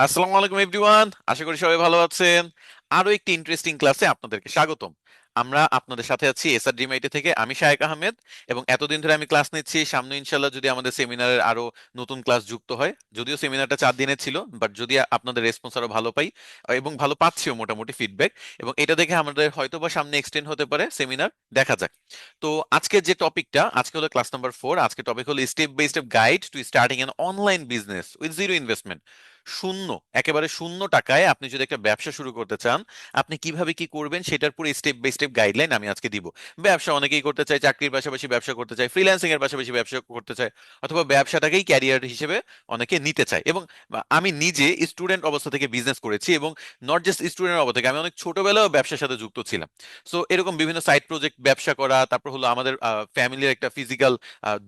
আসসালামু আলাইকুম এভরিওয়ান, আশা করি সবাই ভালো আছেন। আরো একটি ইন্টারেস্টিং ক্লাসে আপনাদেরকে স্বাগতম। আমরা আপনাদের সাথে আছি এসআর ডিমাইটি থেকে, আমি শায়েক আহমেদ। এবং এতদিন ধরে আমি ক্লাস নিচ্ছি, সামনে ইনশাল্লাহ যদি আমাদের সেমিনারের আরো নতুন ক্লাস যুক্ত হয়, যদিও সেমিনারটা 4 দিনের ছিল, বাট যদি আপনাদের রেসপন্স আরো ভালো পাই এবং ভালো পাচ্ছিও মোটামুটি ফিডব্যাক, এবং এটা দেখে আমাদের হয়তোবা সামনে এক্সটেন্ড হতে পারে সেমিনার, দেখা যাক। তো আজকে যে টপিকটা, আজকে হলো ক্লাস নাম্বার 4। আজকে টপিক হলো step by step guide to starting an online business with zero investment. শূন্য, একেবারে শূন্য টাকায় আপনি যদি একটা ব্যবসা শুরু করতে চান, আপনি কিভাবে কি করবেন সেটার পুরো স্টেপ বাই স্টেপ গাইডলাইন আমি আজকে দিব। ব্যবসা অনেকেই করতে চায়, চাকরির পাশাপাশি ব্যবসা করতে চায়, ফ্রিল্যান্সিং এর পাশাপাশি ব্যবসা করতে চায়, অথবা ব্যবসাটাকেই ক্যারিয়ার হিসেবে অনেকে নিতে চায়। এবং আমি নিজে স্টুডেন্ট অবস্থা থেকে বিজনেস করেছি, এবং নট জাস্ট স্টুডেন্ট অবস্থা থেকে, আমি অনেক ছোটবেলায় ব্যবসার সাথে যুক্ত ছিলাম। সো এরকম বিভিন্ন সাইড প্রজেক্ট ব্যবসা করা, তারপর হলো আমাদের ফ্যামিলির একটা ফিজিক্যাল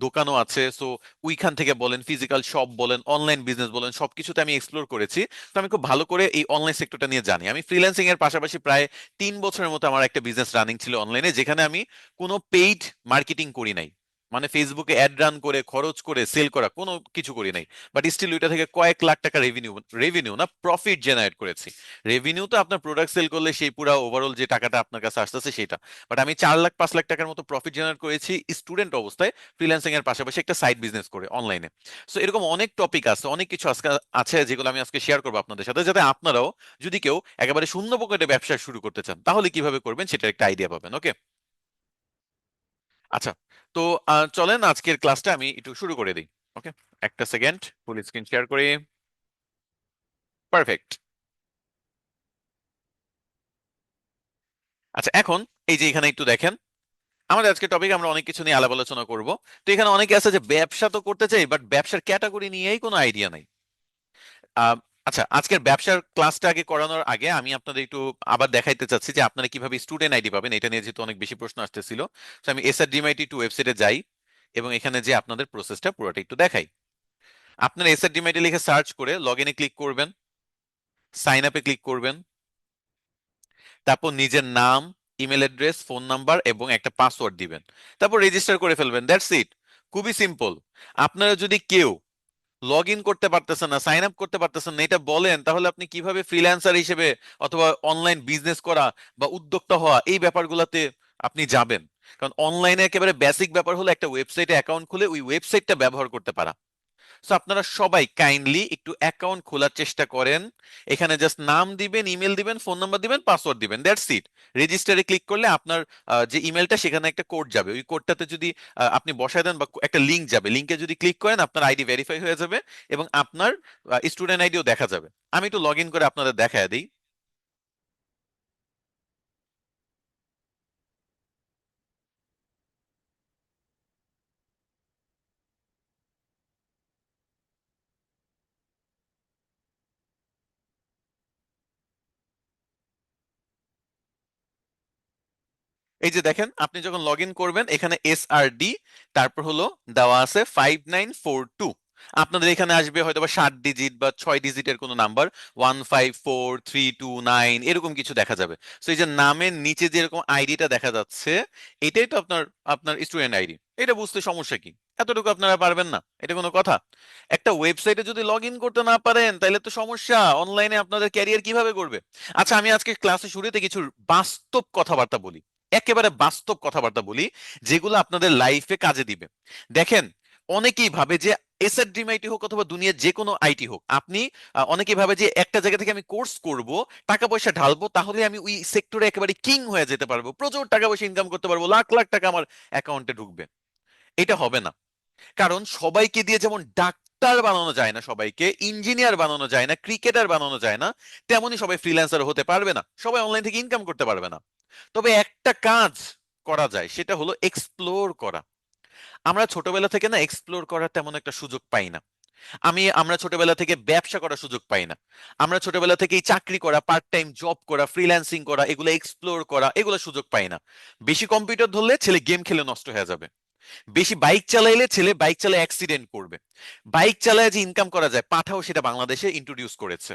দোকানও আছে। সো ওইখান থেকে বলেন, ফিজিক্যাল শপ বলেন, অনলাইন বিজনেস বলেন, সবকিছুতে আমি এক্সপ্লোর করেছি। তো আমি খুব ভালো করে এই অনলাইন সেক্টরটা নিয়ে জানি। আমি ফ্রিল্যান্সিং এর পাশাপাশি প্রায় 3 বছরের মতো আমার একটা বিজনেস রানিং ছিল অনলাইনে, যেখানে আমি কোনো পেইড মার্কেটিং করি নাই। মানে ফেসবুকে অ্যাড রান করে খরচ করে সেল করা কোনো কিছু করি নাই। বাট স্টিল ওইটা থেকে কয়েক লাখ টাকা রেভিনিউ, রেভিনিউ না প্রফিট জেনারেট করেছি। রেভিনিউ তো আপনার প্রোডাক্ট সেল করলে সেই পুরো ওভারঅল যে টাকাটা আপনার কাছে আসতেছে সেটা। বাট আমি 4 লাখ 5 লাখ টাকার মতো প্রফিট জেনারেট করেছি স্টুডেন্ট অবস্থায়, ফ্রিল্যান্সিং এর পাশাপাশি একটা সাইড বিজনেস করে অনলাইনে। সো এরকম অনেক টপিক আছে, অনেক কিছু আজকে আছে যেগুলো আমি আজকে শেয়ার করবো আপনাদের সাথে, যাতে আপনারাও যদি কেউ একেবারে শূন্য পকেটে ব্যবসা শুরু করতে চান, তাহলে কিভাবে করবেন সেটার একটা আইডিয়া পাবেন। ওকে, আচ্ছা। তো চলেন আজকের ক্লাসটা আমি একটু শুরু করে দিই। ওকে, একটা সেকেন্ড, ফুল স্ক্রিন শেয়ার করি। পারফেক্ট। আচ্ছা, এখন এই যে এখানে একটু দেখেন, আমাদের আজকে টপিক, আমরা অনেক কিছু নিয়ে আলাপ আলোচনা করব। তো এখানে অনেকে আছে যে ব্যবসা তো করতে চাই, বাট ব্যবসার ক্যাটাগরি নিয়েই কোনো আইডিয়া নাই। আহ, আচ্ছা, আজকের ব্যবসার ক্লাসটা আগে করানোর আগে আমি আপনাদের একটু আবার দেখাইতে চাচ্ছি যে আপনারা কিভাবে স্টুডেন্ট আইডি পাবেন, এটা নিয়ে যেহেতু অনেক বেশি প্রশ্ন আসতেছিল। তো আমি SRDMIT2 ওয়েবসাইটে যাই, এবং এখানে যে আপনাদের প্রসেসটা পুরোটা একটু দেখাই। আপনারা SRDMIT লিখে সার্চ করে লগ ইনে ক্লিক করবেন, সাইন আপে ক্লিক করবেন, তারপর নিজের নাম, ইমেল অ্যাড্রেস, ফোন নাম্বার এবং একটা পাসওয়ার্ড দিবেন, তারপর রেজিস্টার করে ফেলবেন। That's it. খুবই সিম্পল। আপনারা যদি কেউ লগ ইন করতে পারতেছেন না, সাইন আপ করতে পারতেছেন না, এটা বলেন, তাহলে আপনি কিভাবে ফ্রিল্যান্সার হিসেবে অথবা অনলাইন বিজনেস করা বা উদ্যোক্তা হওয়া এই ব্যাপারগুলোতে আপনি যাবেন? কারণ অনলাইনে একেবারে বেসিক ব্যাপার হলো একটা ওয়েবসাইটে অ্যাকাউন্ট খুলে ওই ওয়েবসাইটটা ব্যবহার করতে পারা। সো আপনারা সবাই কাইন্ডলি একটু অ্যাকাউন্ট খোলার চেষ্টা করেন। এখানে জাস্ট নাম দিবেন, ইমেল দিবেন, ফোন নাম্বার দিবেন, পাসওয়ার্ড দিবেন, দ্যাটস ইট। রেজিস্টারে ক্লিক করলে আপনার যে ইমেলটা, সেখানে একটা কোড যাবে। ওই কোডটাতে যদি আপনি বসায় দেন, বা একটা লিংক যাবে, লিংকে যদি ক্লিক করেন আপনার আইডি ভেরিফাই হয়ে যাবে, এবং আপনার স্টুডেন্ট আইডিও দেখা যাবে। আমি একটু লগ ইন করে আপনাদের দেখায় দিই। এই যে দেখেন, আপনি যখন লগ ইন করবেন, এখানে SRD, তারপর হলো দেওয়া আছে 5942। আপনাদের এখানে আসবে হয়তো বা 7 ডিজিট বা 6 ডিজিটের কোনো নাম্বার, 154329 এরকম কিছু দেখা যাবে। তো এই যে নামের নিচে যেরকম আইডিটা দেখা যাচ্ছে, এটাই তো আপনার আপনার স্টুডেন্ট আইডি। এটা বুঝতে সমস্যা কি? এতটুকু আপনারা পারবেন না, এটা কোনো কথা? একটা ওয়েবসাইটে যদি লগ ইন করতে না পারেন, তাহলে তো সমস্যা। অনলাইনে আপনাদের ক্যারিয়ার কিভাবে করবে? আচ্ছা, আমি আজকে ক্লাসে শুরুতে কিছু বাস্তব কথাবার্তা বলি, একেবারে বাস্তব কথাবার্তা বলি, যেগুলো আপনাদের লাইফে কাজে দিবে। দেখেন, অনেকেই ভাবে যে SRDMIT হোক অথবা দুনিয়ার যে কোনো আইটি হোক, আপনি অনেকেই ভাবে যে একটা জায়গা থেকে আমি কোর্স করব, টাকা পয়সা ঢালবো, তাহলে আমি ওই সেক্টরে একেবারে কিং হয়ে যেতে পারবো, প্রচুর টাকা পয়সা ইনকাম করতে পারবো, লাখ লাখ টাকা আমার অ্যাকাউন্টে ঢুকবে। এটা হবে না। কারণ সবাইকে দিয়ে যেমন ডাক্তার বানানো যায় না, সবাইকে ইঞ্জিনিয়ার বানানো যায় না, ক্রিকেটার বানানো যায় না, তেমনি সবাই ফ্রিল্যান্সার হতে পারবে না, সবাই অনলাইন থেকে ইনকাম করতে পারবে না। তবে একটা কাজ করা যায়, সেটা হলো এক্সপ্লোর করা। আমরা ছোটবেলা থেকে না এক্সপ্লোর করার তেমন একটা সুযোগ পাই না। আমরা ছোটবেলা থেকে ব্যবসা করার সুযোগ পাই না। আমরা ছোটবেলা থেকেই চাকরি করা, পার্ট টাইম জব করা, ফ্রিল্যান্সিং করা, এগুলো এক্সপ্লোর করা, এগুলো সুযোগ পাই না। বেশি কম্পিউটার ধরলে ছেলে গেম খেলে নষ্ট হয়ে যাবে। বেশি বাইক চালাইলে ছেলে বাইক চালায় অ্যাক্সিডেন্ট করবে। বাইক চালায় যে ইনকাম করা যায়, পাঠাও সেটা বাংলাদেশে ইন্ট্রোডিউস করেছে।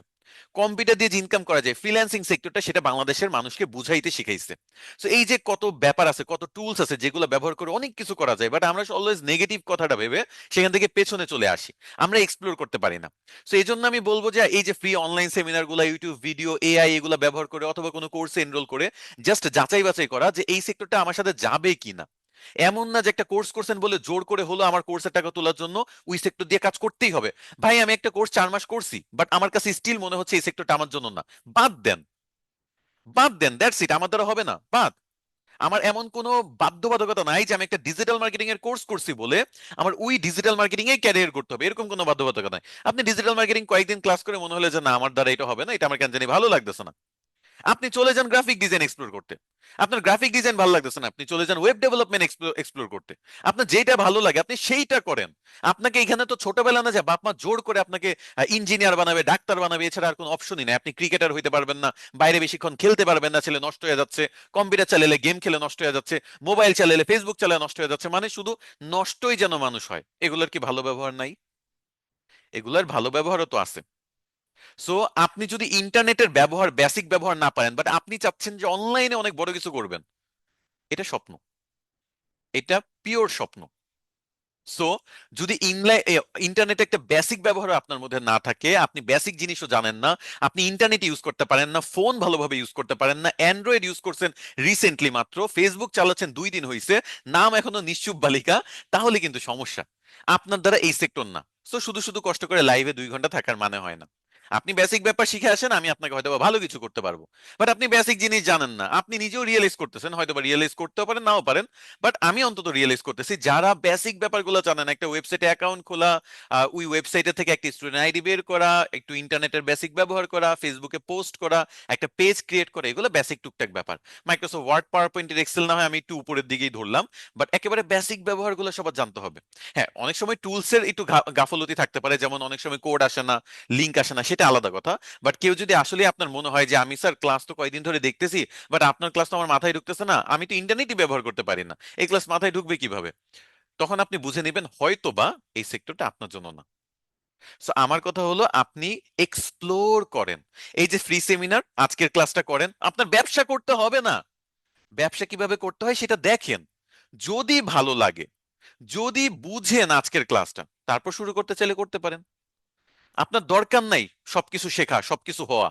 কম্পিউটার দিয়ে যে ইনকাম করা যায়, ফ্রিল্যান্সিং সেক্টরটা, সেটা বাংলাদেশের মানুষকে বুঝাইতে শিখাইছে। তো এই যে কত ব্যাপার আছে, কত টুলস আছে যেগুলো ব্যবহার করে অনেক কিছু করা যায়, বাট আমরা অলওয়েজ নেগেটিভ কথাটা ভেবে সেখান থেকে পেছনে চলে আসি, আমরা এক্সপ্লোর করতে পারি না। তো এই জন্য আমি বলবো যে এই যে ফ্রি অনলাইন সেমিনার গুলা, ইউটিউব ভিডিও, এআই এগুলা ব্যবহার করে অথবা কোনো কোর্সে এনরোল করে জাস্ট যাচাই বাছাই করা যে এই সেক্টরটা আমার সাথে যাবে কিনা। এমন না যে একটা কোর্স করছেন বলে জোর করে হলো আমার কোর্সের টাকা তোলার জন্য ওই সেক্টর দিয়ে কাজ করতেই হবে। ভাই আমি একটা কোর্স 4 মাস করছি, বাট আমার কাছে স্টিল মনে হচ্ছে এই সেক্টরটা আমার জন্য না, বাদ দেন, বাদ দেন, দ্যাটস ইট, আমার দ্বারা হবে না, বাদ। আমার এমন কোনো বাধ্যবাধকতা নাই যে আমি একটা ডিজিটাল মার্কেটিং এর কোর্স করছি বলে আমার ওই ডিজিটাল মার্কেটিং এ ক্যারিয়ার করতে হবে, এরকম কোনো বাধ্যবাধকতা নাই। আপনি ডিজিটাল মার্কেটিং কয়েকদিন ক্লাস করে মনে হলে যে না আমার দ্বারা এটা হবে না, এটা আমার কেন জানি ভালো লাগতেছে না, আপনি চলে যান গ্রাফিক ডিজাইন এক্সপ্লোর করতে। আপনার গ্রাফিক ডিজাইন ভালো লাগতেছে না, আপনি চলে যান ওয়েব ডেভেলপমেন্ট এক্সপ্লোর করতে। আপনার যেটা ভালো লাগে আপনি সেইটা করেন। আপনাকে এখানে তো ছোটবেলা না যে বাপ মা জোর করে আপনাকে ইঞ্জিনিয়ার বানাবে, ডাক্তার বানাবে, এছাড়া আর কোনো অপশনই নাই। আপনি ক্রিকেটার হইতে পারবেন না, বাইরে বেশিক্ষণ খেলতে পারবেন না, ছেলে নষ্ট হয়ে যাচ্ছে, কম্পিউটার চালালে গেম খেলে নষ্ট হয়ে যাচ্ছে, মোবাইল চালালে ফেসবুক চালালে নষ্ট হয়ে যাচ্ছে, মানে শুধু নষ্টই যেন মানুষ হয়। এগুলোর কি ভালো ব্যবহার নাই? এগুলার ভালো ব্যবহারও তো আছে। সো আপনি যদি ইন্টারনেটের ব্যবহার, বেসিক ব্যবহার না পারেন, বাট আপনি চাচ্ছেন যে অনলাইনে অনেক বড় কিছু করবেন, এটা স্বপ্ন, এটা পিওর স্বপ্ন। সো যদি ইন্টারনেটে একটা বেসিক ব্যবহার আপনার মধ্যে না থাকে, আপনি বেসিক জিনিসও জানেন না, আপনি ইন্টারনেট ইউজ করতে পারেন না, ফোন ভালোভাবে ইউজ করতে পারেন না, অ্যান্ড্রয়েড ইউজ করছেন রিসেন্টলি মাত্র, ফেসবুক চালাচ্ছেন 2 দিন হয়েছে, নাম এখনো নিশ্চুপ বালিকা, তাহলে কিন্তু সমস্যা। আপনার দ্বারা এই সেক্টর না। সো শুধু শুধু কষ্ট করে লাইভে 2 ঘন্টা থাকার মানে হয় না। আপনি বেসিক ব্যাপার শিখে আসেন, আমি আপনাকে হয়তো বা ভালো কিছু করতে পারবো, বাট আপনি বেসিক জিনিস জানেন না, আপনি নিজেও রিয়েলাইজ করতেছেন, হয়তো বা রিয়েলাইজ করতেও পারেন নাও পারেন, বাট আমি অন্তত রিয়েলাইজ করতেছি যারা বেসিক ব্যাপারগুলো জানেন, একটা ওয়েবসাইটে অ্যাকাউন্ট খোলা, ওই ওয়েবসাইটে থেকে একটা স্টুডেন্ট আইডি বের করা, একটু ইন্টারনেটের বেসিক ব্যবহার করা, ফেসবুকে পোস্ট করা, একটা পেজ ক্রিয়েট করা, এগুলো বেসিক টুকটাক ব্যাপার। মাইক্রোসফট ওয়ার্ড, পাওয়ার পয়েন্টের, এক্সেল না হয় আমি একটু উপরের দিকেই ধরলাম, বাট একেবারে বেসিক ব্যবহারগুলো সবার জানতে হবে। হ্যাঁ, অনেক সময় টুলসের একটু গাফলতি থাকতে পারে, যেমন অনেক সময় কোড আসে না, লিঙ্ক আসে না, সেটা আলাদা কথা। বাট কেউ যদি আসলে আপনার মনে হয় যে আমি স্যার ক্লাস তো কয়েকদিন ধরে দেখতেছি, বাট আপনার ক্লাস তো আমার মাথায় ঢুকতেছে না, আমি তো ইন্টারনেটই ব্যবহার করতে পারি না, এই ক্লাস মাথায় ঢুকবে কিভাবে, তখন আপনি বুঝে নেবেন হয়তো বা এই সেক্টরটা আপনার জন্য না। সো আমার কথা হলো আপনি এক্সপ্লোর করেন, এই যে ফ্রি সেমিনার আজকের ক্লাসটা করেন, আপনার ব্যবসা করতে হবে না, ব্যবসা কিভাবে করতে হয় সেটা দেখেন, যদি ভালো লাগে, যদি বুঝেন আজকের ক্লাসটা, তারপর শুরু করতে চাইলে করতে পারেন। আপনার দরকার নাই সবকিছু শেখা, সবকিছু হওয়া।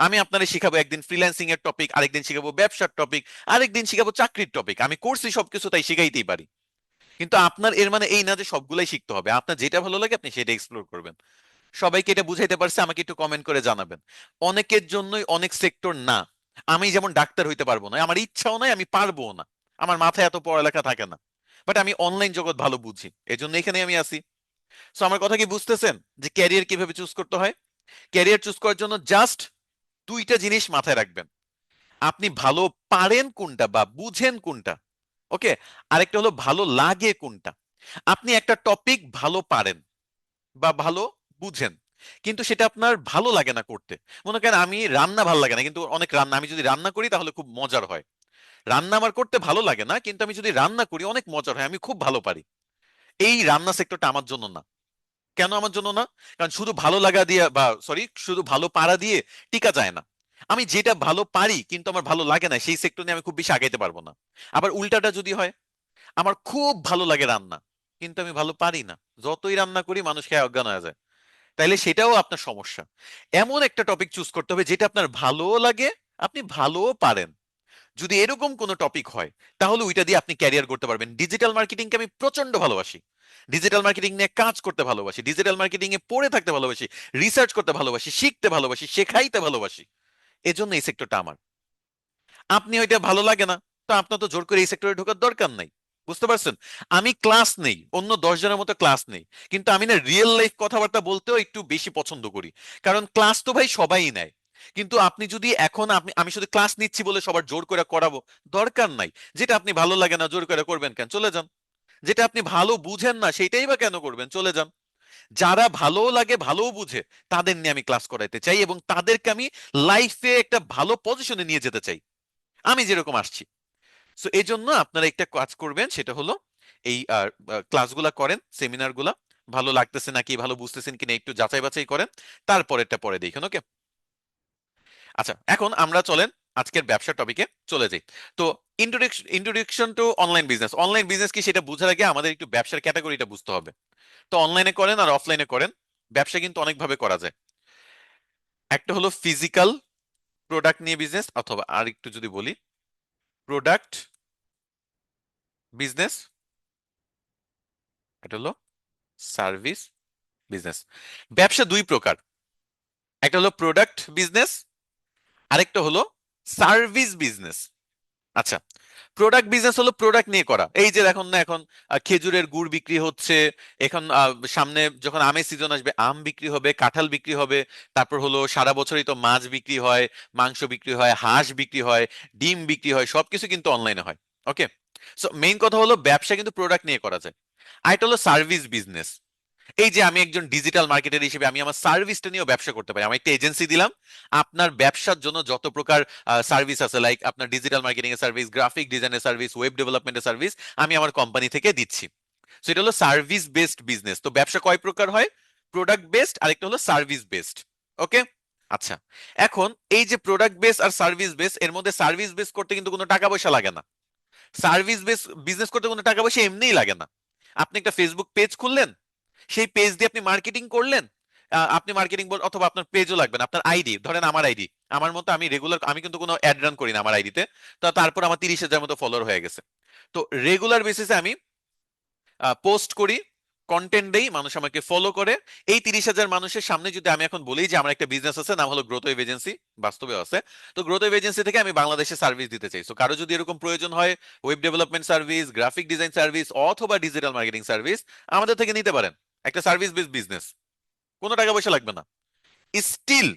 আমি আপনারে শিখাবো একদিন ফ্রিল্যান্সিং এর টপিক, আরেকদিন শিখাবো ব্যবসার টপিক, আরেকদিন শিখাবো চাকরির টপিক, আমি করছি সবকিছু তাই শিখাইতেই পারি। কিন্তু আপনার এর মানে এই না যে সবগুলাই শিখতে হবে, আপনার যেটা ভালো লাগে আপনি সেটা এক্সপ্লোর করবেন। সবাইকে এটা বুঝাইতে পারছে? আমাকে একটু কমেন্ট করে জানাবেন। অনেকের জন্যই অনেক সেক্টর না। আমি যেমন ডাক্তার হইতে পারবো না, আমার ইচ্ছাও নাই, আমি পারবো না, আমার মাথায় এত পড়ালেখা থাকে না, বাট আমি অনলাইন জগৎ ভালো বুঝি, এজন্য এখানে আমি আছি। সো আমার কথা কি বুঝতেছেন যে ক্যারিয়ার কিভাবে চুজ করতে হয়? ক্যারিয়ার চুজ করার জন্য জাস্ট 2টা জিনিস মাথায় রাখবেন। আপনি ভালো পারেন কোনটা বা বুঝেন কোনটা, ওকে, আরেকটা হলো ভালো লাগে কোনটা। আপনি একটা টপিক ভালো পারেন বা ভালো বুঝেন, কিন্তু সেটা আপনার ভালো লাগে না করতে। মনে করেন আমি রান্না ভালো লাগে না, কিন্তু অনেক রান্না আমি যদি রান্না করি তাহলে খুব মজার হয়। রান্না আমার করতে ভালো লাগে না, কিন্তু আমি যদি রান্না করি অনেক মজার হয়, আমি খুব ভালো পারি। এই রান্না সেক্টরটা আমার জন্য না। কেন আমার জন্য না? কারণ শুধু ভালো লাগা দিয়ে বা সরি শুধু ভালো পারা দিয়ে টিকা যায় না। আমি যেটা ভালো পারি কিন্তু আমার ভালো লাগে না, সেই সেক্টর নিয়ে আমি খুব বেশি আগাইতে পারবো না। আবার উল্টাটা যদি হয়, আমার খুব ভালো লাগে রান্না, কিন্তু আমি ভালো পারি না, যতই রান্না করি মানুষ খেয়ে অজ্ঞান হয়ে যায়, তাইলে সেটাও আপনার সমস্যা। এমন একটা টপিক চুজ করতে হবে যেটা আপনার ভালোও লাগে, আপনি ভালোও পারেন। যদি এরকম কোনো টপিক হয়, তাহলে ওইটা দিয়ে আপনি ক্যারিয়ার করতে পারবেন। ডিজিটাল মার্কেটিংকে আমি প্রচন্ড ভালোবাসি, ডিজিটাল মার্কেটিং নিয়ে কাজ করতে ভালোবাসি, ডিজিটাল মার্কেটিং এ পড়ে থাকতে ভালোবাসি, রিসার্চ করতে ভালোবাসি, শিখতে ভালোবাসি, শেখাইতে ভালোবাসি, এজন্য এই সেক্টরটা আমার। আপনি ওইটা ভালো লাগে না, তো আপনার তো জোর করে এই সেক্টরে ঢোকার দরকার নাই। বুঝতে পারছেন? আমি ক্লাস নেই, অন্য 10 জনের মতো ক্লাস নেই, কিন্তু আমি না রিয়েল লাইফ কথাবার্তা বলতেও একটু বেশি পছন্দ করি। কারণ ক্লাস তো ভাই সবাই নেয়, কিন্তু আপনি যদি এখন আমি শুধু ক্লাস নিচ্ছি বলে সবার জোর করে করাবো, দরকার নাই। যেটা আপনি ভালো লাগে না জোর করে করবেন কেন, চলে যান। যেটা আপনি ভালো বুঝেন না সেটাই বা কেন করবেন, চলে যান। যারা ভালো লাগে ভালোও বুঝে তাদের নিয়ে আমি ক্লাস করাইতে চাই, এবং তাদেরকে আমি লাইফে একটা ভালো পজিশনে নিয়ে যেতে চাই, আমি যেরকম আসছি। সো এই জন্য আপনারা একটা কাজ করবেন, সেটা হলো এই ক্লাসগুলা করেন, সেমিনারগুলা ভালো লাগতেছে নাকি, ভালো বুঝতেছেন কিনা একটু যাচাই বাছাই করেন, তারপরেরটা পরে দেখুন। ওকে? আচ্ছা, এখন আমরা চলেন আজকের ব্যবসা টপিকে চলে যাই। তো introduction to online business. Online business কি সেটা বোঝার আগে আমাদের একটু ব্যবসার ক্যাটাগরিটা বুঝতে হবে। তো অনলাইনে করেন আর অফলাইনে করেন, ব্যবসা কিন্তু অনেকভাবে করা যায়। একটা হলো ফিজিক্যাল প্রোডাক্ট নিয়ে বিজনেস, অথবা আর একটু যদি বলি প্রোডাক্ট বিজনেস, এটা হলো সার্ভিস বিজনেস। ব্যবসা দুই প্রকার, একটা হলো প্রোডাক্ট বিজনেস, আরেকটা হলো সার্ভিস বিজনেস। আচ্ছা, প্রোডাক্ট বিজনেস হলো প্রোডাক্ট নিয়ে করা। এই যে দেখুন না, এখন খেজুরের গুড় বিক্রি হচ্ছে, এখন সামনে যখন আমের সিজন আসবে আম বিক্রি হবে, কাঁঠাল বিক্রি হবে, তারপর হলো সারা বছরই তো মাছ বিক্রি হয়, মাংস বিক্রি হয়, হাঁস বিক্রি হয়, ডিম বিক্রি হয়, সবকিছু কিন্তু অনলাইনে হয়। ওকে? সো মেইন কথা হলো ব্যবসা কিন্তু প্রোডাক্ট নিয়ে করা যায়। আর এটা হলো সার্ভিস বিজনেস। এই যে আমি একজন ডিজিটাল মার্কেটার হিসেবে আমি আমার সার্ভিসটা নিয়েও ব্যবসা করতে পারি। আমি একটা এজেন্সি দিলাম, আপনার ব্যবসার জন্য যত প্রকার সার্ভিস আছে, লাইক আপনার ডিজিটাল মার্কেটিং এর সার্ভিস, গ্রাফিক ডিজাইনের সার্ভিস, ওয়েব ডেভেলপমেন্টের সার্ভিস, আমি আমার কোম্পানি থেকে দিচ্ছি। সো এটা হলো সার্ভিস বেসড বিজনেস। তো ব্যবসা কয় প্রকার হয়? প্রোডাক্ট বেসড, আরেকটা হলো সার্ভিস বেসড। ওকে? আচ্ছা, এখন এই যে প্রোডাক্ট বেস আর সার্ভিস বেস, এর মধ্যে সার্ভিস বেস করতে কিন্তু কোনো টাকা পয়সা লাগে না। সার্ভিস বেস বিজনেস করতে কোনো টাকা পয়সা এমনিই লাগে না। আপনি একটা ফেসবুক পেজ খুললেন, সেই পেজ দিয়ে আপনি মার্কেটিং করলেন। আপনি মার্কেটিং অথবা আপনার পেজও লাগবে না, আপনার আইডি, ধরেন আমার আইডি, আমার মতো আমি রেগুলার, আমি কিন্তু কোনো অ্যাড রান করি না আমার আইডিতে। তো তারপর আমার 30,000 মতো ফলোয়ার হয়ে গেছে। তো রেগুলার বেসিসে আমি পোস্ট করি, কন্টেন্ট দেই, মানুষ আমাকে ফলো করে। এই 30,000 মানুষের সামনে যদি আমি এখন বলি যে আমার একটা বিজনেস আছে, নাম হলো গ্রোথ ওয়েভ এজেন্সি, বাস্তবে আছে, তো গ্রোথ ওয়েভ এজেন্সি থেকে আমি বাংলাদেশে সার্ভিস দিতে চাই। তো কারো যদি এরকম প্রয়োজন হয়, web development service, graphic design service অথবা ডিজিটাল মার্কেটিং সার্ভিস, আমাদের থেকে নিতে পারেন। একটা সার্ভিস বেস বিজনেস, কোনো টাকা পয়সা লাগবে না। স্টিল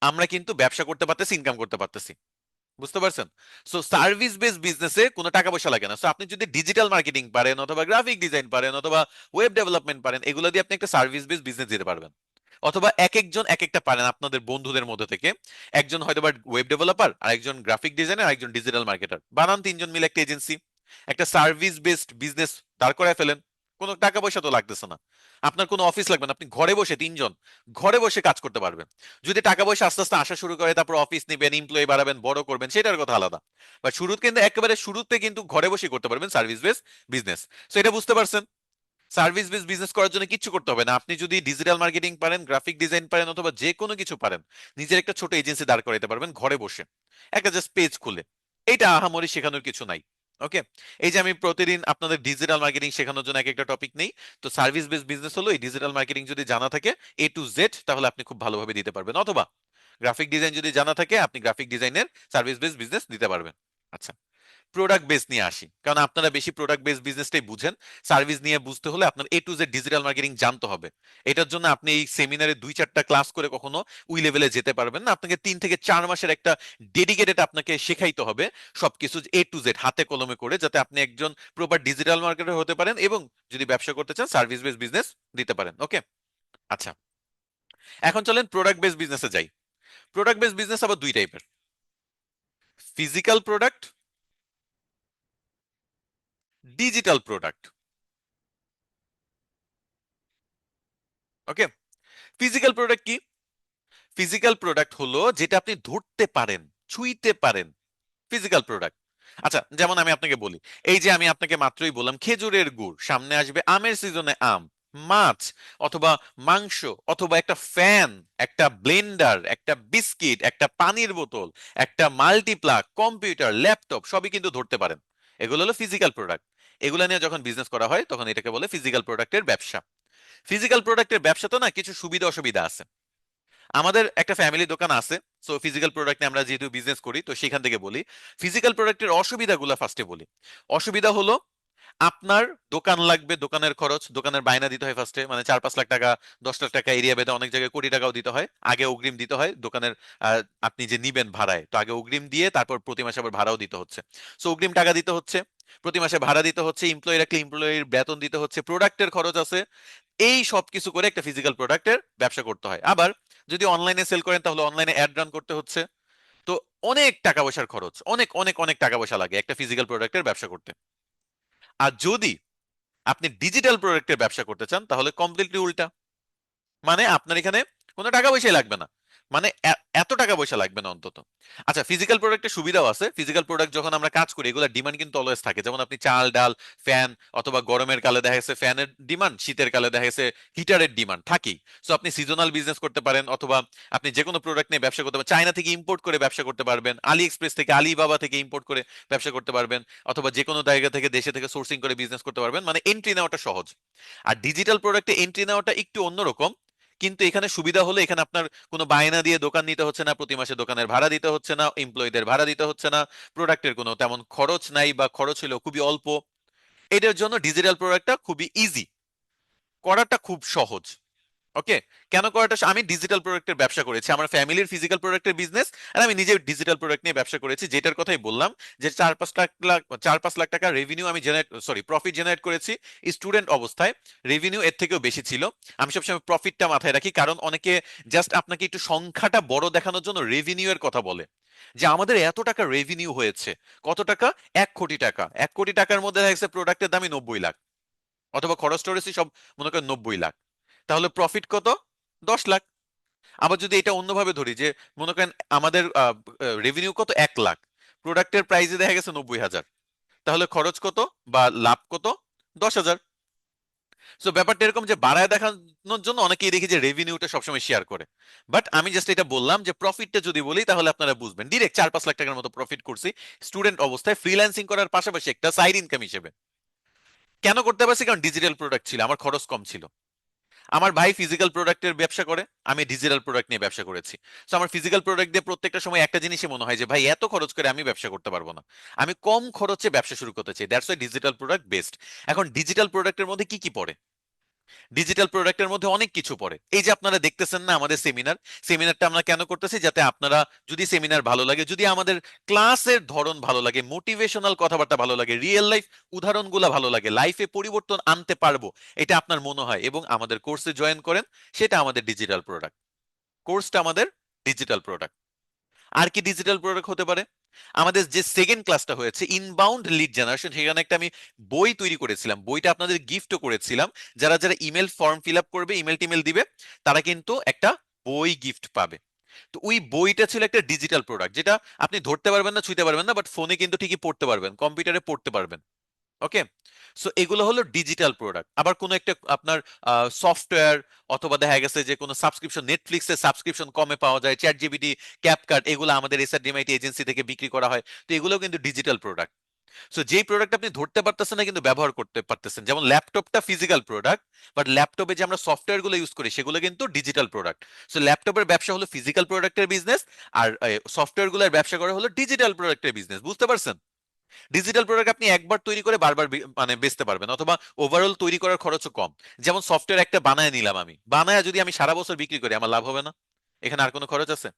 আমরা কিন্তু ব্যবসা করতে পারতেছি, ইনকাম করতে পারতেছি। বুঝতে পারছেন? সো সার্ভিস বেস বিজনেসে কোনো টাকা পয়সা লাগে না। সো আপনি যদি ডিজিটাল মার্কেটিং পারেন, অথবা গ্রাফিক ডিজাইন পারেন, অথবা ওয়েব ডেভেলপমেন্ট পারেন, এগুলো দিয়ে আপনি একটা সার্ভিস বেস বিজনেস দিতে পারবেন। অথবা এক একজন এক একটা পারেন আপনাদের বন্ধুদের মধ্যে থেকে। একজন হয়তো বা ওয়েব ডেভেলপার, আর একজন গ্রাফিক ডিজাইনার, আর একজন ডিজিটাল মার্কেটার, বানান তিনজন মিলে একটা এজেন্সি, একটা সার্ভিস বেসড বিজনেস দাঁড় করায় ফেলেন। কোনো টাকা পয়সা তো লাগতেছে না, আপনার কোনো অফিস লাগবে না, আপনি ঘরে বসে তিনজন ঘরে বসে কাজ করতে পারবেন। যদি টাকা পয়সা আস্তে আস্তে আসা শুরু করে, তারপর অফিস নেবেন, এমপ্লয়ি বাড়াবেন, বড় করবেন, সেটার কথা আলাদা। বাট শুরুতে কিন্তু একেবারে শুরুতে কিন্তু ঘরে বসে করতে পারবেন সার্ভিস বেস বিজনেস। সো এটা বুঝতে পারছেন? সার্ভিস বেস বিজনেস করার জন্য কিচ্ছু করতে হবে না। আপনি যদি ডিজিটাল মার্কেটিং পারেন, গ্রাফিক ডিজাইন পারেন, অথবা যে কোনো কিছু পারেন, নিজের একটা ছোট এজেন্সি দাঁড় করাতে পারবেন ঘরে বসে, একটা জাস্ট পেজ খুলে। এইটা আহামরি শেখানোর কিছু নাই। ওকে? এই যে আমি প্রতিদিন আপনাদের ডিজিটাল মার্কেটিং শেখানোর জন্য এক একটা টপিক নেই। তো সার্ভিস বেস বিজনেস হলো এই ডিজিটাল মার্কেটিং যদি জানা থাকে A to Z, তাহলে আপনি খুব ভালোভাবে দিতে পারবেন। অথবা গ্রাফিক ডিজাইন যদি জানা থাকে, আপনি গ্রাফিক ডিজাইনের সার্ভিস বেস বিজনেস দিতে পারবেন। আচ্ছা, প্রোডাক্ট বেস নিয়ে আসি, কারণ আপনারা বেশি প্রোডাক্ট বেস বিজনেসটাই বুঝেন। সার্ভিস নিয়ে বুঝতে হলে আপনার A to Z digital marketing জানতে হবে। এটার জন্য আপনি এই সেমিনারে 2-4টা ক্লাস করে কখনো ওই লেভেলে যেতে পারবেন না। আপনাকে 3 থেকে 4 মাসের একটা ডেডিকেটেড আপনাকে শেখাইতে হবে সবকিছু A to Z হাতে কলমে করে, যাতে আপনি একজন প্রপার ডিজিটাল মার্কেটার হতে পারেন, এবং যদি ব্যবসা করতে চান সার্ভিস বেস বিজনেস দিতে পারেন। ওকে? আচ্ছা, এখন চলেন প্রোডাক্ট বেস বিজনেসে যাই। প্রোডাক্ট বেস বিজনেস আবার দুই টাইপের, ফিজিক্যাল প্রোডাক্ট, ডিজিটাল প্রোডাক্ট। ওকে? ফিজিক্যাল প্রোডাক্ট কি? ফিজিক্যাল প্রোডাক্ট হলো যেটা আপনি ধরতে পারেন, ছুঁইতে পারেন, ফিজিক্যাল প্রোডাক্ট। আচ্ছা, যেমন আমি আপনাকে বলি, এই যে আমি আপনাকে মাত্রই বললাম খেজুরের গুড়, সামনে আসবে আমের সিজনে আম, মাছ, অথবা মাংস, অথবা একটা ফ্যান, একটা ব্লেন্ডার, একটা বিস্কিট, একটা পানির বোতল, একটা মাল্টিপ্লাগ, কম্পিউটার, ল্যাপটপ, সবই কিন্তু ধরতে পারেন। এগুলো হলো ফিজিক্যাল প্রোডাক্ট। এগুলো নিয়ে যখন বিজনেস করা হয় তখন এটাকে বলে ফিজিক্যাল প্রোডাক্টের ব্যবসা। ফিজিক্যাল প্রোডাক্টের ব্যবসা তো না, কিছু সুবিধা অসুবিধা আছে। আমাদের একটা ফ্যামিলি দোকান আছে, সো ফিজিক্যাল প্রোডাক্ট নিয়ে আমরা যেহেতু বিজনেস করি, তো সেখান থেকে বলি। ফিজিক্যাল প্রোডাক্টের অসুবিধাগুলো ফার্স্টে বলি। অসুবিধা হলো, আপনার দোকান লাগবে, দোকানের খরচ, দোকানের বায়না দিতে হয় ফার্স্টে, মানে 4-5 লাখ টাকা, 10 লাখ টাকা, এরিয়া ভেদে অনেক জায়গায় কোটি টাকাও দিতে হয়। আগে অগ্রিম দিতে হয় দোকানের, আপনি যে নিবেন ভাড়ায়, তো আগে অগ্রিম দিয়ে তারপর প্রতি মাসে আবার ভাড়াও দিতে হচ্ছে। সো অগ্রিম টাকা দিতে হচ্ছে, প্রতি মাসে ভাড়া দিতে হচ্ছে, এমপ্লয়ি রাখলে এমপ্লয়ির বেতন দিতে হচ্ছে, প্রোডাক্টের খরচ আছে। এই সব কিছু করে একটা ফিজিক্যাল প্রোডাক্টের ব্যবসা করতে হয়। আবার যদি অনলাইনে সেল করেন, তাহলে অনলাইনে অ্যাড রান করতে হচ্ছে। তো অনেক টাকা পয়সার খরচ, অনেক অনেক অনেক টাকা পয়সা লাগে একটা ফিজিক্যাল প্রোডাক্টের ব্যবসা করতে। আর যদি আপনি ডিজিটাল প্রোডাক্টের ব্যবসা করতে চান তাহলে কমপ্লিটলি উল্টা। মানে আপনার এখানে কোনো টাকা পয়সাই লাগবে না, মানে এত টাকা পয়সা লাগবে না অন্তত। আচ্ছা, ফিজিক্যাল প্রোডাক্টের সুবিধাও আছে। ফিজিক্যাল প্রোডাক্ট যখন আমরা কাজ করি এগুলোর ডিমান্ড কিন্তু অলওয়েজ থাকে। যেমন আপনি চাল ডাল, ফ্যান, অথবা গরমের কালে দেখা গেছে ফ্যানের ডিমান্ড, শীতের কালে দেখা গেছে হিটারের ডিমান্ড থাকেই। সো আপনি সিজনাল বিজনেস করতে পারেন, অথবা আপনি যে কোনো প্রোডাক্ট নিয়ে ব্যবসা করতে পারেন। চায়না থেকে ইম্পোর্ট করে ব্যবসা করতে পারবেন, আলি এক্সপ্রেস থেকে, আলিবাবা থেকে ইম্পোর্ট করে ব্যবসা করতে পারবেন, অথবা যে কোনো জায়গা থেকে দেশে থেকে সোর্সিং করে বিজনেস করতে পারবেন। মানে এন্ট্রি নেওয়াটা সহজ। আর ডিজিটাল প্রোডাক্টে এন্ট্রি নেওয়াটা একটু অন্যরকম। কিন্তু এখানে সুবিধা হলো এখানে আপনার কোনো বায়না দিয়ে দোকান নিতে হচ্ছে না, প্রতি মাসে দোকানের ভাড়া দিতে হচ্ছে না, এমপ্লয়ীদের ভাড়া দিতে হচ্ছে না, প্রোডাক্টের কোনো তেমন খরচ নাই, বা খরচ হলেও খুবই অল্প। এটার জন্য ডিজিটাল প্রোডাক্টটা খুবই ইজি, করাটা খুব সহজ। ওকে, কেন করাটা আমি ডিজিটাল প্রোডাক্টের ব্যবসা করেছি, আমার ফ্যামিলির ফিজিক্যাল প্রোডাক্টের বিজনেস, আর আমি নিজে ডিজিটাল প্রোডাক্ট নিয়ে ব্যবসা করেছি, যেটার কথাই বললাম যে 4-5 লাখ টাকা রেভিনিউ আমি জেনারেট, সরি প্রফিট জেনারেট করেছি স্টুডেন্ট অবস্থায়। রেভিনিউ এর থেকেও বেশি ছিল। আমি সবসময় প্রফিটটা মাথায় রাখি, কারণ অনেকে জাস্ট আপনাকে একটু সংখ্যাটা বড় দেখানোর জন্য রেভিনিউ এর কথা বলে, যে আমাদের এত টাকা রেভিনিউ হয়েছে। কত টাকা? 1 কোটি টাকা। 1 কোটি টাকার মধ্যে দেখা গেছে প্রোডাক্টের দামই 90 লাখ, অথবা খরচ টরচই সব মনে করেন 90 লাখ। তাহলে প্রফিট কত? 10 লাখ। আবার যদি এটা অন্যভাবে ধরি, যে মনে করেন আমাদের রেভিনিউ কত? 1 লাখ, প্রোডাক্টের প্রাইসে দেখা গেছে 90,000, তাহলে খরচ কত বা লাভ কত? 10,000। সো ব্যাপারটা এরকম যে বাড়ায় দেখানোর জন্য অনেকেই দেখি যে রেভিনিউটা সবসময় শেয়ার করে। বাট আমি জাস্ট এটা বললাম যে প্রফিটটা যদি বলি তাহলে আপনারা বুঝবেন, ডিরেক্ট 4-5 লাখ টাকার মতো প্রফিট করছি স্টুডেন্ট অবস্থায়, ফ্রিল্যান্সিং করার পাশাপাশি একটা সাইড ইনকাম হিসেবে। কেন করতে পারছি? কারণ ডিজিটাল প্রোডাক্ট ছিল, আমার খরচ কম ছিল। আমার ভাই ফিজিক্যাল প্রোডাক্টের ব্যবসা করে, আমি ডিজিটাল প্রোডাক্ট নিয়ে ব্যবসা করেছি। তো আমার ফিজিক্যাল প্রোডাক্ট দিয়ে প্রত্যেকটা সময় একটা জিনিসই মনে হয় যে ভাই এত খরচ করে আমি ব্যবসা করতে পারবো না, আমি কম খরচে ব্যবসা শুরু করতে চাই। That's why digital product best. এখন ডিজিটাল প্রোডাক্টের মধ্যে কি কি পড়ে? ডিজিটাল প্রোডাক্টের মধ্যে অনেক কিছু পড়ে। এই যে আপনারা দেখতেছেন না আমাদের সেমিনার, সেমিনারটা আমরা কেন করতেছি? যাতে আপনারা, যদি সেমিনার ভালো লাগে, যদি আমাদের ক্লাসের ধরন ভালো লাগে, মোটিভেশনাল কথাবার্তা ভালো লাগে, রিয়েল লাইফ উদাহরণগুলো ভালো লাগে, লাইফে পরিবর্তন আনতে পারবো এটা আপনার মনে হয়, এবং আমাদের কোর্সে জয়েন করেন, সেটা আমাদের ডিজিটাল প্রোডাক্ট। কোর্সটা আমাদের ডিজিটাল প্রোডাক্ট। আর কি ডিজিটাল প্রোডাক্ট হতে পারে? আমাদের যে সেকেন্ড ক্লাসটা হয়েছে ইনবাউন্ড লিড জেনারেশন, সেখানে একটা আমি বই তৈরি করেছিলাম, বইটা আপনাদের গিফটও করেছিলাম। যারা যারা ইমেল ফর্ম ফিল আপ করবে, ইমেল টিমেল দিবে, তারা কিন্তু একটা বই গিফট পাবে। তো ওই বইটা ছিল একটা ডিজিটাল প্রোডাক্ট, যেটা আপনি ধরতে পারবেন না, ছুঁতে পারবেন না, বাট ফোনে কিন্তু ঠিকই পড়তে পারবেন, কম্পিউটারে পড়তে পারবেন। ওকে, সো এগুলো হলো ডিজিটাল প্রোডাক্ট। আবার কোনো একটা আপনার সফটওয়্যার, অথবা দেখা গেছে যে কোনো সাবস্ক্রিপশন, নেটফ্লিক্সের সাবস্ক্রিপশন কমে পাওয়া যায়, চ্যাট জিপিটি, ক্যাপকাট, এগুলো আমাদের এসআরডিএমআইটি এজেন্সি থেকে বিক্রি করা হয়। তো এগুলো কিন্তু ডিজিটাল প্রোডাক্ট। সো যেই প্রোডাক্ট আপনি ধরতে পারতেছেন না কিন্তু ব্যবহার করতে পারতেছেন, যেমন ল্যাপটপটা ফিজিক্যাল প্রোডাক্ট, বাট ল্যাপটপে যে আমরা সফটওয়্যার গুলো ইউজ করি সেগুলো কিন্তু ডিজিটাল প্রোডাক্ট। সো ল্যাপটপের ব্যবসা হলো ফিজিক্যাল প্রোডাক্টের বিজনেস, আর সফটওয়্যার গুলোর ব্যবসা করা হলো ডিজিটাল প্রোডাক্টের বিজনেস। বুঝতে পারছেন? ডিজিটাল প্রোডাক্ট আপনি একবার তৈরি করে বারবার মানে বেচতে পারবেন, অথবা ওভারঅল তৈরি করার খরচও কম। যেমন সফটওয়্যার একটা বানায় নিলাম, আমি বানায় যদি আমি সারা বছর বিক্রি করি, আমার লাভ হবে না? এখানে আর কোনো খরচ আছে?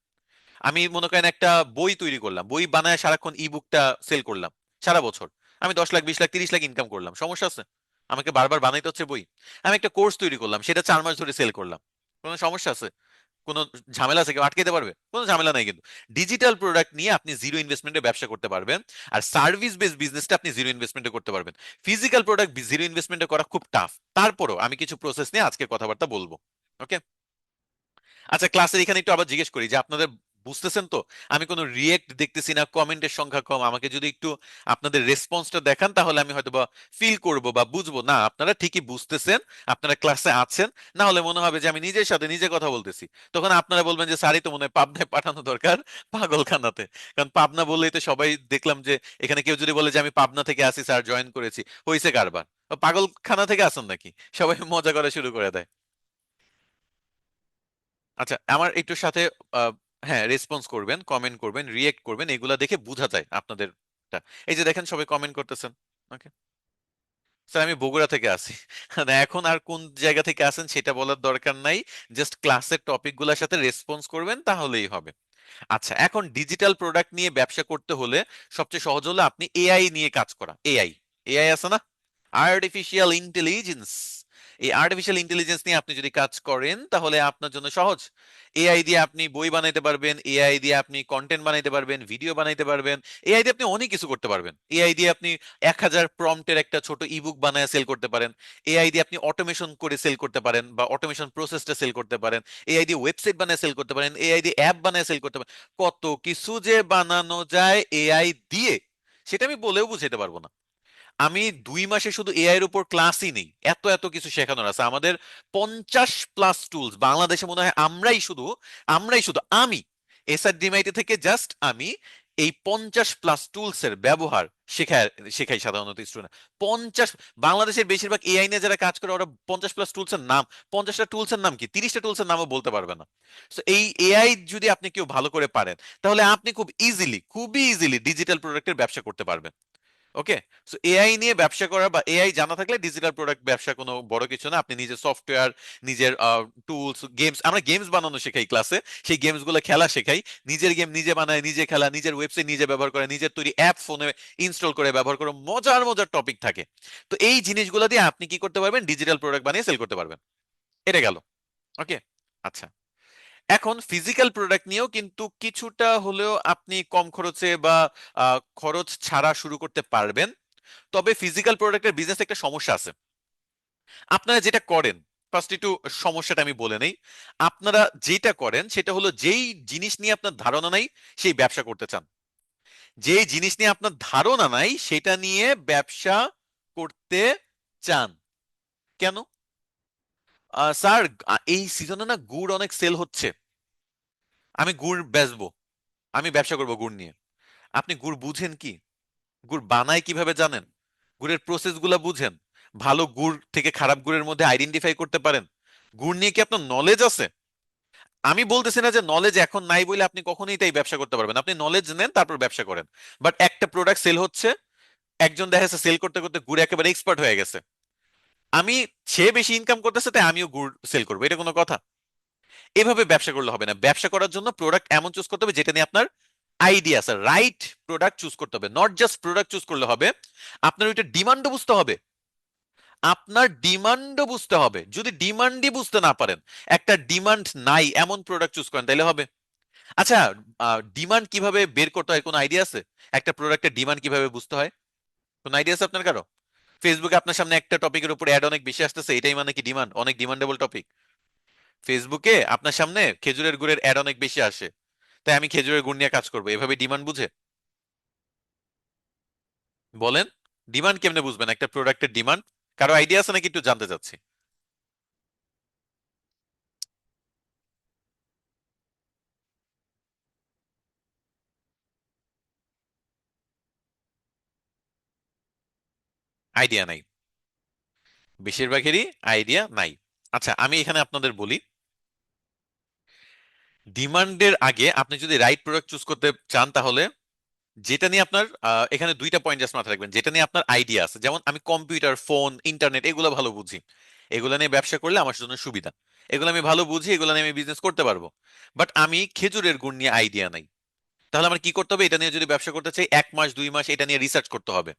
আমি মনে করেন একটা বই তৈরি করলাম, বই বানায় সারাক্ষণ ই বুকটা সেল করলাম সারা বছর, আমি 10 লাখ, 20 লাখ, 30 লাখ ইনকাম করলাম, সমস্যা আছে? আমাকে বারবার বানাইতে হচ্ছে বই। আমি একটা কোর্স তৈরি করলাম, সেটা 4 মাস ধরে সেল করলাম, কোনো সমস্যা আছে? কোনো ঝামেলা আছে? কেউ আটকে পারবে? কোনো ঝামেলা নাই কিন্তু। ডিজিটাল প্রোডাক্ট নিয়ে আপনি জিরো ইনভেস্টমেন্টে ব্যবসা করতে পারবেন, আর সার্ভিস বেস বিজনেসটা আপনি জিরো ইনভেস্টমেন্টে করতে পারবেন। ফিজিক্যাল প্রোডাক্ট জিরো ইনভেস্টমেন্টে করা খুব টাফ, তারপরও আমি কিছু প্রসেস নিয়ে আজকে কথাবার্তা বলবো। ওকে, আচ্ছা, ক্লাসের এখানে একটু আবার জিজ্ঞেস করি যে আপনাদের বুঝতেছেন তো? আমি কোনো রিয়েক্ট দেখতেছি না, কমেন্টের সংখ্যা কম। আমাকে যদি একটু আপনাদের রেসপন্সটা দেখান তাহলে আমি হয়তো বা ফিল করবো বা বুঝবো, না আপনারা ঠিকই বুঝতেছেন, আপনারা ক্লাসে আছেন। না হলে মনে হবে যে আমি নিজের সাথে নিজে কথা বলতেছি, তখন আপনারা বলবেন যে স্যারই তো মনে হয় পাবনায় পাঠানো দরকার, পাগলখানাতে। কারণ পাবনা বললেই তো সবাই দেখলাম যে এখানে কেউ যদি বলে যে আমি পাবনা থেকে আসি স্যার, জয়েন করেছি, হয়েছে কারবার। পাগলখানা থেকে আসেন নাকি? সবাই মজা করা শুরু করে দেয়। আচ্ছা, আমার একটু সাথে আহ, হ্যাঁ, রেসপন্স করবেন, কমেন্ট করবেন, রিয়েক্ট করবেন, এগুলা দেখে বোঝা যায় আপনাদেরটা। এই যে দেখেন সবাই কমেন্ট করতেছেন। ওকে, স্যার আমি বগুড়া থেকে আসি। না, এখন আর কোন জায়গা থেকে আসেন সেটা বলার দরকার নাই, জাস্ট ক্লাসের টপিক গুলার সাথে রেসপন্স করবেন তাহলেই হবে। আচ্ছা, এখন ডিজিটাল প্রোডাক্ট নিয়ে ব্যবসা করতে হলে সবচেয়ে সহজ হলো আপনি এআই নিয়ে কাজ করা। এআই, এআই আছে না, আর্টিফিশিয়াল ইন্টেলিজেন্স, এই আর্টিফিশিয়াল ইন্টেলিজেন্স নিয়ে আপনি যদি কাজ করেন তাহলে আপনার জন্য সহজ। এআই দিয়ে আপনি বই বানাইতে পারবেন, এআই দিয়ে আপনি কন্টেন্ট বানাইতে পারবেন, ভিডিও বানাইতে পারবেন, এআই দিয়ে আপনি অনেক কিছু করতে পারবেন। এআই দিয়ে আপনি 1,000 প্রম্পটের একটা ছোট ইবুক বানায় সেল করতে পারেন। এআই দিয়ে আপনি অটোমেশন করে সেল করতে পারেন বা অটোমেশন প্রসেসটা সেল করতে পারেন। এআই দিয়ে ওয়েবসাইট বানায় সেল করতে পারেন, এআই দিয়ে অ্যাপ বানায় সেল করতে পারেন। কত কিছু যে বানানো যায় এআই দিয়ে, সেটা আমি বলেও বুঝাতে পারবো না। আমি 2 মাসে শুধু এআই এর উপর ক্লাসই নেই, এত এত কিছু শেখানোর আছে আমাদের। 50+ টুলস বাংলাদেশে মনে হয় আমরাই শুধু আমি এসআরডিএমআইটি থেকে জাস্ট আমি এই 50+ টুলস এর ব্যবহার শেখাই শেখাই সাধারণত স্টুডেন্ট। 50, বাংলাদেশের বেশিরভাগ এআই নিয়ে যারা কাজ করে ওরা 50+ টুলস এর নাম, 50টা টুলস এর নাম কি, 30টা টুলস এর নামও বলতে পারবে না। তো এই এআই যদি আপনি কেউ ভালো করে পারেন তাহলে আপনি খুবই ইজিলি ডিজিটাল প্রোডাক্টের ব্যবসা করতে পারবেন। ওকে। সো এআই নিয়ে ব্যবসা করা বা এআই জানা থাকলে ডিজিটাল প্রোডাক্ট ব্যবসা কোনো বড় কিছু না। আপনি নিজের সফটওয়্যার, নিজের টুলস, গেমস, আমরা গেমস বানানো শেখাই ক্লাসে, সেই গেমস গুলো খেলা শেখাই। নিজের গেম নিজে বানায়, নিজে খেলা, নিজের ওয়েবসাইট নিজে ব্যবহার করে, নিজের তৈরি অ্যাপ ফোনে ইনস্টল করে ব্যবহার করে, মজার মজার টপিক থাকে। তো এই জিনিসগুলো দিয়ে আপনি কি করতে পারবেন, ডিজিটাল প্রোডাক্ট বানিয়ে সেল করতে পারবেন। এটা গেল। ওকে। আচ্ছা, এখন ফিজিক্যাল প্রোডাক্ট নিয়েও কিন্তু কিছুটা হলেও আপনি কম খরচে বা খরচ ছাড়া শুরু করতে পারবেন। তবে ফিজিক্যাল প্রোডাক্টের বিজনেস একটা সমস্যা আছে। আপনারা যেটা করেন, ফার্স্ট একটু সমস্যাটা আমি বলে নেই। আপনারা যেটা করেন সেটা হলো, যেই জিনিস নিয়ে আপনার ধারণা নাই সেই ব্যবসা করতে চান। যেই জিনিস নিয়ে আপনার ধারণা নাই সেটা নিয়ে ব্যবসা করতে চান। কেন? স্যার, এই সিজনে না গুড় অনেক সেল হচ্ছে, আমি গুড় বেচবো, আমি ব্যবসা করবো গুড় নিয়ে। আপনি গুড় বুঝেন কি? গুড় বানায় কিভাবে জানেন? গুড়ের প্রসেস গুলা বুঝেন? ভালো গুড় থেকে খারাপ গুড়ের মধ্যে আইডেন্টিফাই করতে পারেন? গুড় নিয়ে কি আপনার নলেজ আছে? আমি বলতেছি না যে নলেজ এখন নাই বলে আপনি কখনোই তাই ব্যবসা করতে পারবেন, আপনি নলেজ নেন তারপর ব্যবসা করেন। বাট একটা প্রোডাক্ট সেল হচ্ছে, একজন দেখা যাচ্ছে সেল করতে করতে গুড় একেবারে এক্সপার্ট হয়ে গেছে, আমি, সে বেশি ইনকাম করতেছে তাই আমিও গুড় সেল করবো, এটা কোনো কথা? এভাবে ব্যবসা করলে হবে না। ব্যবসা করার জন্য প্রোডাক্ট এমন চুজ করতে হবে যেটা নিয়ে আপনার আইডিয়া আছে, রাইট প্রোডাক্ট চুজ করতে হবে। নট জাস্ট প্রোডাক্ট চুজ করলে হবে, আপনার ওইটা ডিমান্ডও বুঝতে হবে। আপনার ডিমান্ডও বুঝতে হবে। যদি ডিমান্ডই বুঝতে না পারেন, একটা ডিমান্ড নাই এমন প্রোডাক্ট চুজ করেন, তাহলে হবে? আচ্ছা, ডিমান্ড কিভাবে বের করতে হয় কোনো আইডিয়া আছে? একটা প্রোডাক্টের ডিমান্ড কিভাবে বুঝতে হয় কোনো আইডিয়া আছে আপনার কারো? ফেসবুকে আপনার সামনে একটা টপিকের উপর অ্যাড অনেক বেশি আসতেছে, এটাই মানে কি ডিমান্ড, অনেক ডিমান্ডেবল টপিক? ফেসবুকে আপনার সামনে খেজুরের গুড়ের অ্যাড অনেক বেশি আসে, তাই আমি খেজুরের গুড় নিয়ে কাজ করবো, এভাবে ডিমান্ড বুঝে? বলেন, ডিমান্ড কেমনে বুঝবেন একটা প্রোডাক্টের ডিমান্ড? কারো আইডিয়া আছে নাকি, একটু জানতে চাচ্ছি। আইডিয়া নাই, বেশিরভাগেরই আইডিয়া নাই। আচ্ছা, আমি এখানে আপনাদের বলি, ডিমান্ডের আগে আপনি যদি রাইট প্রোডাক্ট চুজ করতে চান তাহলে যেটা নিয়ে আপনার এখানে দুইটা পয়েন্ট জাস্ট মাথায় রাখবেন, যেটা নিয়ে আপনার আইডিয়া আছে। যেমন আমি কম্পিউটার, ফোন, ইন্টারনেট এগুলো ভালো বুঝি, এগুলো নিয়ে ব্যবসা করলে আমার জন্য সুবিধা, এগুলো আমি ভালো বুঝি, এগুলো নিয়ে আমি বিজনেস করতে পারবো। বাট আমি খেজুরের গুড় নিয়ে আইডিয়া নাই। তাহলে আমার কি করতে হবে? এটা নিয়ে যদি ব্যবসা করতে চাই 1 মাস 2 মাস এটা নিয়ে রিসার্চ করতে হবে।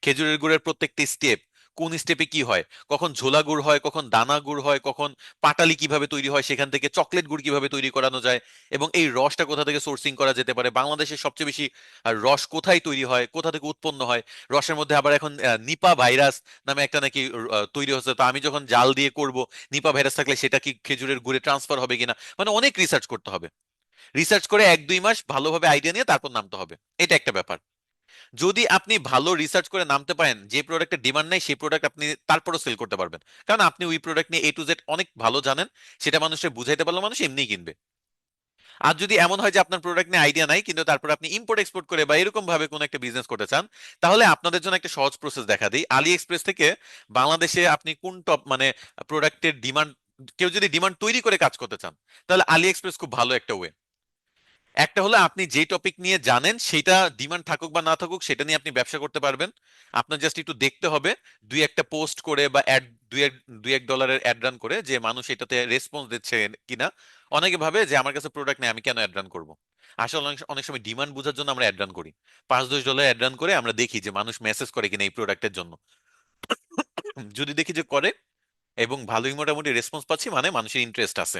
খেজুরের গুড়ের প্রত্যেকটি স্টেপ, কোন স্টেপে কি হয়, কখন ঝোলা গুড় হয়, কখন দানা গুড় হয়, কখন পাটালি কিভাবে তৈরি হয়, সেখান থেকে চকলেট গুড় কিভাবে তৈরি করানো যায়, এবং এই রসটা কোথা থেকে সোর্সিং করা যেতে পারে, বাংলাদেশের সবচেয়ে বেশি রস কোথায় তৈরি হয়, কোথা থেকে উৎপন্ন হয়। রসের মধ্যে আবার এখন নিপা ভাইরাস নামে একটা নাকি তৈরি হচ্ছে, তো আমি যখন জাল দিয়ে করব, নিপা ভাইরাস থাকলে সেটা কি খেজুরের গুড়ে ট্রান্সফার হবে কিনা, মানে অনেক রিসার্চ করতে হবে। রিসার্চ করে 1 2 মাস ভালোভাবে আইডিয়া নিয়ে তারপর নামতে হবে, এটা একটা ব্যাপার। যদি আপনি ভালো রিসার্চ করে নামতে পারেন, যে প্রোডাক্টের ডিমান্ড নাই সেই প্রোডাক্ট আপনি তারপরও সেল করতে পারবেন, কারণ আপনি ওই প্রোডাক্ট নিয়ে A to Z অনেক ভালো জানেন, সেটা মানুষের বুঝাইতে পারলে মানুষ এমনিই কিনবে। আর যদি এমন হয় যে আপনার প্রোডাক্ট নিয়ে আইডিয়া নাই কিন্তু তারপর আপনি ইম্পোর্ট এক্সপোর্ট করে বা এরকম ভাবে কোনো একটা বিজনেস করতে চান, তাহলে আপনাদের জন্য একটা সহজ প্রসেস দেখা দিই। আলি এক্সপ্রেস থেকে বাংলাদেশে আপনি কোন টপ মানে প্রোডাক্টের ডিমান্ড, কেউ যদি ডিমান্ড তৈরি করে কাজ করতে চান তাহলে আলি এক্সপ্রেস খুব ভালো একটা ওয়ে। একটা হলো আপনি যে টপিক নিয়ে জানেন সেটা ডিমান্ড থাকুক বা না থাকুক সেটা নিয়ে আপনি ব্যবসা করতে পারবেন। আপনার জাস্ট একটু দেখতে হবে, দুই একটা পোস্ট করে বা অ্যাড, $2-1 অ্যাড রান করে যে মানুষ এটাতে রেসপন্স দিচ্ছে কিনা। অনেকে ভাবে যে আমার কাছে প্রোডাক্ট নেই আমি কেন অ্যাড রান করবো, আসলে অনেক অনেক সময় ডিমান্ড বোঝার জন্য আমরা অ্যাড রান করি। $5-10 অ্যাড রান করে আমরা দেখি যে মানুষ মেসেজ করে কিনা এই প্রোডাক্টের জন্য। যদি দেখি যে করে, এবং ভালোই মোটামুটি রেসপন্স পাচ্ছি, মানে মানুষের ইন্টারেস্ট আছে।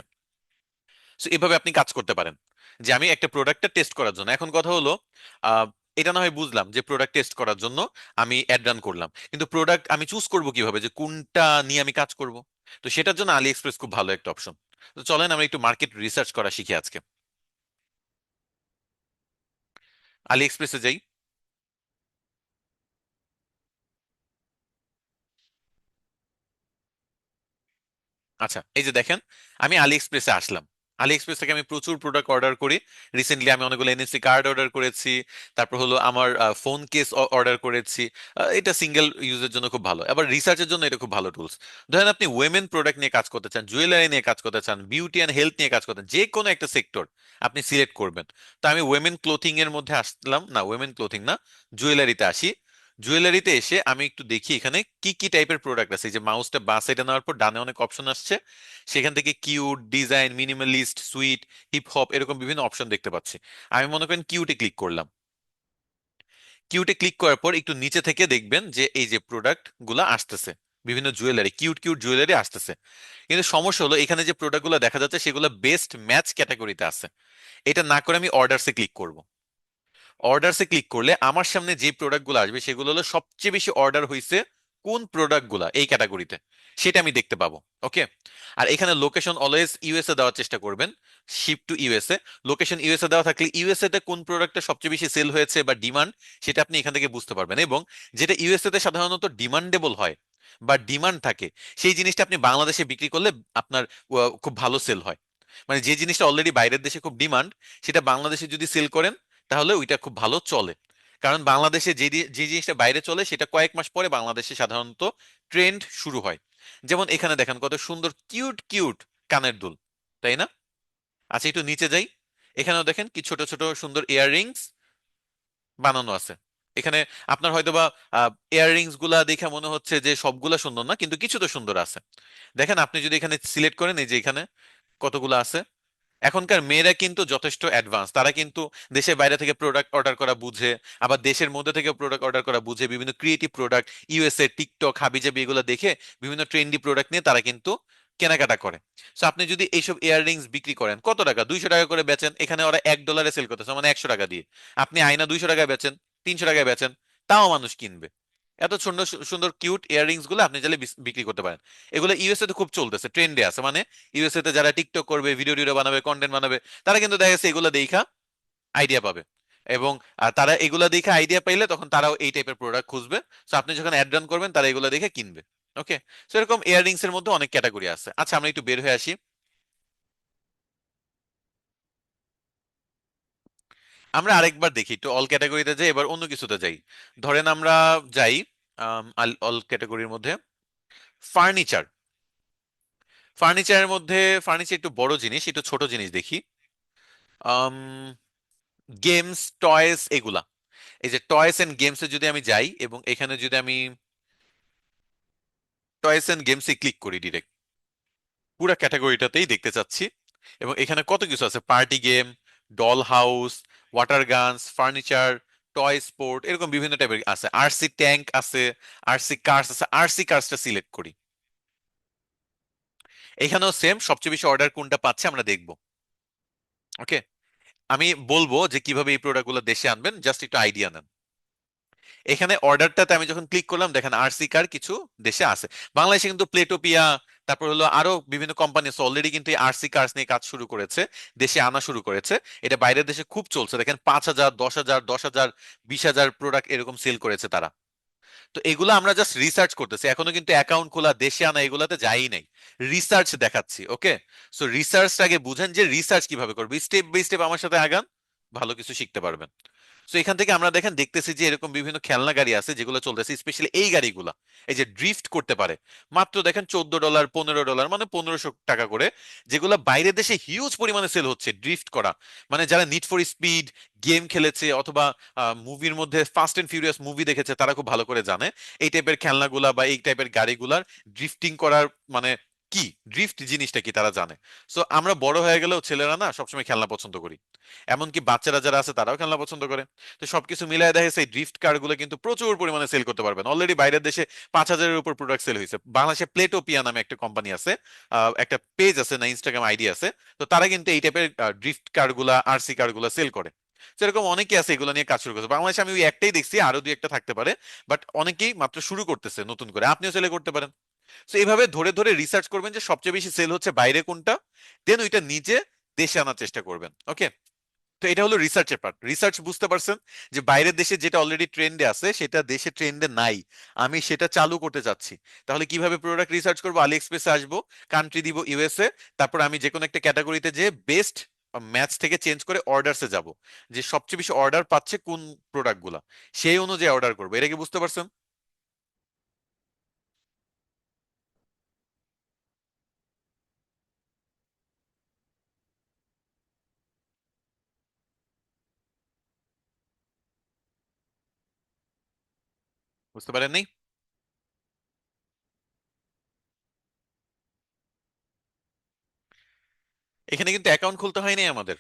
সো এভাবে আপনি কাজ করতে পারেন, যে আমি একটা প্রোডাক্টটা টেস্ট করার জন্য, এখন কথা হলো আহ, এটা না হয় বুঝলাম যে প্রোডাক্ট টেস্ট করার জন্য আমি অ্যাড রান করলাম, কিন্তু প্রোডাক্ট আমি চুজ করব কিভাবে, যে কোনটা নিয়ে আমি কাজ করব? তো সেটার জন্য আলি এক্সপ্রেস খুব ভালো একটা অপশন। তো চলেন আমরা একটু মার্কেট রিসার্চ করা শিখি আজকে। আলি এক্সপ্রেসে যাই। আচ্ছা, এই যে দেখেন, আমি আলি এক্সপ্রেসে আসলাম। আলি এক্সপ্রেস থেকে আমি প্রচুর প্রোডাক্ট অর্ডার করি। রিসেন্টলি আমি অনেকগুলো এনএফসি কার্ড অর্ডার করেছি, তারপর হলো আমার ফোন কেস অর্ডার করেছি। এটা সিঙ্গেল ইউজের জন্য খুব ভালো, আবার রিসার্চের জন্য এটা খুব ভালো টুলস। ধরেন আপনি ওয়েমেন প্রোডাক্ট নিয়ে কাজ করতে চান, জুয়েলারি নিয়ে কাজ করতে চান, বিউটি অ্যান্ড হেলথ নিয়ে কাজ করতে চান, যে কোনো একটা সেক্টর আপনি সিলেক্ট করবেন। তো আমি ওয়েমেন ক্লোথিং এর মধ্যে আসলাম, না ওয়েমেন ক্লোথিং না, জুয়েলারিতে আসি। জুয়েলারিতে এসে আমি একটু দেখি এখানে কি কি টাইপের প্রোডাক্ট আছে। এই যে মাউসটা বাঁ সাইডে নেওয়ার পর ডানে অনেক অপশন আসছে, সেখান থেকে cute, design, minimalist, sweet, hip hop, এরকম বিভিন্ন অপশন দেখতে পাচ্ছি। আমি মনে করেন কিউটে ক্লিক করলাম। কিউটে ক্লিক করার পর একটু নিচে থেকে দেখবেন যে এই যে প্রোডাক্ট গুলা আসতেছে, বিভিন্ন জুয়েলারি, কিউট কিউট জুয়েলারি আসতেছে। কিন্তু সমস্যা হলো এখানে যে প্রোডাক্ট গুলো দেখা যাচ্ছে সেগুলো বেস্ট ম্যাচ ক্যাটাগরিতে আছে। এটা না করে আমি অর্ডারসে ক্লিক করব। অর্ডারসে ক্লিক করলে আমার সামনে যে প্রোডাক্টগুলো আসবে সেগুলো হলো সবচেয়ে বেশি অর্ডার হয়েছে কোন প্রোডাক্টগুলা এই ক্যাটাগরিতে, সেটা আমি দেখতে পাবো। ওকে। আর এখানে লোকেশন অলওয়েজ ইউএসএ দেওয়ার চেষ্টা করবেন, ship to USA. Location USA দেওয়া থাকলে ইউএসএ তে কোন প্রোডাক্টটা সবচেয়ে বেশি সেল হয়েছে বা ডিমান্ড, সেটা আপনি এখান থেকে বুঝতে পারবেন। এবং যেটা ইউএসএ তে সাধারণত ডিমান্ডেবল হয় বা ডিমান্ড থাকে, সেই জিনিসটা আপনি বাংলাদেশে বিক্রি করলে আপনার খুব ভালো সেল হয়। মানে যে জিনিসটা অলরেডি বাইরের দেশে খুব ডিমান্ড, সেটা বাংলাদেশে যদি সেল করেন তাহলে ওইটা খুব ভালো চলে। কারণ বাংলাদেশে যে জিনিসটা বাইরে চলে সেটা কয়েক মাস পরে বাংলাদেশে সাধারণত ট্রেন্ড শুরু হয়। যেমন এখানে দেখেন কত সুন্দর কিউট কিউট কানের দুল, তাই না? আচ্ছা, একটু নিচে যাই। এখানেও দেখেন কি ছোট ছোট সুন্দর ইয়াররিংস বানানো আছে এখানে। আপনার হয়তোবা ইয়াররিংস গুলা দেখে মনে হচ্ছে যে সবগুলা সুন্দর না, কিন্তু কিছু তো সুন্দর আছে। দেখেন আপনি যদি এখানে সিলেক্ট করেন, এই যে এখানে কতগুলো আছে। এখনকার মেয়েরা কিন্তু যথেষ্ট অ্যাডভান্স, তারা কিন্তু দেশের বাইরে থেকে প্রোডাক্ট অর্ডার করা বুঝে, আবার দেশের মধ্যে থেকে প্রোডাক্ট অর্ডার করা বুঝে, বিভিন্ন ক্রিয়েটিভ প্রোডাক্ট ইউএসএ, টিকটক, হাবিজাবি এগুলো দেখে বিভিন্ন ট্রেন্ডি প্রোডাক্ট নিয়ে তারা কিন্তু কেনাকাটা করে। সো আপনি যদি এইসব ইয়াররিংস বিক্রি করেন কত টাকা, 200 টাকা করে বেচেন, এখানে ওরা $1 সেল করতেছে, মানে 100 টাকা দিয়ে। আপনি আয়না 200 টাকায় বেচেন, 300 টাকায় বেচেন, তাও মানুষ কিনবে। এত সুন্দর সুন্দর কিউট ইয়াররিংস গুলো আপনি চাইলে বিক্রি করতে পারেন। এগুলো ইউএসএ তে খুব চলতেছে, ট্রেন্ডে আছে। মানে ইউএসএ তে যারা টিকটক করবে, ভিডিও টিডিও বানাবে, কন্টেন্ট বানাবে, তারা কিন্তু দেখা গেছে এগুলো দেখা আইডিয়া পাবে। এবং তারা এগুলা দেখে আইডিয়া পাইলে তখন তারাও এই টাইপের প্রোডাক্ট খুঁজবে। সো আপনি যখন অ্যাড রান করবেন তারা এগুলো দেখে কিনবে। ওকে। সো এরকম ইয়াররিংস এর মধ্যে অনেক ক্যাটাগরি আছে। আচ্ছা, আমরা একটু বের হয়ে আসি। আমরা আরেকবার দেখি, একটু অল ক্যাটাগরিতে যাই, এবার অন্য কিছুতে যাই। ধরেন আমরা যাই অল ক্যাটাগরির মধ্যে ফার্নিচার। ফার্নিচারের মধ্যে ফার্নিচার একটু বড় জিনিস, একটু ছোট জিনিস দেখি। গেমস, টয়েস, এগুলা। এই যে টয়েস এন্ড গেমসে যদি আমি যাই এবং এখানে যদি আমি টয়েস এন্ড গেমসে ক্লিক করি, ডিরেক্ট পুরো ক্যাটাগরিটাতেই দেখতে চাচ্ছি। এবং এখানে কত কিছু আছে, party game, doll house, water guns, furniture, toy sport, এরকম বিভিন্ন টাইপের আছে। আরসি ট্যাঙ্ক আছে, আরসি কার্স আছে। আরসি কার্সটা সিলেক্ট করি। এখানেও সেম, সবচেয়ে বেশি অর্ডার কোনটা পাচ্ছে আমরা দেখবো। ওকে। আমি বলবো যে কিভাবে এই প্রোডাক্টগুলো দেশে আনবেন, জাস্ট একটু আইডিয়া নেন। এখানে অর্ডারটাতে আমি যখন ক্লিক করলাম, দেখেন আরসি কার কিছু দেশে আছে। বাংলাদেশে কিন্তু প্লেটোপিয়া, তারপর হলো আরো বিভিন্ন কোম্পানি অলরেডি কিন্তু এই আরসি কার্স নিয়ে কাজ শুরু করেছে, দেশে আনা শুরু করেছে। এটা বাইরের দেশে খুব চলছে, দেখেন 5,000, 10,000, 10,000, 20,000 প্রোডাক্ট এরকম সেল করেছে তারা। তো এগুলো আমরা জাস্ট রিসার্চ করতেছি, এখনো কিন্তু অ্যাকাউন্ট খোলা, দেশে আনা এগুলাতে যাই নাই। রিসার্চ দেখাচ্ছি। ওকে। সো রিসার্চটাকে বুঝেন যে রিসার্চ কিভাবে করবে, স্টেপ বাই স্টেপ আমার সাথে আগান, ভালো কিছু শিখতে পারবেন। তো এখান থেকে আমরা দেখেন দেখতেছি যে এরকম বিভিন্ন খেলনা গাড়ি আছে যেগুলো চলতেছে, স্পেশালি এই গাড়িগুলা এই যে ড্রিফট করতে পারে। মাত্র দেখেন $14, $15, মানে 1,500 টাকা করে, যেগুলো বাইরের দেশে হিউজ পরিমাণে সেল হচ্ছে ড্রিফট করা। মানে যারা নিড ফর স্পিড গেম খেলেছে অথবা মুভির মধ্যে ফাস্ট এন্ড ফিউরিয়াস মুভি দেখেছে, তারা খুব ভালো করে জানে এই টাইপের খেলনাগুলা বা এই টাইপের গাড়িগুলার ড্রিফটিং করার মানে কি, ড্রিফট জিনিসটা কি তারা জানে। সো আমরা বড় হয়ে গেলেও ছেলেরা না সবসময় খেলনা পছন্দ করি, এমনকি বাচ্চারা যারা আছে তারাও খেলনা পছন্দ করে। তো সবকিছু মিলাই দেখে সেই ড্রিফট কার গুলো কিন্তু প্রচুর পরিমাণে সেল করতে পারবেন। অলরেডি বাইরের দেশে 5,000-এর উপর প্রোডাক্ট সেল হয়েছে। বাংলাদেশে প্লেটোপিয়া নামে একটা কোম্পানি আছে, একটা পেজ আছে না, ইনস্টাগ্রাম আইডি আছে। তো তারা কিন্তু এই টাইপের ড্রিফট কার গুলা, আরসি কার গুলা সেল করে। সেরকম অনেকে আছে এগুলো নিয়ে কাজ শুরু করছে। বাংলাদেশে আমি ওই একটাই দেখছি, আরো দুই একটা থাকতে পারে, বাট অনেকেই মাত্র শুরু করতেছে নতুন করে। আপনিও সেলে করতে পারেন। তো এইভাবে ধরে ধরে রিসার্চ করবেন যে সবচেয়ে বেশি সেল হচ্ছে বাইরে কোনটা, দেন ওইটা নিজে দেশে আনার চেষ্টা করবেন। ওকে, তো এটা হলো রিসার্চের পার্ট। রিসার্চ বুঝতে পারছেন যে বাইরের দেশে যেটা অলরেডি ট্রেন্ডে আছে সেটা দেশে ট্রেন্ডে নাই, আমি সেটা চালু করতে চাচ্ছি। তাহলে কিভাবে প্রোডাক্ট রিসার্চ করবো? আলি এক্সপ্রেসে আসবো, কান্ট্রি দিব ইউএসএ, তারপর আমি যে কোনো একটা ক্যাটাগরিতে যে বেস্ট ম্যাচ থেকে চেঞ্জ করে অর্ডারসে যাব, যে সবচেয়ে বেশি অর্ডার পাচ্ছে কোন প্রোডাক্ট গুলা, সেই অনুযায়ী অর্ডার করবো। এটা কি বুঝতে পারছেন? বুঝতে পারেননি? এখানে কিন্তু অ্যাকাউন্ট খুলতে হয়নি আমাদের,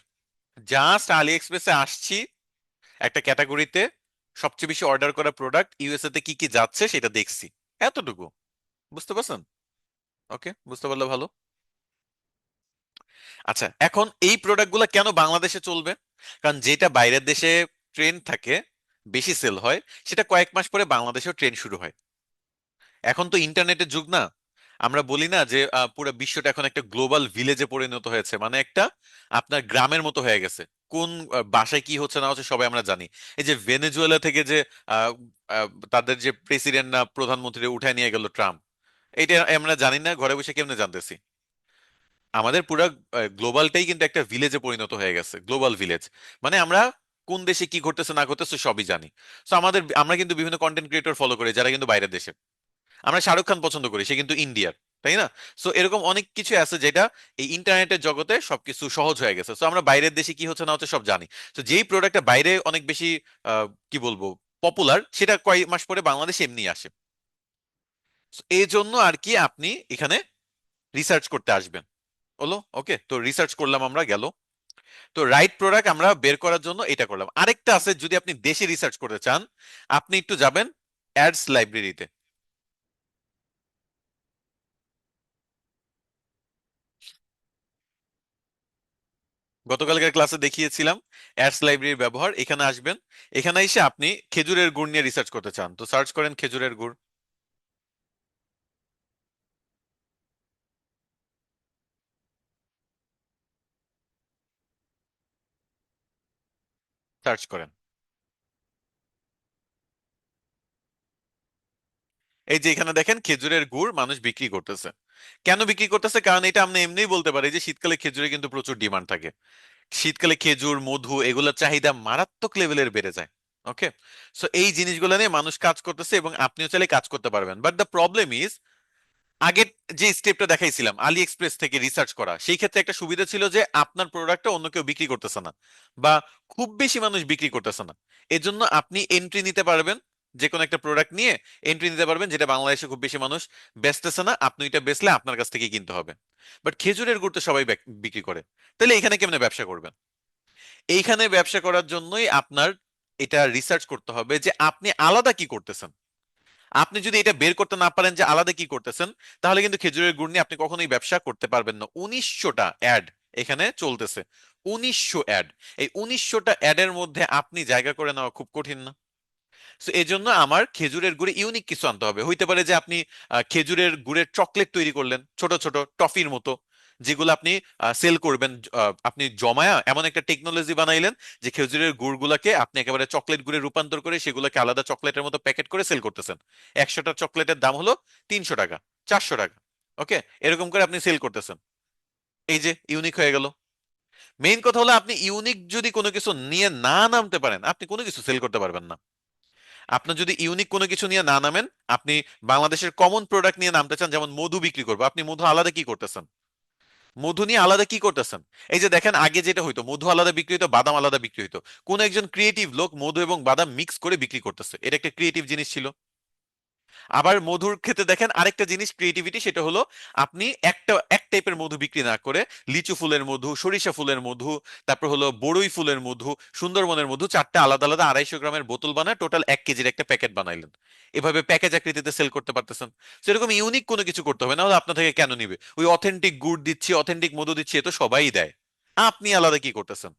জাস্ট আলি এক্সপ্রেসে আসছি, একটা ক্যাটাগরিতে সবচেয়ে বেশি অর্ডার করা প্রোডাক্ট ইউএসএ তে কি কি যাচ্ছে সেটা দেখছি, এতটুকু। বুঝতে পারছেন? ওকে, বুঝতে পারলে ভালো। আচ্ছা, এখন এই প্রোডাক্টগুলো কেন বাংলাদেশে চলবে? কারণ যেটা বাইরের দেশে ট্রেন্ড থাকে, বেশি সেল হয়, সেটা কয়েক মাস পরে বাংলাদেশেও ট্রেন্ড শুরু হয়। এখন তো ইন্টারনেটের যুগ না, আমরা বলি না যে পুরো বিশ্বটা এখন একটা গ্লোবাল ভিলেজে পরিণত হয়েছে, মানে একটা আপনার গ্রামের মতো হয়ে গেছে। কোন বাসায় কি হচ্ছে না হচ্ছে সবাই আমরা জানি। এই যে ভেনেজুয়েলা থেকে যে আহ, তাদের যে প্রেসিডেন্ট না প্রধানমন্ত্রী উঠায় নিয়ে গেল ট্রাম্প, এটা আমরা জানি না, ঘরে বসে কেমনে জানতেছি? আমাদের পুরো গ্লোবালটাই কিন্তু একটা ভিলেজে পরিণত হয়ে গেছে, গ্লোবাল ভিলেজ। মানে আমরা কোন দেশে কি ঘটতেছে না ঘটতেছে সবই জানি। তো আমরা কিন্তু বিভিন্ন কন্টেন্ট ক্রিয়েটর ফলো করি যারা কিন্তু বাইরের দেশে। আমরা শাহরুখ খান পছন্দ করি, সে কিন্তু ইন্ডিয়ার, তাই না? সো এরকম অনেক কিছু আছে যেটা এই ইন্টারনেটের জগতে সবকিছু সহজ হয়ে গেছে। সো আমরা বাইরের দেশে কি হচ্ছে না হচ্ছে সব জানি। তো যেই প্রোডাক্টটা বাইরে অনেক বেশি কি বলবো পপুলার, সেটা কয়েক মাস পরে বাংলাদেশে এমনি আসে। So, এই জন্য আর কি আপনি এখানে রিসার্চ করতে আসবেন। হলো ওকে, তো রিসার্চ করলাম আমরা, গেল। তো রাইট প্রোডাক্ট আমরা বের করার জন্য এটা করলাম। আরেকটা আছে, যদি আপনি দেশে রিসার্চ করতে চান, আপনি একটু যাবেন অ্যাডস লাইব্রেরিতে। গতকালকার ক্লাসে দেখিয়েছিলাম অ্যাডস লাইব্রেরির ব্যবহার। এখানে আসবেন, এখানে এসে আপনি খেজুরের গুড় নিয়ে রিসার্চ করতে চান, তো সার্চ করেন খেজুরের গুড়, সার্চ করেন। এই যে এখানে দেখেন খেজুরের গুড় মানুষ বিক্রি করতেছে। কেন বিক্রি করতেছে? কারণ এটা আমরা এমনিই বলতে পারি যে শীতকালে খেজুরে কিন্তু প্রচুর ডিমান্ড থাকে। শীতকালে খেজুর, মধু এগুলোর চাহিদা মারাত্মক লেভেলের বেড়ে যায়। ওকে, সো এই জিনিসগুলো নিয়ে মানুষ কাজ করতেছে এবং আপনিও চাইলে কাজ করতে পারবেন। বাট দ্য প্রবলেম ইজ, আগের যে স্টেপটা দেখাইছিলাম আলি এক্সপ্রেস থেকে রিসার্চ করা, সেই ক্ষেত্রে একটা সুবিধা ছিল যে আপনার প্রোডাক্টটা অন্য কেউ বিক্রি করতেছে না, বা খুব বেশি মানুষ বিক্রি করতেছে না। এজন্য আপনি এন্ট্রি নিতে পারবেন, যে কোনো একটা প্রোডাক্ট নিয়ে এন্ট্রি নিতে পারবেন যেটা বাংলাদেশে খুব বেশি মানুষ বেচতেছে না, আপনি এটা বেচলে আপনার কাছ থেকে কিনতে হবে। বাট খেজুরের গুড় তো সবাই বিক্রি করে, তাহলে এখানে কেমনে ব্যবসা করবেন? এইখানে ব্যবসা করার জন্যই আপনার এটা রিসার্চ করতে হবে যে আপনি আলাদা কি করতেছেন। আপনি যদি এটা বের করতে না পারেন যে আলাদা কি করতেছেন, তাহলে কিন্তু খেজুরের গুড় নিয়ে আপনি কখনোই ব্যবসা করতে পারবেন না। 1900টা অ্যাড এখানে চলতেছে, 1900 অ্যাড। এই 1900টা অ্যাডের মধ্যে আপনি জায়গা করে নেওয়া খুব কঠিন না? তো এই জন্য আমার খেজুরের গুড়ে ইউনিক কিছু আনতে হবে। হইতে পারে যে আপনি খেজুরের গুড়ের চকলেট তৈরি করলেন, ছোট ছোট টফির মতো, যেগুলো আপনি সেল করবেন। আপনি জমায়া এমন একটা টেকনোলজি বানাইলেন যে খেজুরের গুড়গুলাকে আপনি একেবারে চকলেট গুড়ে রূপান্তর করে সেগুলোকে আলাদা চকলেটের মতো প্যাকেট করে সেল করতেছেন। 100টা চকলেটের দাম হলো 300 টাকা, 400 টাকা। ওকে, এরকম করে আপনি সেল করতেছেন। এই যে ইউনিক হয়ে গেল। মেইন কথা হলো আপনি ইউনিক যদি কোনো কিছু নিয়ে না নামতে পারেন, আপনি কোনো কিছু সেল করতে পারবেন না। আপনার যদি ইউনিক কোনো কিছু নিয়ে না নামেন, আপনি বাংলাদেশের কমন প্রোডাক্ট নিয়ে নামতে চান, যেমন মধু বিক্রি করবো, আপনি মধু আলাদা কি করতেছেন? মধু নিয়ে আলাদা কি করতেছেন? এই যে দেখেন, আগে যেটা হইতো মধু আলাদা বিক্রি হইতো, বাদাম আলাদা বিক্রি হইতো। কোন একজন ক্রিয়েটিভ লোক মধু এবং বাদাম মিক্স করে বিক্রি করতেছে, এটা একটা ক্রিয়েটিভ জিনিস ছিল। আবার মধুর ক্ষেত্রে দেখেন আরেকটা জিনিস ক্রিয়েটিভিটি, সেটা হলো আপনি এক টাইপের মধু বিক্রি না করে লিচু ফুলের মধু, সরিষা ফুলের মধু, তারপর হলো বড়ই ফুলের মধু, সুন্দরবনের মধু, চারটা আলাদা আলাদা 250 গ্রামের বোতল বানায় টোটাল 1 কেজির একটা প্যাকেট বানাইলেন। এভাবে প্যাকেজ আকৃতিতে সেল করতে পারতেছেন। সেরকম ইউনিক কোনো কিছু করতে হবে না, হলে আপনার থেকে কেন নিবে? ওই অথেন্টিক গুড় দিচ্ছি, অথেন্টিক মধু দিচ্ছি, এ তো সবাই দেয়, আপনি আলাদা কি করতেছেন?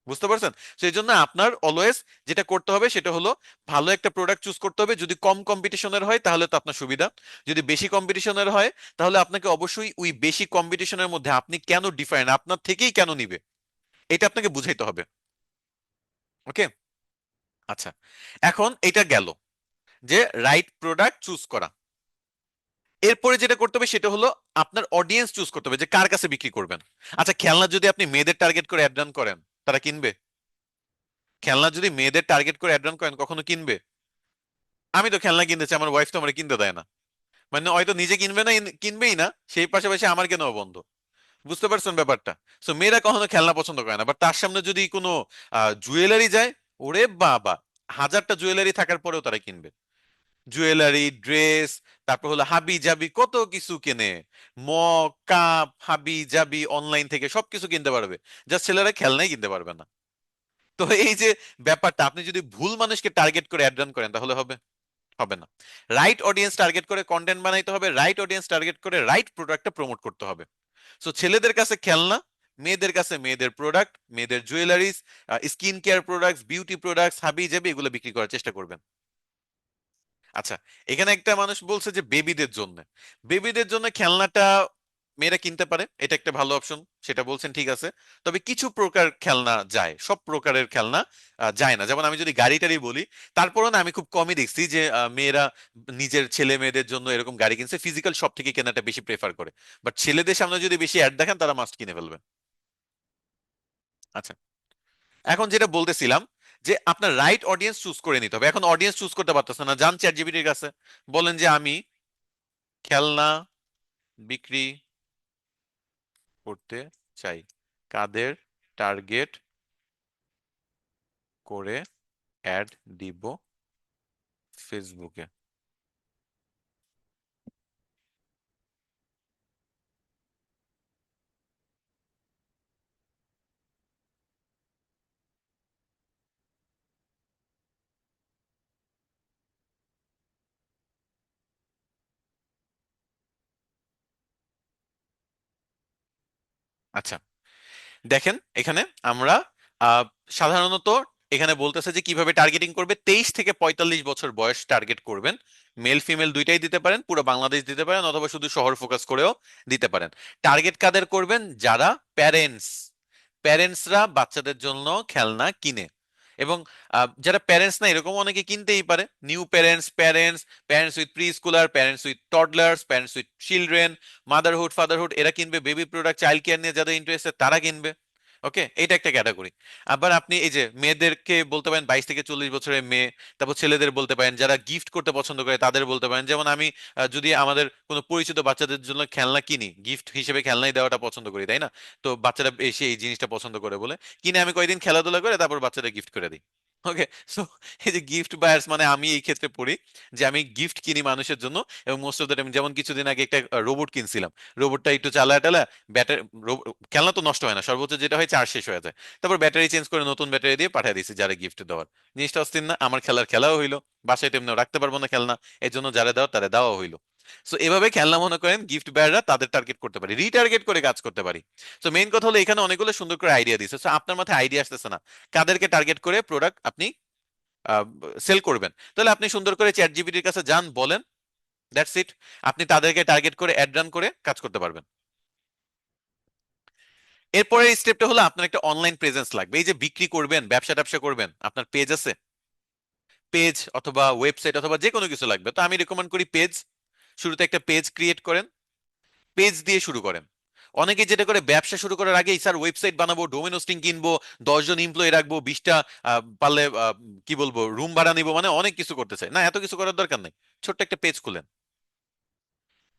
বুঝতে পারছেন? সেই জন্য আপনার অলওয়েজ যেটা করতে হবে সেটা হলো ভালো একটা প্রোডাক্ট চুজ করতে হবে। যদি কম কম্পিটিশনের হয় তাহলে তো আপনার সুবিধা, যদি বেশি কম্পিটিশনের হয় তাহলে আপনাকে অবশ্যই ওই বেশি কম্পিটিশনের মধ্যে আপনি কেন ডিফারেন্ট, আপনার থেকেই কেন নিবে, এটা আপনাকে বুঝাইতে হবে। ওকে, আচ্ছা, এখন এটা গেল যে রাইট প্রোডাক্ট চুজ করা। এরপরে যেটা করতে হবে সেটা হলো আপনার অডিয়েন্স চুজ করতে হবে যে কার কাছে বিক্রি করবেন। আচ্ছা, খেলনা যদি আপনি মেয়েদের টার্গেট করে অ্যাড রান করেন, তারা কিনবে? খেলনা যদি মেয়েদের টার্গেট করে অ্যাড রান করেন, কখনো কিনবে? আমি তো খেলনা কিনতে চাই, আমার ওয়াইফ তো আমার কিনতে দেয় না। মানে হয়তো নিজে কিনবে না, কিনবেই না, সেই পাশাপাশি আমার কেনাও বন্ধ। বুঝতে পারছেন ব্যাপারটা? সো মেয়েরা কখনো খেলনা পছন্দ করে না, বাট তার সামনে যদি কোনো জুয়েলারি যায়, ওরে বাবা, হাজারটা জুয়েলারি থাকার পরেও তারা কিনবে। জুয়েলারি, ড্রেস, তারপর হলো হাবি জাবি কত কিছু কেনে, মগ, কাপ, হাবি জাবি, অনলাইন থেকে সবকিছু কিনতে পারবে, জাস্ট ছেলেরা খেলনাই কিনতে পারবে না। তো এই যে ব্যাপারটা, আপনি যদি ভুল মানুষকে টার্গেট করে অ্যাড রান করেন তাহলে হবে? হবে না। রাইট অডিয়েন্স টার্গেট করে কন্টেন্ট বানাইতে হবে, রাইট অডিয়েন্স টার্গেট করে রাইট প্রোডাক্টটা প্রমোট করতে হবে। সো ছেলেদের কাছে খেলনা, মেয়েদের কাছে মেয়েদের প্রোডাক্ট, মেয়েদের jewellers, skin care products, beauty products, হাবি জাবি, এগুলো বিক্রি করার চেষ্টা করবেন। আচ্ছা, এখানে একটা মানুষ বলছে যে বেবিদের জন্য, বেবিদের জন্য খেলনাটা মেয়েরা কিনতে পারে, এটা একটা ভালো অপশন, সেটা বলছেন ঠিক আছে। তবে কিছু প্রকার খেলনা যায়, সব প্রকারের খেলনা যায় না। যেমন আমি যদি গাড়িটারই বলি, তারপরও না আমি খুব কমই দেখছি যে মেয়েরা নিজের ছেলে মেয়েদের জন্য এরকম গাড়ি কিনছে, ফিজিক্যাল শপ থেকে কেনাটা বেশি প্রেফার করে। বাট ছেলেদের সামনে যদি বেশি অ্যাড দেখেন, তারা মাস্ট কিনে ফেলবে। আচ্ছা, এখন যেটা বলতেছিলাম যে আপনার রাইট অডিয়েন্স চুজ করে নিতে হবে। এখন অডিয়েন্স চুজ করতে পারতেছে না, যান চ্যাট জিপিটির কাছে, বলেন যে আমি খেলনা বিক্রি করতে চাই, কাদের টার্গেট করে অ্যাড দিব ফেসবুকে? আচ্ছা, দেখেন এখানে আমরা আহ, সাধারণত এখানে বলতেছে যে কিভাবে টার্গেটিং করবে। 23 থেকে 45 বছর বয়স টার্গেট করবেন, মেল ফিমেল দুইটাই দিতে পারেন, পুরো বাংলাদেশ দিতে পারেন, অথবা শুধু শহর ফোকাস করেও দিতে পারেন। টার্গেট কাদের করবেন? যারা প্যারেন্টস, প্যারেন্টসরা বাচ্চাদের জন্য খেলনা কিনে। এবং যারা প্যারেন্টস না এরকম অনেকে কিনতেই পারে, new parents, parents, parents with preschooler, parents with toddlers, parents with children, motherhood, fatherhood, এরা কিনবে। বেবি প্রোডাক্ট, চাইল্ড কেয়ার নিয়ে যাদের ইন্টারেস্টেড তারা কিনবে। ওকে, এটা একটা ক্যাটাগরি। আবার আপনি এই যে মেয়েদেরকে বলতে পারেন 22 থেকে 40 বছরের মেয়ে। তারপর ছেলেদের বলতে পারেন যারা গিফট করতে পছন্দ করে, তাদের বলতে পারেন। যেমন আমি যদি আমাদের কোনো পরিচিত বাচ্চাদের জন্য খেলনা কিনি, গিফট হিসেবে খেলনাই দেওয়াটা পছন্দ করি, তাই না? তো বাচ্চারা এসে এই জিনিসটা পছন্দ করে বলে কিনে, আমি কয়েকদিন খেলাধুলা করে তারপর বাচ্চাদের গিফট করে দিই। ওকে, সো এই যে গিফট বায়ার্স, মানে আমি এই ক্ষেত্রে পড়ি, যে আমি গিফট কিনি মানুষের জন্য। এবং মোস্ট অফ দ্য টাইম, যেমন কিছুদিন আগে একটা রোবট কিনছিলাম, রোবটটা একটু চালায় টালা, ব্যাটারি, খেলনা তো নষ্ট হয় না, সর্বোচ্চ যেটা হয় চার্জ শেষ হয়ে যায়, তারপর ব্যাটারি চেঞ্জ করে নতুন ব্যাটারি দিয়ে পাঠিয়ে দিয়েছি যারা গিফট দেওয়ার। জিনিসটা অস্থির না? আমার খেলার খেলাও হইলো, বাসায় তেমনি রাখতে পারবো না খেলনা, এই জন্য যারা দেওয়ার তারা দেওয়া হইলো। সো এভাবে খেলনা মনে করেন গিফট বায়াররা তাদের টার্গেট করতে পারি, রিটার্গেট করে কাজ করতে পারি। তো মেইন কথা হলো এখানে অনেকগুলো সুন্দর করে আইডিয়া দিচ্ছে, তো আপনার মাথায় আইডিয়া আসতেছে না কাদেরকে টার্গেট করে প্রোডাক্ট আপনি সেল করবেন, তাহলে আপনি সুন্দর করে চ্যাট জিপিটির কাছে যান, বলেন, দ্যাটস ইট। আপনি তাদেরকে টার্গেট করে অ্যাড রান করে কাজ করতে পারবেন। এরপরের স্টেপটা হলো আপনার একটা অনলাইন প্রেজেন্স লাগবে। এই যে বিক্রি করবেন, ব্যবসা ট্যাবসা করবেন, আপনার পেজ আছে? পেজ অথবা ওয়েবসাইট অথবা যে কোনো কিছু লাগবে, তো আমি রেকমেন্ড করি পেজ। শুরুতে একটা পেজ ক্রিয়েট করেন, পেজ দিয়ে শুরু করেন। অনেকে যেটা করে, ব্যবসা শুরু করার আগে স্যার ওয়েবসাইট বানাবো, ডোমেন হোস্টিং কিনবো, 10 জন এমপ্লয়ি রাখবো, 20টা পারলে কি বলবো রুম ভাড়া নিবো, মানে অনেক কিছু করতে চাই না, এত কিছু করার দরকার নেই। ছোট্ট একটা পেজ খুলেন,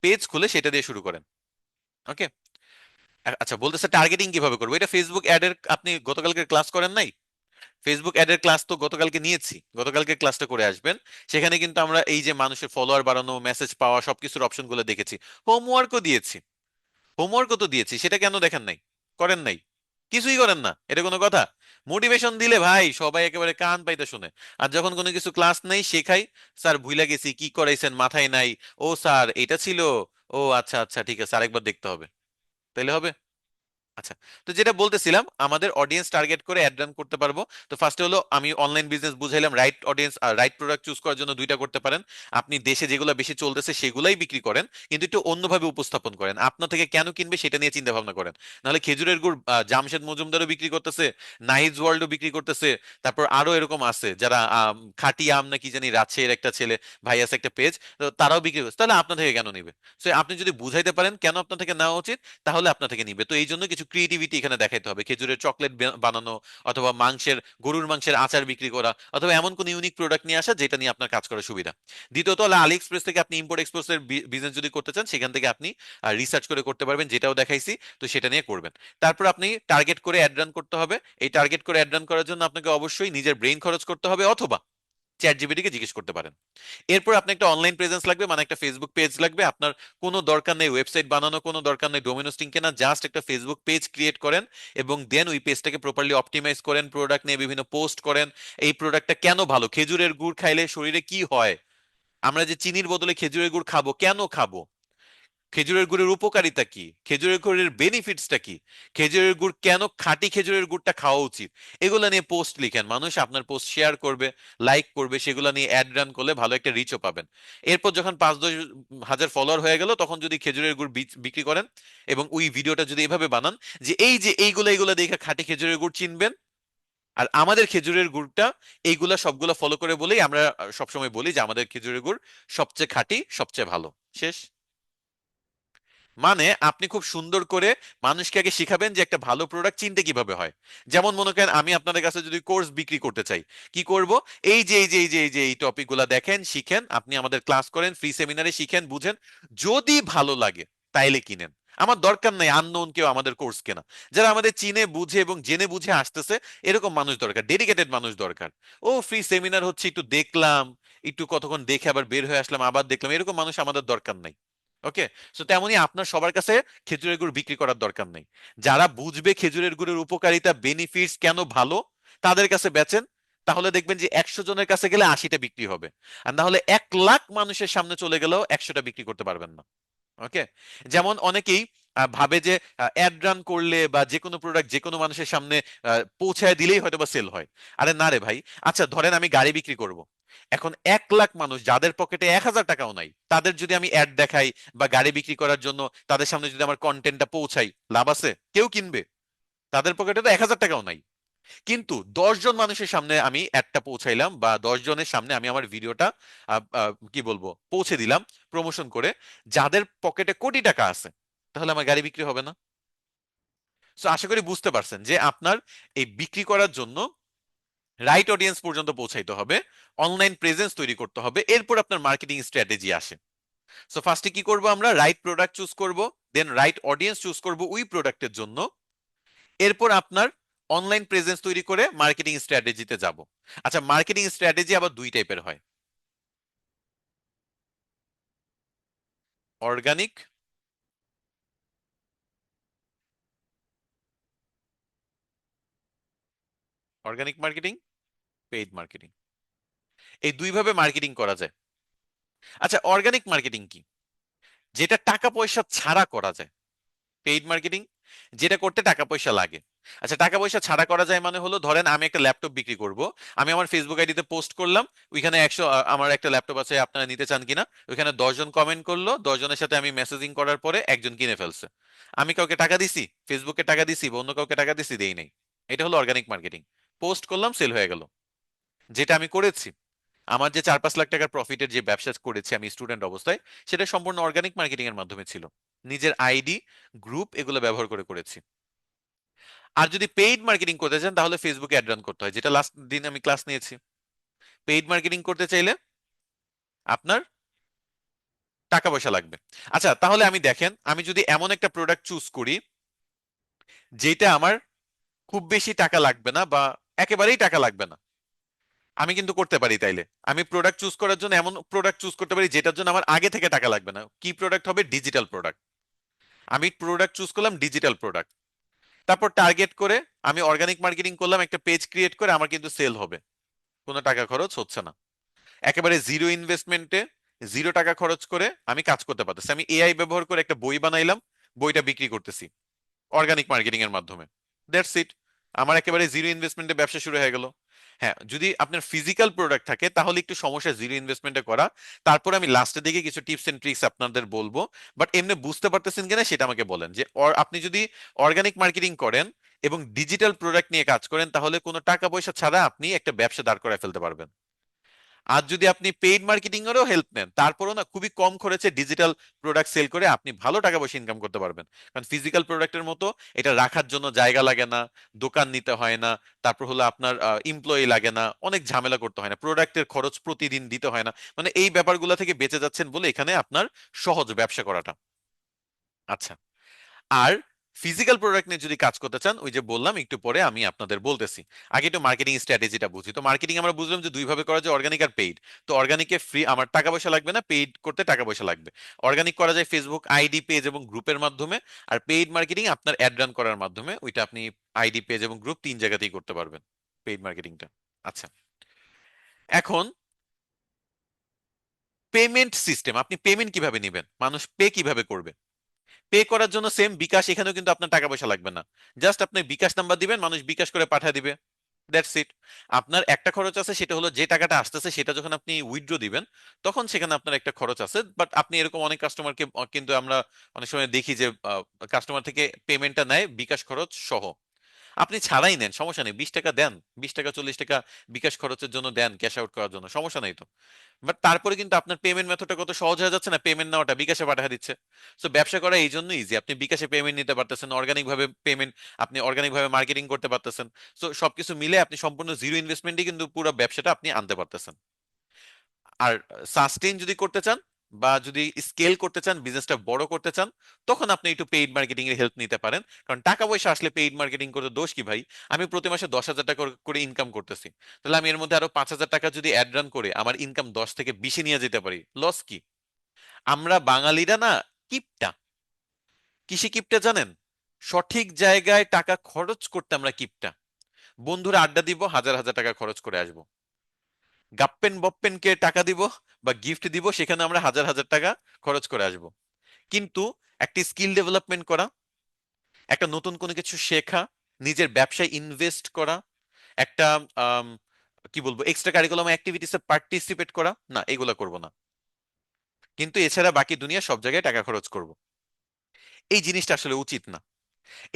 পেজ খুলে সেটা দিয়ে শুরু করেন। ওকে, আচ্ছা, বলতেছে টার্গেটিং কিভাবে করবো, এটা ফেসবুক অ্যাড এর আপনি গতকালকে ক্লাস করেন নাই? ফেসবুক অ্যাডের ক্লাস তো গতকালকে নিয়েছি, গতকালকে ক্লাসটা করে আসবেন। সেখানে কিন্তু আমরা এই যে মানুষের ফলোয়ার বাড়ানো, মেসেজ পাওয়া, সবকিছুর অপশনগুলো দেখেছি। হোমওয়ার্কও দিয়েছি, হোমওয়ার্কও তো দিয়েছি, সেটা কেন দেখেন নাই, করেন নাই? কিছুই করেন না, এটা কোনো কথা? মোটিভেশন দিলে ভাই সবাই একেবারে কান পাইতে শুনে। আর যখন কোনো কিছু ক্লাস নেই, শেখাই, স্যার ভুলে গেছি কি করাইছেন মাথায় নাই, ও স্যার এটা ছিল, ও আচ্ছা আচ্ছা ঠিক আছে আরেকবার দেখতে হবে, তাইলে হবে? আচ্ছা, তো যেটা বলতেছিলাম, আমাদের অডিয়েন্স টার্গেট করে অ্যাড রান করতে পারবো। তো ফার্স্টে হলো আমি অনলাইন বিজনেস বুঝাইলাম, রাইট অডিয়েন্স আর রাইট প্রোডাক্ট চুজ করার জন্য দুইটা করতে পারেন। আপনি দেশে যেগুলো বেশি চলতেছে সেগুলাই বিক্রি করেন, কিন্তু একটু অন্যভাবে উপস্থাপন করেন, আপনার থেকে কেন কিনবে সেটা নিয়ে চিন্তা ভাবনা করেন। নাহলে খেজুরের গুড় জামশেদ মজুমদারও বিক্রি করতেছে, নাহিদ ওয়ার্ল্ডও বিক্রি করতেছে, তারপর আরো এরকম আছে যারা খাঁটি আম না কি জানি, রাজশাহীর একটা ছেলে ভাই আছে একটা পেজ, তো তারাও বিক্রি করছে, তাহলে আপনার থেকে কেন নিবে? সো আপনি যদি বুঝাইতে পারেন কেন আপনার থেকে নেওয়া উচিত, তাহলে আপনার থেকে নিবে। তো এই জন্য কিছু ক্রিয়েটিভিটি এখানে দেখাইতে হবে, খেজুরের চকলেট বানানো, অথবা গরুর মাংসের আচার বিক্রি করা, অথবা এমন কোন ইউনিক প্রোডাক্ট নিয়ে আসা যেটা নিয়ে আপনার কাজ করার সুবিধা। দ্বিতীয়ত হলো আলি এক্সপ্রেস থেকে আপনি ইম্পোর্ট এক্সপোর্টের বিজনেস যদি করতে চান, সেখান থেকে আপনি রিসার্চ করে করতে পারবেন, যেটাও দেখাইছি, তো সেটা নিয়ে করবেন। তারপর আপনি টার্গেট করে অ্যাড রান করতে হবে। এই টার্গেট করে অ্যাড রান করার জন্য আপনাকে অবশ্যই নিজের ব্রেইন খরচ করতে হবে, অথবা চ্যাট জিপিটি কে জিজ্ঞেস করতে পারেন। এরপর আপনার একটা অনলাইন প্রেজেন্স লাগবে, মানে একটা ফেসবুক পেজ লাগবে। আপনার কোনো দরকার নেই ওয়েবসাইট বানানো, কোনো দরকার নেই ডোমেন হোস্টিং কেনা, জাস্ট একটা ফেসবুক পেজ ক্রিয়েট করেন এবং দেন ওই পেজটাকে প্রপারলি অপটিমাইজ করেন, প্রোডাক্ট নিয়ে বিভিন্ন পোস্ট করেন। এই প্রোডাক্টটা কেন ভালো, খেজুরের গুড় খাইলে শরীরে কি হয়, আমরা যে চিনির বদলে খেজুরের গুড় খাবো, কেন খাবো, খেজুরের গুড়ের উপকারিতা কি, খেজুরের গুড়ের বেনিফিটসটা কি, খেজুরের গুড় কেন খাঁটি খেজুরের গুড়টা খাওয়া উচিত, এগুলা নিয়ে পোস্ট লিখেন, মানুষ আপনার পোস্ট শেয়ার করবে, লাইক করবে, সেগুলা নিয়ে অ্যাড রান করলে ভালো একটা রিচও পাবেন। এরপর যখন 5-10 হাজার ফলোয়ার হয়ে গেল, তখন যদি খেজুরের গুড় বিক্রি করেন এবং ওই ভিডিওটা যদি এভাবে বানান যে এই যে এইগুলা দেখে খাঁটি খেজুরের গুড় চিনবেন, আর আমাদের খেজুরের গুড়টা এইগুলা সবগুলা ফলো করে বলেই আমরা সবসময় বলি যে আমাদের খেজুরের গুড় সবচেয়ে খাঁটি, সবচেয়ে ভালো। শেষ। মানে আপনি খুব সুন্দর করে মানুষকে আগে শিখাবেন যে একটা ভালো প্রোডাক্ট চিনতে কিভাবে হয়। যেমন মনে করেন আমি আপনাদের কাছে যদি কোর্স বিক্রি করতে চাই, কি করব? এই টপিক গুলা দেখেন, শিখেন, আপনি আমাদের ক্লাস করেন, ফ্রি সেমিনারে শিখেন, বুঝেন, যদি ভালো লাগে তাইলে কিনেন। আমার দরকার নাই আননোন কেউ আমাদের কোর্স কেনা, যারা আমাদের চিনে বুঝে এবং জেনে বুঝে আসতেছে, এরকম মানুষ দরকার, ডেডিকেটেড মানুষ দরকার। ও ফ্রি সেমিনার হচ্ছে একটু দেখলাম, একটু কতক্ষণ দেখে আবার বের হয়ে আসলাম, আবার দেখলাম, এরকম মানুষ আমাদের দরকার নাই। ওকে। সো তেমনি আপনার সবার কাছে খেজুরের গুড় বিক্রি করার দরকার নেই। যারা বুঝবে খেজুরের গুড়ের উপকারিতা, বেনিফিটস কেন ভালো, তাদের কাছে বেচেন। তাহলে দেখবেন যে 100 জনের কাছে গেলে 80টা বিক্রি হবে। আর না হলে 1 লাখ মানুষের সামনে চলে গেলেও 100টা বিক্রি করতে পারবেন না। ওকে। যেমন অনেকেই ভাবে যে অ্যাড রান করলে বা যে কোনো প্রোডাক্ট যে কোনো মানুষের সামনে পৌঁছায় দিলেই হয়তো বা সেল হয়। আরে না রে ভাই। আচ্ছা ধরেন আমি গাড়ি বিক্রি করব, এখন 1 লাখ মানুষ যাদের পকেটে 1000 টাকাও নাই, তাদের যদি আমি অ্যাড দেখাই বা গাড়ি বিক্রি করার জন্য তাদের সামনে যদি আমার কন্টেন্টটা পৌঁছাই, লাভ আছে? কেউ কিনবে? তাদের পকেটে তো 1000 টাকাও নাই। কিন্তু 10 জন মানুষের সামনে আমি অ্যাডটা পৌঁছাইলাম, বা 10 জনের সামনে আমি আমার ভিডিওটা কি বলবো পৌঁছে দিলাম প্রমোশন করে, যাদের পকেটে কোটি টাকা আছে, তাহলে আমার গাড়ি বিক্রি হবে না? সো আশা করি বুঝতে পারছেন যে আপনার এই বিক্রি করার জন্য রাইট অডিয়েন্স পর্যন্ত পৌঁছাইতে হবে, অনলাইন প্রেজেন্স তৈরি করতে হবে, এরপর আপনার মার্কেটিং স্ট্র্যাটেজি আসে। সো ফার্স্টে কি করব, আমরা রাইট প্রোডাক্ট চুজ করব, দেন রাইট অডিয়েন্স চুজ করব ওই প্রোডাক্টের জন্য, এরপর আপনার অনলাইন প্রেজেন্স তৈরি করে মার্কেটিং স্ট্র্যাটেজিতে যাব। আচ্ছা, মার্কেটিং স্ট্র্যাটেজি আবার দুই টাইপের হয়, organic, organic marketing, paid marketing, এই দুই ভাবে মার্কেটিং করা যায়। আচ্ছা, অর্গানিক মার্কেটিং কি? যেটা টাকা পয়সা ছাড়া করা যায়। পেইড মার্কেটিং যেটা করতে টাকা পয়সা লাগে। আচ্ছা, টাকা পয়সা ছাড়া করা যায় মানে হলো, ধরেন আমি একটা ল্যাপটপ বিক্রি করব, আমি আমার ফেসবুক আইডিতে পোস্ট করলাম, ওইখানে 100 আমার একটা ল্যাপটপ আছে আপনারা নিতে চান কিনা, ওইখানে 10 জন কমেন্ট করলো, 10 জনের সাথে আমি মেসেজিং করার পরে একজন কিনে ফেলছে। আমি কাউকে টাকা দিছি, ফেসবুকে টাকা দিছি বা অন্য কাউকে টাকা দিছি? দেই নাই। এটা হলো অর্গানিক মার্কেটিং। পোস্ট করলাম, সেল হয়ে গেল। যেটা আমি করেছি, আমার যে 4-5 লাখ টাকার প্রফিটের যে ব্যবসা করেছি আমি স্টুডেন্ট অবস্থায়, সেটা সম্পূর্ণ অর্গানিক মার্কেটিং এর মাধ্যমে ছিল। নিজের আইডি, গ্রুপ এগুলো ব্যবহার করে করেছি। আর যদি পেইড মার্কেটিং করতে চান, তাহলে ফেসবুকে অ্যাড রান করতে হয়, যেটা লাস্ট দিন আমি ক্লাস নিয়েছি। পেইড মার্কেটিং করতে চাইলে আপনার টাকা পয়সা লাগবে। আচ্ছা তাহলে আমি দেখেন, আমি যদি এমন একটা প্রোডাক্ট চুজ করি যেটা আমার খুব বেশি টাকা লাগবে না, বা একেবারেই টাকা লাগবে না। আমি কিন্তু করতে পারি তাইলে। আমি প্রোডাক্ট চুজ করার জন্য এমন প্রোডাক্ট চুজ করতে পারি যেটার জন্য আমার আগে থেকে টাকা লাগবে না। কি প্রোডাক্ট হবে? Digital product. আমি প্রোডাক্ট চুজ করলাম ডিজিটাল প্রোডাক্ট। তারপর টার্গেট করে আমি অর্গানিক মার্কেটিং করলাম, একটা পেজ ক্রিয়েট করে আমার কিন্তু সেল হবে, কোনো টাকা খরচ হচ্ছে না। একেবারে জিরো ইনভেস্টমেন্টে, জিরো টাকা খরচ করে আমি কাজ করতে পারতেছি। আমি এআই ব্যবহার করে একটা বই বানাইলাম, বইটা বিক্রি করতেছি অর্গানিক মার্কেটিং এর মাধ্যমে। That's it. আমার একেবারে জিরো ইনভেস্টমেন্টে ব্যবসা শুরু হয়ে গেল। হ্যাঁ, যদি আপনার ফিজিক্যাল প্রোডাক্ট থাকে তাহলে একটু সমস্যা জিরো ইনভেস্টমেন্টে করা। তারপর আমি লাস্টের দিকে কিছু টিপস এন্ড ট্রিক্স আপনাদের বলবো। বাট এমনি বুঝতে পারতেছেন কিনা সেটা আমাকে বলেন, যে আপনি যদি অর্গানিক মার্কেটিং করেন এবং ডিজিটাল প্রোডাক্ট নিয়ে কাজ করেন তাহলে কোনো টাকা পয়সা ছাড়া আপনি একটা ব্যবসা দাঁড় করায় ফেলতে পারবেন। আর যদি আপনি পেইড মার্কেটিং এরও হেল্প নেন তারপরও না, খুবই কম খরচে ডিজিটাল প্রোডাক্ট সেল করে আপনি ভালো টাকা পয়সা ইনকাম করতে পারবেন। কারণ ফিজিক্যাল প্রোডাক্টের মতো এটা রাখার জন্য জায়গা লাগে না, দোকান নিতে হয় না, তারপর হলো আপনার এমপ্লয়ি লাগে না, অনেক ঝামেলা করতে হয় না, প্রোডাক্টের খরচ প্রতিদিন দিতে হয় না। মানে এই ব্যাপারগুলো থেকে বেঁচে যাচ্ছেন বলে এখানে আপনার সহজ ব্যবসা করাটা। আচ্ছা। আর ফিজিক্যাল প্রোডাক্ট নিয়ে যদি কাজ করতে চান, ওই যে বললাম একটু পরে আমি আপনাদের বলতেছি, আগে একটু মার্কেটিং স্ট্র্যাটেজিটা বুঝি। তো মার্কেটিং আমরা বুঝলাম যে দুই ভাবে করা যায়, অর্গানিক আর পেইড। তো অর্গানিকে ফ্রি, আমার টাকা পয়সা লাগবে না, পেইড করতে টাকা পয়সা লাগবে। অর্গানিক করা যায় ফেসবুক আইডি, পেজ এবং গ্রুপের মাধ্যমে। আর পেইড মার্কেটিং আপনার অ্যাড রান করার মাধ্যমে, ওইটা আপনি আইডি, পেজ এবং গ্রুপ তিন জায়গাতেই করতে পারবেন পেইড মার্কেটিংটা। আচ্ছা, এখন পেমেন্ট সিস্টেম, আপনি পেমেন্ট কিভাবে নেবেন, মানুষ পে কিভাবে করবে? পে করার জন্য সেম বিকাশ, এখানেও কিন্তু আপনার টাকা পয়সা লাগবে না। জাস্ট আপনি বিকাশ নাম্বার দিবেন, মানুষ বিকাশ করে পাঠিয়ে দিবে। That's it. আপনার একটা খরচ আছে, সেটা হলো যে টাকাটা আসতেছে সেটা যখন আপনি উইথড্র দিবেন তখন সেখানে আপনার একটা খরচ আছে। বাট আপনি এরকম অনেক কাস্টমারকে কিন্তু আমরা অনেক সময় দেখি যে কাস্টমার থেকে পেমেন্টটা নেয় বিকাশ খরচ সহ। আপনি ছাড়াই নেন, সমস্যা নেই, 20 টাকা দেন, 20 টাকা 40 টাকা বিকাশ খরচের জন্য দেন, ক্যাশ আউট করার জন্য, সমস্যা নেই তো। বাট তারপরে কিন্তু আপনার পেমেন্ট মেথডটা কত সহজ হয়ে যাচ্ছে না, পেমেন্ট নেওয়াটা বিকাশে পাঠিয়ে দিচ্ছে। সো ব্যবসা করা এই জন্য ইজি, আপনি বিকাশে পেমেন্ট নিতে পারতেছেন, অর্গানিক ভাবে পেমেন্ট, আপনি অর্গানিক ভাবে মার্কেটিং করতে পারতেছেন। সো সবকিছু মিলে আপনি সম্পূর্ণ জিরো ইনভেস্টমেন্টে কিন্তু পুরো ব্যবসাটা আপনি আনতে পারতেছেন। আর সাস্টেইন যদি করতে চান বা যদি স্কেল করতে চান, বিজনেসটা বড় করতে চান, তখন আপনি একটু পেইড মার্কেটিং এর হেল্প নিতে পারেন। কারণ টাকা পয়সা আসলে পেইড মার্কেটিং করে দোষ কি ভাই? আমি প্রতি মাসে 10,000 টাকা করে ইনকাম করতেছি, তাহলে আমি এর মধ্যে আরো 5,000 টাকা যদি অ্যাড রান করে আমার ইনকাম 10 থেকে 20-এ নিয়ে যেতে পারি, লস কি? আমরা বাঙালিরা না কিপটা। কিসে কিপটা জানেন? সঠিক জায়গায় টাকা খরচ করতে আমরা কিপটা। বন্ধুরা আড্ডা দিব, হাজার হাজার টাকা খরচ করে আসবো। গাপ্পেন বপ্পেনকে টাকা দিব বা গিফট দিব, সেখানে আমরা হাজার হাজার টাকা খরচ করে আসব। কিন্তু একটি স্কিল ডেভেলপমেন্ট করা, একটা নতুন কোনো কিছু শেখা, নিজের ব্যবসায় ইনভেস্ট করা, একটা আম, কি বলবো, এক্সট্রা কারিকুলাম অ্যাক্টিভিটিসে পার্টিসিপেট করা, না এগুলো করব না। কিন্তু এছাড়া বাকি দুনিয়া সব জায়গায় টাকা খরচ করব, এই জিনিসটা আসলে উচিত না।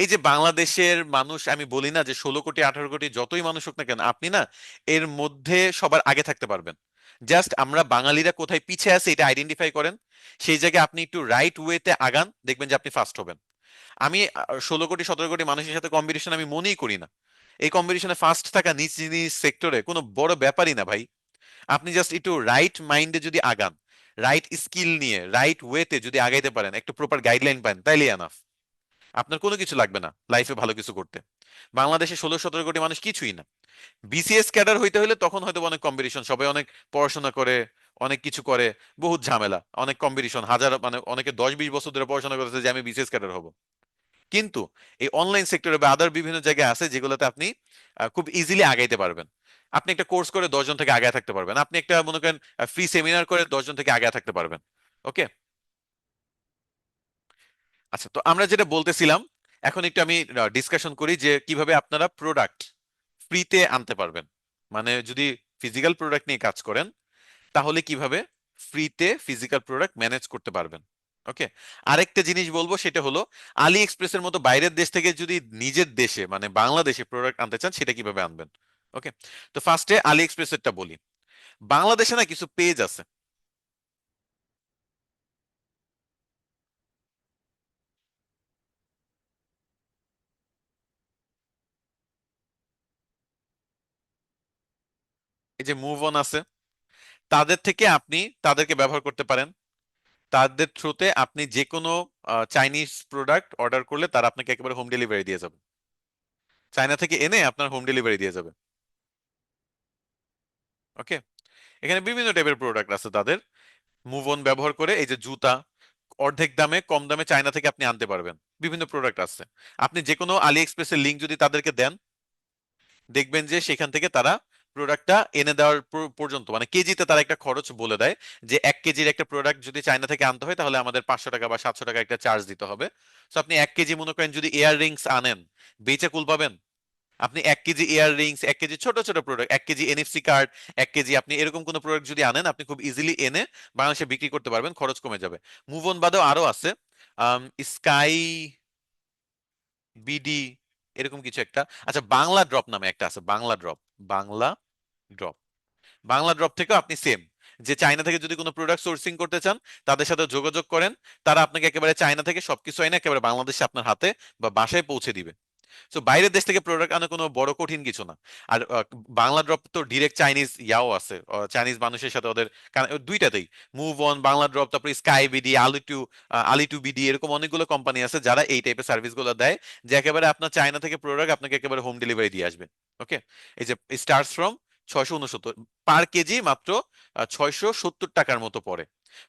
এই যে বাংলাদেশের মানুষ, আমি বলি না যে 16 কোটি 18 কোটি যতই মানুষ হোক না কেন, আপনি না এর মধ্যে সবার আগে থাকতে পারবেন। জাস্ট আমরা বাঙালিরা কোথায় পিছিয়ে আছে এটা আইডেন্টিফাই করেন, সেই জায়গায় আপনি একটু রাইট ওয়েতে আগান, দেখবেন যে আপনি ফার্স্ট হবেন। আমি 16 কোটি 17 কোটি মানুষের সাথে কম্পিটিশন আমি মনেই করি না। এই কম্পিটিশনে ফার্স্ট থাকা নিজ নিজ সেক্টরে কোনো বড় ব্যাপারই না ভাই। আপনি জাস্ট একটু রাইট মাইন্ডে যদি আগান, রাইট স্কিল নিয়ে রাইট ওয়েতে যদি আগাইতে পারেন, একটু প্রপার গাইডলাইন পান, তাইলে এনাফ। আপনার কোনো কিছু লাগবে না লাইফে ভালো কিছু করতে। বাংলাদেশে 16-17 কোটি মানুষ কিছুই না। বিসিএস ক্যাডার হইতে হলে তখন হয়তো অনেক কম্পিটিশন, সবাই অনেক পড়াশোনা করে, অনেক কিছু করে, বহুত ঝামেলা, অনেক কম্পিটিশন, হাজার মানে অনেকে 10-20 বছর ধরে পড়াশোনা করেছে যে আমি বিসিএস ক্যাডার হব। কিন্তু এই অনলাইন সেক্টরে বা আদার বিভিন্ন জায়গায় আছে যেগুলোতে আপনি খুব ইজিলি আগাইতে পারবেন। আপনি একটা কোর্স করে 10 জন থেকে আগায় থাকতে পারবেন, আপনি একটা মনে করেন ফ্রি সেমিনার করে 10 জন থেকে আগায় থাকতে পারবেন। ওকে। আচ্ছা, তো আমরা যেটা বলতেছিলাম, এখন একটু আমি ডিসকাশন করি যে কিভাবে আপনারা প্রোডাক্ট ফ্রিতে আনতে পারবেন। মানে যদি ফিজিক্যাল প্রোডাক্ট নিয়ে কাজ করেন তাহলে কিভাবে ফ্রিতে ফিজিক্যাল প্রোডাক্ট ম্যানেজ করতে পারবেন। ওকে। আরেকটা জিনিস বলবো, সেটা হলো আলি এক্সপ্রেসের মতো বাইরের দেশ থেকে যদি নিজের দেশে মানে বাংলাদেশে প্রোডাক্ট আনতে চান সেটা কিভাবে আনবেন। ওকে। তো ফার্স্টে আলি এক্সপ্রেসেরটা বলি। বাংলাদেশে না কিছু পেজ আছে। এই যে মুভ অন আছে, তাদের থেকে আপনি তাদেরকে ব্যবহার করতে পারেন। তাদের থ্রুতে আপনি যে কোনো চাইনিজ প্রোডাক্ট অর্ডার করলে তারা আপনাকে একেবারে হোম ডেলিভারি দিয়ে যাবে। চায়না থেকে এনে আপনার হোম ডেলিভারি দিয়ে যাবে। ওকে, এখানে বিভিন্ন টাইপের প্রোডাক্ট আছে তাদের। মুভ অন ব্যবহার করে এই যে জুতা অর্ধেক দামে কম দামে চায়না থেকে আপনি আনতে পারবেন। বিভিন্ন প্রোডাক্ট আছে। আপনি যে কোনো আলি এক্সপ্রেসের লিঙ্ক যদি তাদেরকে দেন, দেখবেন যে সেখান থেকে তারা প্রোডাক্টটা এনে দেওয়ার পর্যন্ত মানে কেজিতে তারা একটা খরচ বলে দেয়, যে 1 কেজির একটা প্রোডাক্ট যদি চায়না থেকে আনতে হয় তাহলে আমাদের 500 টাকা বা 700 টাকা একটা চার্জ দিতে হবে। তো আপনি 1 কেজি মনে করেন যদি ইয়ার রিংস আনেন, বেচে কুল পাবেন। আপনি 1 কেজি ইয়ার রিংস, 1 কেজি ছোট ছোট product, 1 KG NFC card, 1 KG আপনি এরকম কোন প্রোডাক্ট যদি আনেন, আপনি খুব ইজিলি এনে বাংলাদেশে বিক্রি করতে পারবেন, খরচ কমে যাবে। মুভ অন বাদেও আরো আছে, স্কাই বিডি এরকম কিছু একটা। আচ্ছা, বাংলা ড্রপ নামে একটা আছে, Bangla drop. Bangla drop, Bangla drop থেকেও আপনি সেম, যে চায়না থেকে যদি কোনো প্রোডাক্ট সোর্সিং করতে চান তাদের সাথে যোগাযোগ করেন, তারা আপনাকে একেবারে চায়না থেকে সবকিছু এনে একেবারে বাংলাদেশে আপনার হাতে বা বাসায় পৌঁছে দিবে। তো বাইরের দেশ থেকে প্রোডাক্ট আনা কোনো বড় কঠিন কিছু না। আর বাংলা ড্রপ তো ডিরেক্ট চাইনিজ ইয়াও আছে, চাইনিজ মানুষের সাথে ওদের দুইটাতেই, মুভ অন, বাংলা ড্রপ, তারপরে sky BD, Ali to BD, এরকম অনেকগুলো কোম্পানি আছে যারা এই টাইপের সার্ভিস গুলো দেয়, যে একেবারে আপনার চায়না থেকে প্রোডাক্ট আপনাকে একেবারে হোম ডেলিভারি দিয়ে আসবে। ওকে, এই যে স্টার্টস ফ্রম 669 পার কেজি, মাত্র 670 টাকার মতো পড়ে।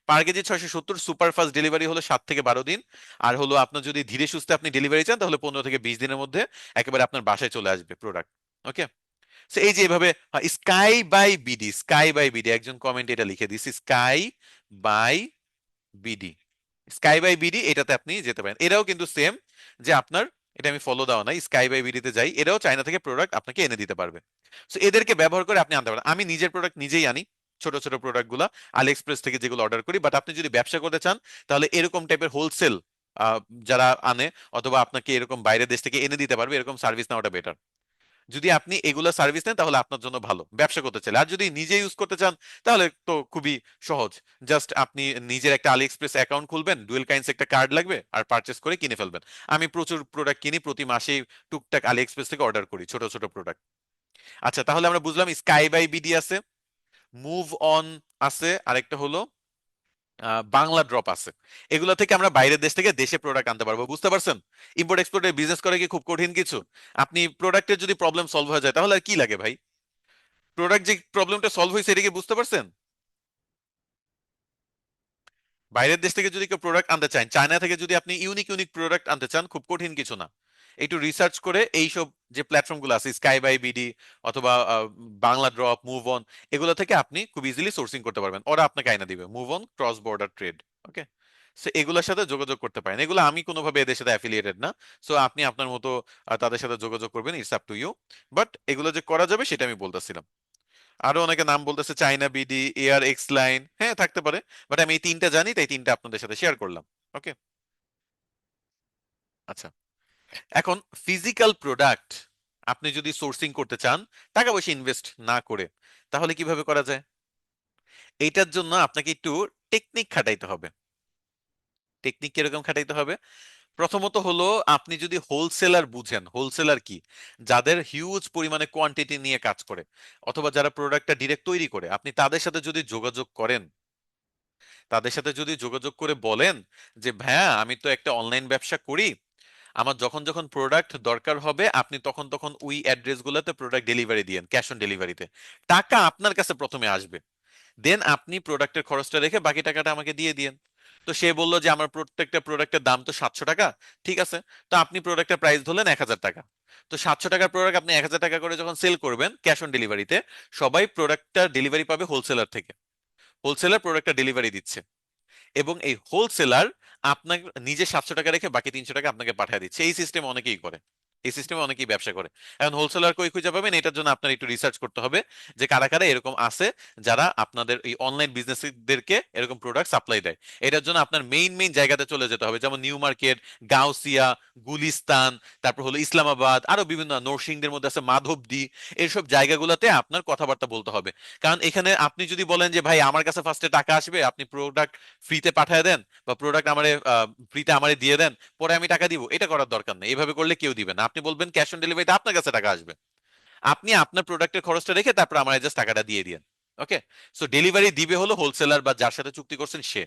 পার কেজি 670। সুপার ফাস্ট ডেলিভারি হলো 7 থেকে 12 দিন। আর হলো আপনার যদি ধীরে সুস্থে আপনি ডেলিভারি চান তাহলে 15 থেকে 20 দিনের মধ্যে একেবারে আপনার বাসায় চলে আসবে প্রোডাক্ট। ওকে, তো এই যে এভাবে sky buy BD, sky buy BD, একজন কমেন্ট এটা লিখে দিছি, sky buy BD, sky buy BD, এটাতে আপনি যেতে পারেন। এরাও কিন্তু সেম, যে আপনার, এটা আমি ফলো দেওয়া নাই, স্কাই বাই বিডিতে যাই, এরাও চায়না থেকে প্রোডাক্ট আপনাকে এনে দিতে পারবে। তো এদেরকে ব্যবহার করে আপনি আনতে পারেন। আমি নিজের প্রোডাক্ট নিজেই আনি, ছোট ছোট প্রোডাক্ট গুলা আলি এক্সপ্রেস থেকে যেগুলো অর্ডার করি। বাট আপনি যদি ব্যবসা করতে চান তাহলে এরকম টাইপের হোলসেল যারা আনে, অথবা আপনাকে এরকম বাইরের দেশ থেকে এনে দিতে পারবে, এরকম সার্ভিস নেওয়াটা বেটার। যদি আপনি এগুলো সার্ভিস নেন তাহলে আপনার জন্য ভালো ব্যবসা করতে চাইলে। আর যদি নিজে ইউজ করতে চান তাহলে তো খুবই সহজ। জাস্ট আপনি নিজের একটা আলি এক্সপ্রেস অ্যাকাউন্ট খুলবেন, ডুয়েল কাইন্স একটা কার্ড লাগবে, আর পারচেস করে কিনে ফেলবেন। আমি প্রচুর প্রোডাক্ট কিনি, প্রতি মাসেই টুকটাক আলি এক্সপ্রেস থেকে অর্ডার করি ছোট ছোট প্রোডাক্ট। আচ্ছা, তাহলে আমরা বুঝলাম স্কাই বাই বিডি আছে, মুভ অন আছে, আরেকটা হলো বাংলা ড্রপ আছে। এগুলো থেকে আমরা বাইরের দেশ থেকে দেশে প্রোডাক্ট আনতে পারবো, বুঝতে পারছেন? ইম্পোর্ট এক্সপোর্টের বিজনেস করে কি খুব কঠিন কিছু? আপনি প্রোডাক্টের যদি প্রবলেম সলভ হয়ে যায় তাহলে আর কি লাগে ভাই? প্রোডাক্ট যে প্রবলেমটা সলভ হয়েছে এটা কি বুঝতে পারছেন? বাইরের দেশ থেকে যদি কেউ প্রোডাক্ট আনতে চান, চায়না থেকে যদি আপনি ইউনিক ইউনিক প্রোডাক্ট আনতে চান, খুব কঠিন কিছু না। একটু রিসার্চ করে এইসব যে প্ল্যাটফর্ম গুলো আছে, স্কাই বাই বিডি অথবা বাংলা ড্রপ, মুভ অন, এগুলো থেকে আপনি খুব ইজিলি সোর্সিং করতে পারবেন, ওরা আপনাকে আইনা দিবে। Move on, cross border trade. Okay, so এগুলোর সাথে যোগাযোগ করতে পারেন। এগুলো আমি কোনোভাবে এদের সাথে অ্যাফিলিয়েটেড না, সো আপনি আপনার মতো তাদের সাথে যোগাযোগ করবেন, it's up to you. But এগুলো যে করা যাবে সেটা আমি বলতেছিলাম। আরো অনেকে নাম বলতেছে, চাইনা বিডি, এয়ার এক্স লাইন, হ্যাঁ থাকতে পারে। বাট আমি এই তিনটা জানি, তাই তিনটা আপনাদের সাথে শেয়ার করলাম। ওকে, আচ্ছা, এখন ফিজিক্যাল প্রোডাক্ট আপনি যদি সোর্সিং করতে চান টাকা পয়সা ইনভেস্ট না করে, তাহলে কিভাবে করা যায়? এইটার জন্য আপনাকে একটু টেকনিক খাটাইতে হবে। টেকনিক কিরকম খাটাইতে হবে? প্রথমত হলো, আপনি যদি হোলসেলার বুঝেন, হোলসেলার কি? যাদের হিউজ পরিমাণে কোয়ান্টিটি নিয়ে কাজ করে, অথবা যারা প্রোডাক্টটা ডিরেক্ট তৈরি করে, আপনি তাদের সাথে যদি যোগাযোগ করেন, তাদের সাথে যদি যোগাযোগ করে বলেন যে ভাইয়া আমি তো একটা অনলাইন ব্যবসা করি, আমার যখন যখন প্রোডাক্ট দরকার হবে আপনি তখন তখন ওই অ্যাড্রেস গুলোতে প্রোডাক্ট ডেলিভারি দিয়েন, ক্যাশ অন ডেলিভারিতে। টাকা আপনার কাছে প্রথমে আসবে, দেন আপনি প্রোডাক্টের খরচটা রেখে বাকি টাকাটা আমাকে দিয়ে দিয়েন। তো সে বলল যে আমার প্রত্যেকটা প্রোডাক্টের দাম তো 700 টাকা। ঠিক আছে, তো আপনি প্রোডাক্টের প্রাইস ধরলেন 1000 টাকা। তো 700 টাকার প্রোডাক্ট আপনি 1000 টাকা করে যখন সেল করবেন ক্যাশ অন ডেলিভারিতে, সবাই প্রোডাক্টটা ডেলিভারি পাবে হোলসেলার থেকে। হোলসেলার প্রোডাক্টটা ডেলিভারি দিচ্ছে, এবং এই হোলসেলার আপনার নিজে 700 টাকা রেখে বাকি 300 টাকা আপনাকে পাঠিয়ে দিচ্ছে। এই সিস্টেম অনেকেই করে, এই সিস্টেমে অনেকেই ব্যবসা করে। এখন হোলসেলার কই খুঁজে পাবেন, এটার জন্য আপনার একটু রিসার্চ করতে হবে যে কারা কারা এরকম আছে যারা আপনাদের এই অনলাইন বিজনেসদেরকে এরকম প্রোডাক্ট সাপ্লাই দেয়। এটার জন্য আপনার মেইন মেইন জায়গাতে চলে যেতে হবে, যেমন নিউ মার্কেট, গাউসিয়া, গুলিস্তান, তারপর হলো ইসলামাবাদ, আরো বিভিন্ন, নরসিংদের মধ্যে আছে মাধবদী। এইসব জায়গাগুলোতে আপনার কথাবার্তা বলতে হবে। কারণ এখানে আপনি যদি বলেন যে ভাই আমার কাছে ফার্স্টে টাকা আসবে, আপনি প্রোডাক্ট ফ্রিতে পাঠিয়ে দেন, বা প্রোডাক্ট আমারে ফ্রিতে আমারে দিয়ে দেন, পরে আমি টাকা দিব, এটা করার দরকার নেই। এভাবে করলে কেউ দিবে না। আপনি বলবেন ক্যাশ অন ডেলিভারিতে আপনার কাছে টাকা আসবে, আপনি আপনার প্রোডাক্টের খরচটা রেখে তারপর আমার জাস্ট টাকাটা দিয়ে দিন। ওকে, সো ডেলিভারি দিবে হলো হোলসেলার বা যার সাথে চুক্তি করছেন সে।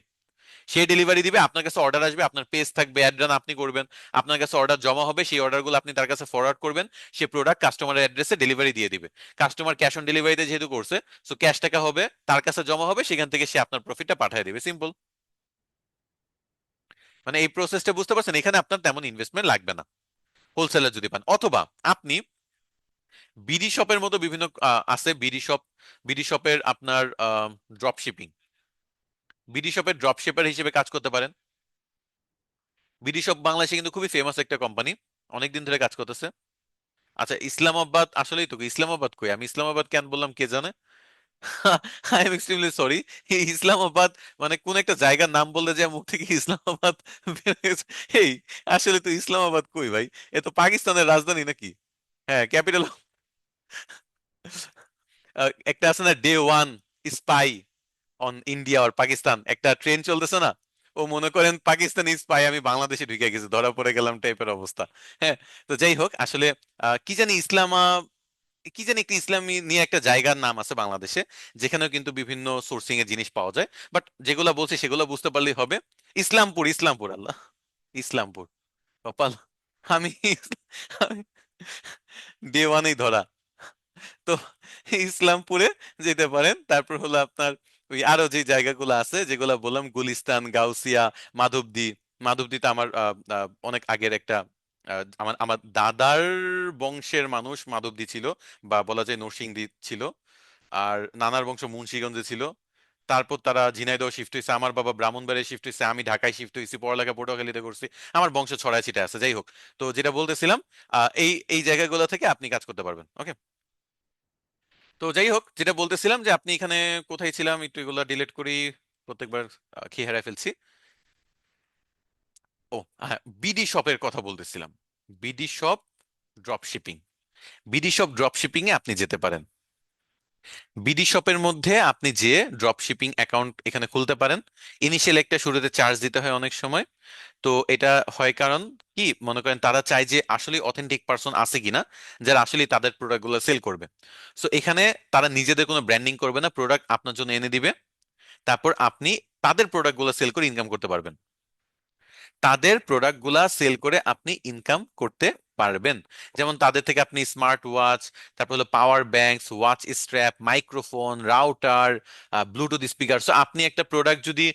সে ডেলিভারি দিবে, আপনার কাছে অর্ডার আসবে, আপনার পেজ থাকবে, অ্যাড রান আপনি করবেন, আপনার কাছে অর্ডার জমা হবে, সেই অর্ডারগুলো আপনি তার কাছে ফরওয়ার্ড করবেন, সে প্রোডাক্ট কাস্টমারের অ্যাড্রেসে ডেলিভারি দিয়ে দিবে। কাস্টমার ক্যাশ অন ডেলিভারিতে যেহেতু করছে, সো ক্যাশ টাকা হবে তার কাছে জমা হবে, সেখান থেকে সে আপনার প্রফিটটা পাঠিয়ে দিবে, সিম্পল। মানে এই প্রসেসটা বুঝতে পারছেন, এখানে আপনার তেমন ইনভেস্টমেন্ট লাগবে না হোলসেলার যদি পান। অথবা আপনি বিডি শপের মতো বিভিন্ন আছে, বিডি শপ, বিডি শপের আপনার ড্রপ শিপিং, বিডি শপের ড্রপ শিপার হিসেবে কাজ করতে পারেন। বিডি শপ বাংলাদেশে কিন্তু খুবই ফেমাস একটা কোম্পানি, অনেকদিন ধরে কাজ করতেছে। আচ্ছা, ইসলামাবাদ, আসলেই তো ইসলামাবাদ কই, আমি ইসলামাবাদ কেন বললাম কে জানে। I am extremely sorry. Islamabad মানে কোন একটা জায়গার নাম বললে যে মুখ থেকে ইসলামাবাদ বের হয়েছে। এই আসলে তো ইসলামাবাদ কই ভাই, এ তো পাকিস্তানের রাজধানী নাকি? হ্যাঁ, ক্যাপিটাল। একটা আছে না, day one spy on India আর পাকিস্তান, একটা ট্রেন চলতেছে না, ও মনে করেন পাকিস্তানি স্পাই, আমি বাংলাদেশে ঢুকে গেছি, ধরা পড়ে গেলাম টাইপের অবস্থা। হ্যাঁ, তো যাই হোক, আসলে কি জানি ইসলামা, কি জানি একটা ইসলামী নিয়ে একটা জায়গার নাম আছে বাংলাদেশে, যেখানেও কিন্তু বিভিন্ন সোর্সিং এর জিনিস পাওয়া যায়, বাট যেগুলা বলছি সেগুলো বুঝতে পারলেই হবে। ইসলামপুর, ইসলামপুর, আল্লাহ, ইসলামপুর, কপাল। আমি আমি ডে ওয়ানেই ধরা। তো ইসলামপুরে যেতে পারেন, তারপর হলো আপনার ওই আরো যে জায়গাগুলো আছে যেগুলো বললাম, গুলিস্তান, গাউসিয়া, মাধবদী। মাধবদীতে আমার অনেক আগের একটা আমার আমার দাদার বংশের মানুষ মাধবদী ছিল, বা বলা যায় নরসিংদী ছিল, আর নানার বংশ মুন্সিগঞ্জে ছিল। তারপর তারা ঝিনাইদহ শিফট হয়েছে, আমার বাবা ব্রাহ্মণবাড়িয়া শিফট হয়েছে, আমি ঢাকায় শিফট হয়েছি, পড়ালেখা পটুয়াখালীতে করছি। আমার বংশ ছড়ায় ছিটে আছে, যাই হোক। তো যেটা বলতেছিলাম, এই এই জায়গাগুলো থেকে আপনি কাজ করতে পারবেন, ওকে। তো যাই হোক, যেটা বলতেছিলাম যে আপনি এখানে কোথায় ছিলাম, একটু এগুলো ডিলিট করি, প্রত্যেকবার খেয়ে হারাই ফেলছি। ও হ্যাঁ, বিডি শপের কথা বলতেছিলাম। BD shop drop shipping, BD shop drop shipping এ আপনি যেতে পারেন। বিডি শপের মধ্যে আপনি যে ড্রপ শিপিং অ্যাকাউন্ট এখানে খুলতে পারেন। ইনিশিয়াল একটা শুরুতে চার্জ দিতে হয় অনেক সময়। তো এটা হয় কারণ কি, মনে করেন তারা চায় যে আসলে অথেন্টিক পারসন আছে কিনা, যারা আসলে তাদের প্রোডাক্টগুলো সেল করবে। সো এখানে তারা নিজেদের কোনো ব্র্যান্ডিং করবে না, প্রোডাক্ট আপনার জন্য এনে দিবে, তারপর আপনি তাদের প্রোডাক্টগুলো সেল করে ইনকাম করতে পারবেন। তাদের প্রোডাক্টগুলা সেল করে আপনি ইনকাম করতে পারবেন। যেমন তাদের থেকে আপনি স্মার্ট ওয়াচ, তারপর হলো power banks, watch strap, microphone, router, Bluetooth speaker. So আপনি একটা প্রোডাক্ট যদি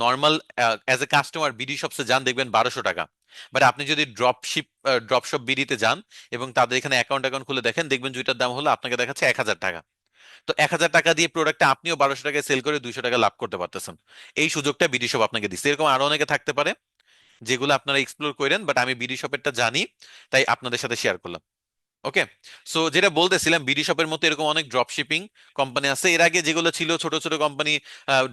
normal as a customer BD শপসে যান, দেখবেন 1200 টাকা। বাট আপনি যদি ড্রপশপ বিডিতে যান এবং তাদের এখানে অ্যাকাউন্ট অ্যাকাউন্ট খুলে দেখেন, দেখবেন যেটার দাম হলো আপনাকে দেখাচ্ছে 1000 টাকা। তো 1000 টাকা দিয়ে প্রোডাক্টটা আপনিও 1200 টাকায় সেল করে 200 টাকা লাভ করতে পারতেছেন। এই সুযোগটা বিডি শপ আপনাকে দিচ্ছে। এরকম আরো অনেকে থাকতে পারে যেগুলো আপনারা এক্সপ্লোর করেন, বাট আমি বিডি শপেরটা জানি, তাই আপনাদের সাথে শেয়ার করলাম, ওকে। সো যেটা বলতেছিলাম, বিডি শপের মতো এরকম অনেক ড্রপ শিপিং কোম্পানি আছে। এর আগে যেগুলো ছিল ছোট ছোট কোম্পানি